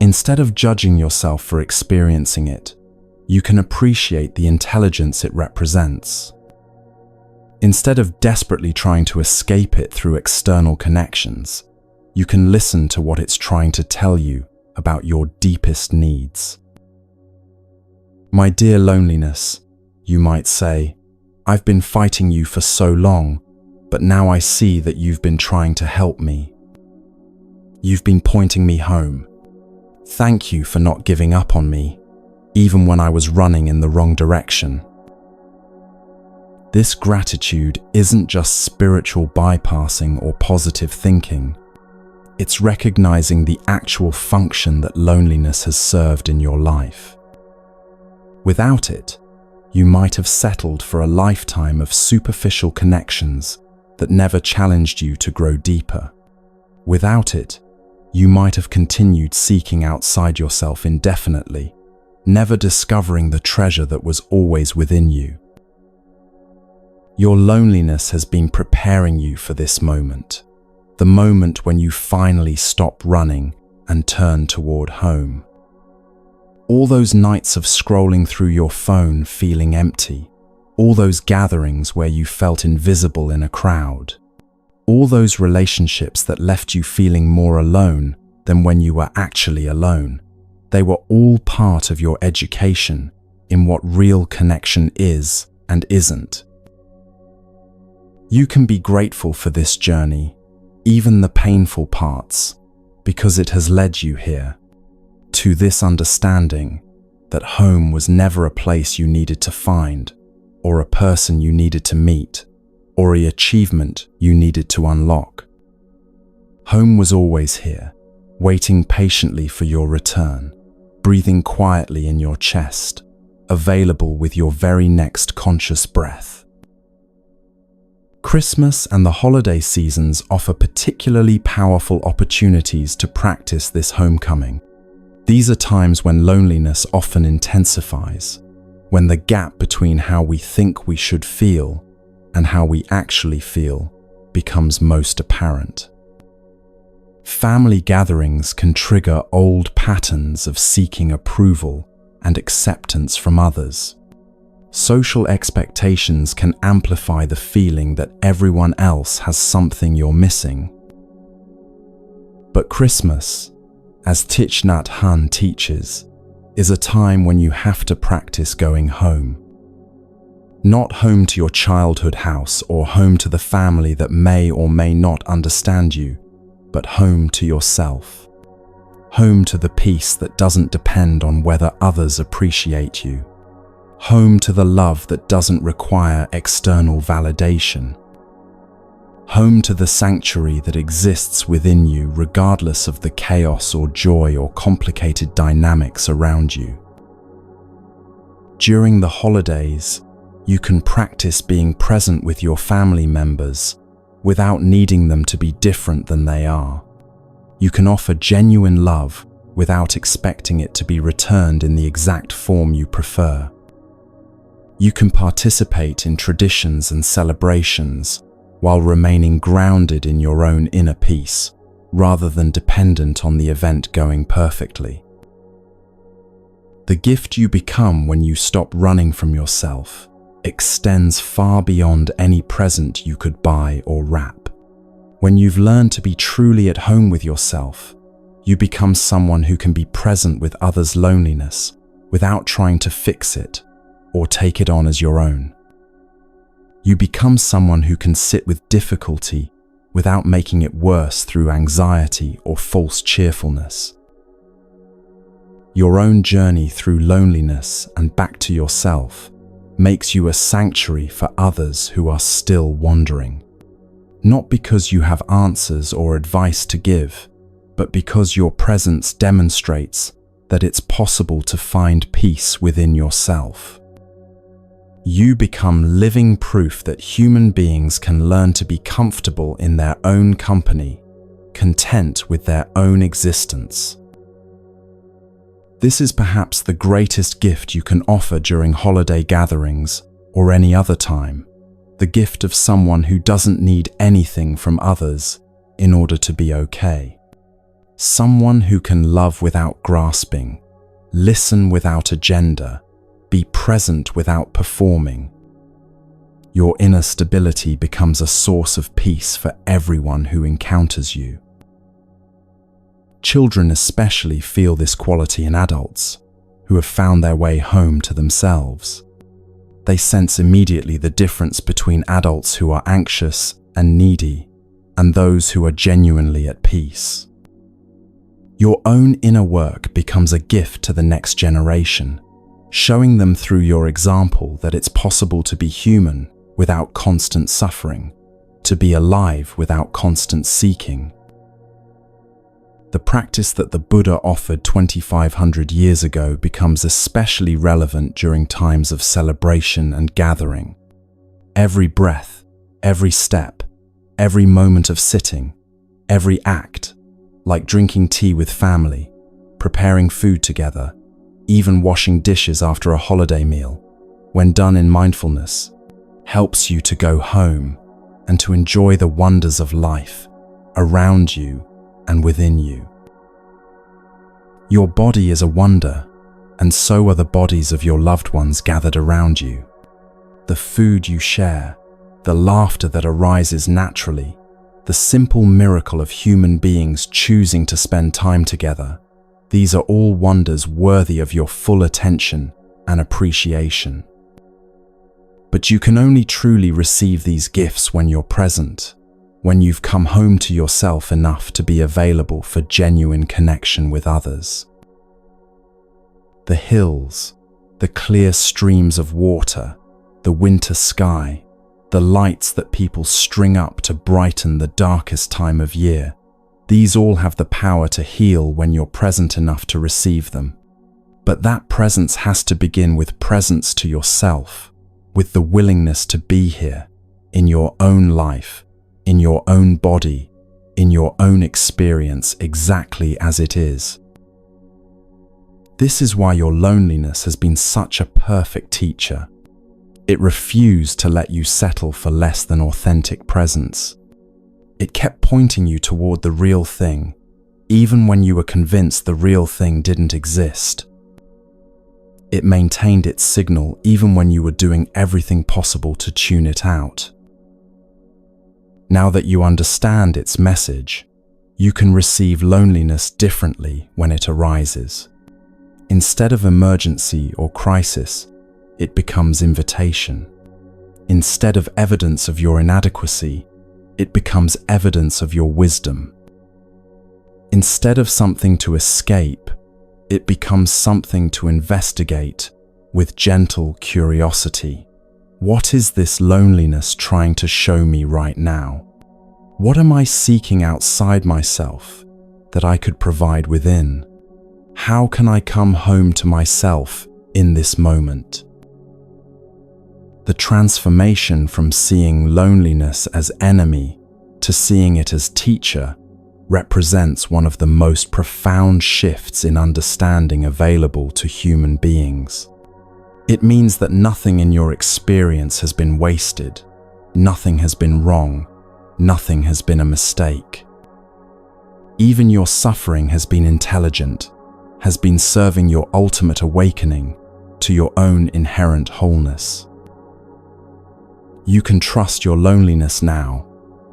Instead of judging yourself for experiencing it, you can appreciate the intelligence it represents. Instead of desperately trying to escape it through external connections, you can listen to what it's trying to tell you about your deepest needs. My dear loneliness, you might say, I've been fighting you for so long, but now I see that you've been trying to help me. You've been pointing me home. Thank you for not giving up on me, even when I was running in the wrong direction. This gratitude isn't just spiritual bypassing or positive thinking. It's recognizing the actual function that loneliness has served in your life. Without it, you might have settled for a lifetime of superficial connections that never challenged you to grow deeper. Without it, you might have continued seeking outside yourself indefinitely, never discovering the treasure that was always within you. Your loneliness has been preparing you for this moment, the moment when you finally stop running and turn toward home. All those nights of scrolling through your phone feeling empty, all those gatherings where you felt invisible in a crowd, all those relationships that left you feeling more alone than when you were actually alone, they were all part of your education in what real connection is and isn't. You can be grateful for this journey, even the painful parts, because it has led you here, to this understanding that home was never a place you needed to find, or a person you needed to meet, or an achievement you needed to unlock. Home was always here, waiting patiently for your return, breathing quietly in your chest, available with your very next conscious breath. Christmas and the holiday seasons offer particularly powerful opportunities to practice this homecoming. These are times when loneliness often intensifies, when the gap between how we think we should feel and how we actually feel becomes most apparent. Family gatherings can trigger old patterns of seeking approval and acceptance from others. Social expectations can amplify the feeling that everyone else has something you're missing. But Christmas, as Thich Nhat Hanh teaches, is a time when you have to practice going home. Not home to your childhood house or home to the family that may or may not understand you, but home to yourself. Home to the peace that doesn't depend on whether others appreciate you. Home to the love that doesn't require external validation. home to the sanctuary that exists within you regardless of the chaos or joy or complicated dynamics around you. During the holidays, you can practice being present with your family members without needing them to be different than they are. You can offer genuine love without expecting it to be returned in the exact form you prefer. You can participate in traditions and celebrations while remaining grounded in your own inner peace, rather than dependent on the event going perfectly. The gift you become when you stop running from yourself extends far beyond any present you could buy or wrap. When you've learned to be truly at home with yourself, you become someone who can be present with others' loneliness without trying to fix it or take it on as your own. You become someone who can sit with difficulty without making it worse through anxiety or false cheerfulness. Your own journey through loneliness and back to yourself makes you a sanctuary for others who are still wandering. Not because you have answers or advice to give, but because your presence demonstrates that it's possible to find peace within yourself. You become living proof that human beings can learn to be comfortable in their own company, content with their own existence. This is perhaps the greatest gift you can offer during holiday gatherings or any other time, the gift of someone who doesn't need anything from others in order to be okay. Someone who can love without grasping, listen without agenda, be present without performing. Your inner stability becomes a source of peace for everyone who encounters you. Children especially feel this quality in adults who have found their way home to themselves. They sense immediately the difference between adults who are anxious and needy and those who are genuinely at peace. Your own inner work becomes a gift to the next generation, showing them through your example that it's possible to be human without constant suffering, to be alive without constant seeking. The practice that the Buddha offered 2,500 years ago becomes especially relevant during times of celebration and gathering. Every breath, every step, every moment of sitting, every act, like drinking tea with family, preparing food together, even washing dishes after a holiday meal, when done in mindfulness, helps you to go home and to enjoy the wonders of life around you and within you. Your body is a wonder, and so are the bodies of your loved ones gathered around you. The food you share, the laughter that arises naturally, the simple miracle of human beings choosing to spend time together, these are all wonders worthy of your full attention and appreciation. But you can only truly receive these gifts when you're present, when you've come home to yourself enough to be available for genuine connection with others. The hills, the clear streams of water, the winter sky, the lights that people string up to brighten the darkest time of year, these all have the power to heal when you're present enough to receive them. But that presence has to begin with presence to yourself, with the willingness to be here, in your own life, in your own body, in your own experience exactly as it is. This is why your loneliness has been such a perfect teacher. It refused to let you settle for less than authentic presence. It kept pointing you toward the real thing, even when you were convinced the real thing didn't exist. It maintained its signal even when you were doing everything possible to tune it out. Now that you understand its message, you can receive loneliness differently when it arises. Instead of emergency or crisis, it becomes invitation. Instead of evidence of your inadequacy, it becomes evidence of your wisdom. Instead of something to escape, it becomes something to investigate with gentle curiosity. What is this loneliness trying to show me right now? What am I seeking outside myself that I could provide within? How can I come home to myself in this moment? The transformation from seeing loneliness as enemy to seeing it as teacher represents one of the most profound shifts in understanding available to human beings. It means that nothing in your experience has been wasted, nothing has been wrong, nothing has been a mistake. Even your suffering has been intelligent, has been serving your ultimate awakening to your own inherent wholeness. You can trust your loneliness now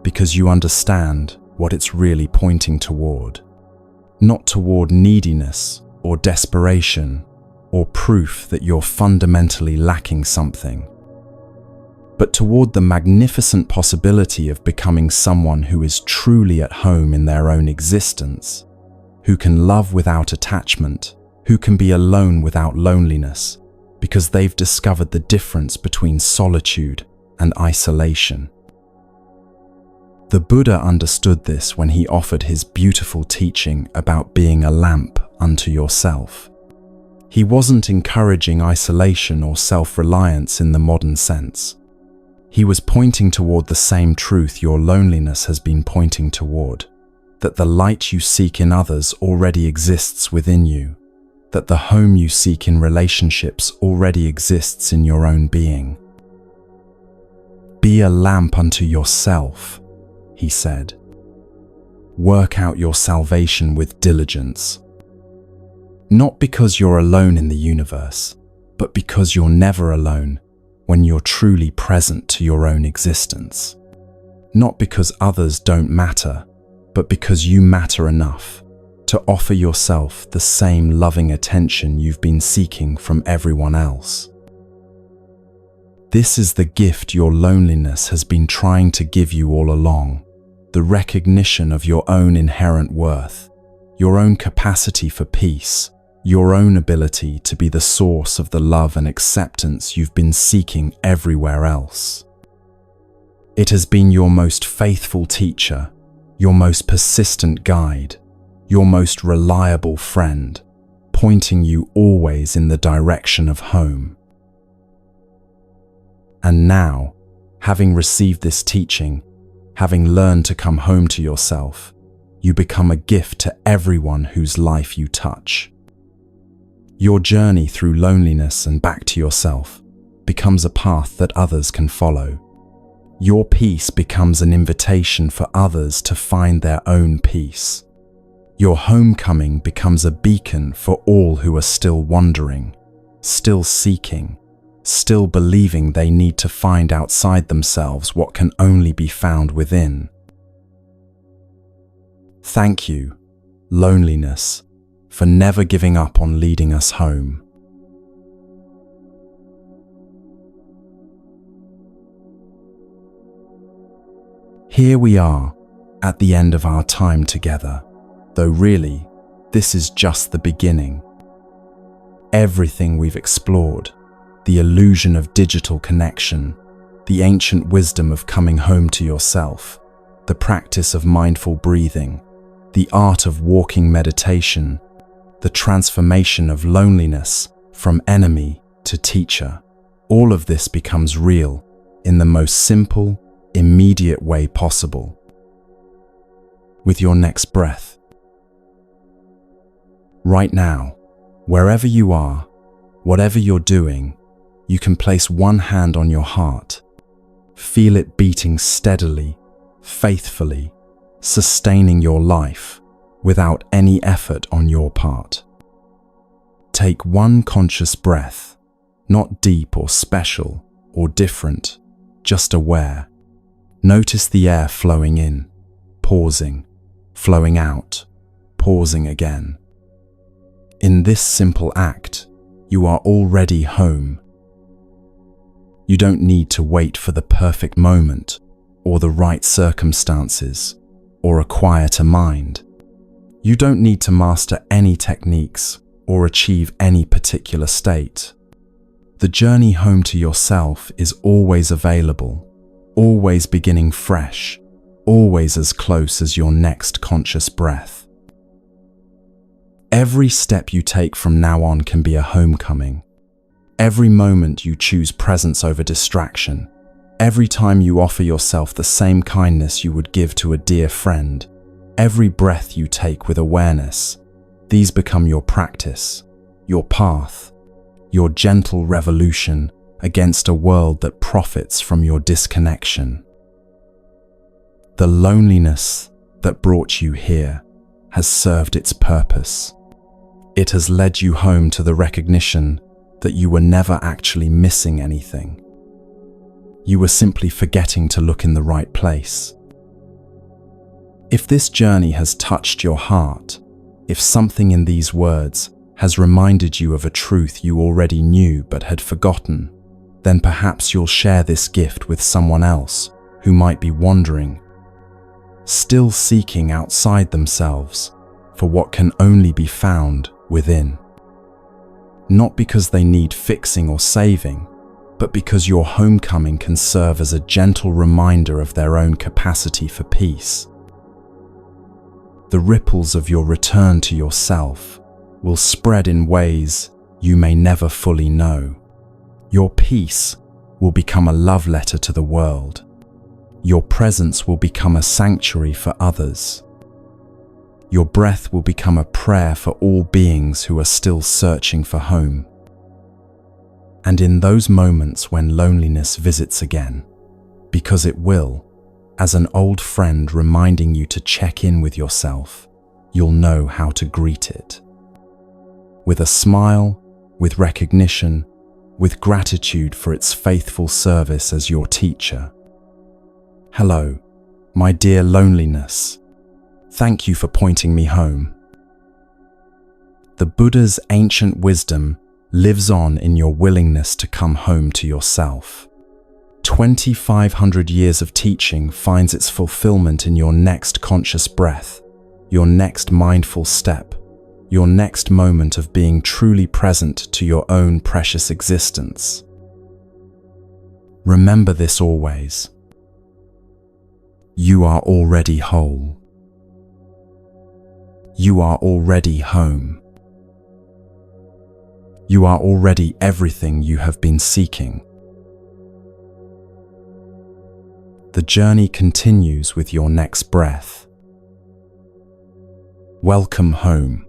because you understand what it's really pointing toward. Not toward neediness or desperation or proof that you're fundamentally lacking something, but toward the magnificent possibility of becoming someone who is truly at home in their own existence, who can love without attachment, who can be alone without loneliness, because they've discovered the difference between solitude and isolation. The Buddha understood this when he offered his beautiful teaching about being a lamp unto yourself. He wasn't encouraging isolation or self-reliance in the modern sense. He was pointing toward the same truth your loneliness has been pointing toward, that the light you seek in others already exists within you, that the home you seek in relationships already exists in your own being. Be a lamp unto yourself, he said. Work out your salvation with diligence. Not because you're alone in the universe, but because you're never alone when you're truly present to your own existence. Not because others don't matter, but because you matter enough to offer yourself the same loving attention you've been seeking from everyone else. This is the gift your loneliness has been trying to give you all along, the recognition of your own inherent worth, your own capacity for peace, your own ability to be the source of the love and acceptance you've been seeking everywhere else. It has been your most faithful teacher, your most persistent guide, your most reliable friend, pointing you always in the direction of home. And now, having received this teaching, having learned to come home to yourself, you become a gift to everyone whose life you touch. Your journey through loneliness and back to yourself becomes a path that others can follow. Your peace becomes an invitation for others to find their own peace. Your homecoming becomes a beacon for all who are still wandering, still seeking, still believing they need to find outside themselves what can only be found within. Thank you, loneliness, for never giving up on leading us home. Here we are, at the end of our time together, though really, this is just the beginning. Everything we've explored, the illusion of digital connection, the ancient wisdom of coming home to yourself, the practice of mindful breathing, the art of walking meditation, the transformation of loneliness from enemy to teacher, all of this becomes real in the most simple, immediate way possible. With your next breath. Right now, wherever you are, whatever you're doing, you can place one hand on your heart. Feel it beating steadily, faithfully, sustaining your life without any effort on your part. Take one conscious breath, not deep or special or different, just aware. Notice the air flowing in, pausing, flowing out, pausing again. In this simple act, you are already home. You don't need to wait for the perfect moment or the right circumstances or a quieter mind. You don't need to master any techniques or achieve any particular state. The journey home to yourself is always available, always beginning fresh, always as close as your next conscious breath. Every step you take from now on can be a homecoming. Every moment you choose presence over distraction, every time you offer yourself the same kindness you would give to a dear friend, every breath you take with awareness, these become your practice, your path, your gentle revolution against a world that profits from your disconnection. The loneliness that brought you here has served its purpose. It has led you home to the recognition that you were never actually missing anything. You were simply forgetting to look in the right place. If this journey has touched your heart, if something in these words has reminded you of a truth you already knew but had forgotten, then perhaps you'll share this gift with someone else who might be wandering, still seeking outside themselves for what can only be found within. Not because they need fixing or saving, but because your homecoming can serve as a gentle reminder of their own capacity for peace. The ripples of your return to yourself will spread in ways you may never fully know. Your peace will become a love letter to the world. Your presence will become a sanctuary for others. Your breath will become a prayer for all beings who are still searching for home. And in those moments when loneliness visits again, because it will, as an old friend reminding you to check in with yourself, you'll know how to greet it. With a smile, with recognition, with gratitude for its faithful service as your teacher. Hello, my dear loneliness. Thank you for pointing me home. The Buddha's ancient wisdom lives on in your willingness to come home to yourself. 2,500 years of teaching finds its fulfillment in your next conscious breath, your next mindful step, your next moment of being truly present to your own precious existence. Remember this always. You are already whole. You are already home. You are already everything you have been seeking. The journey continues with your next breath. Welcome home.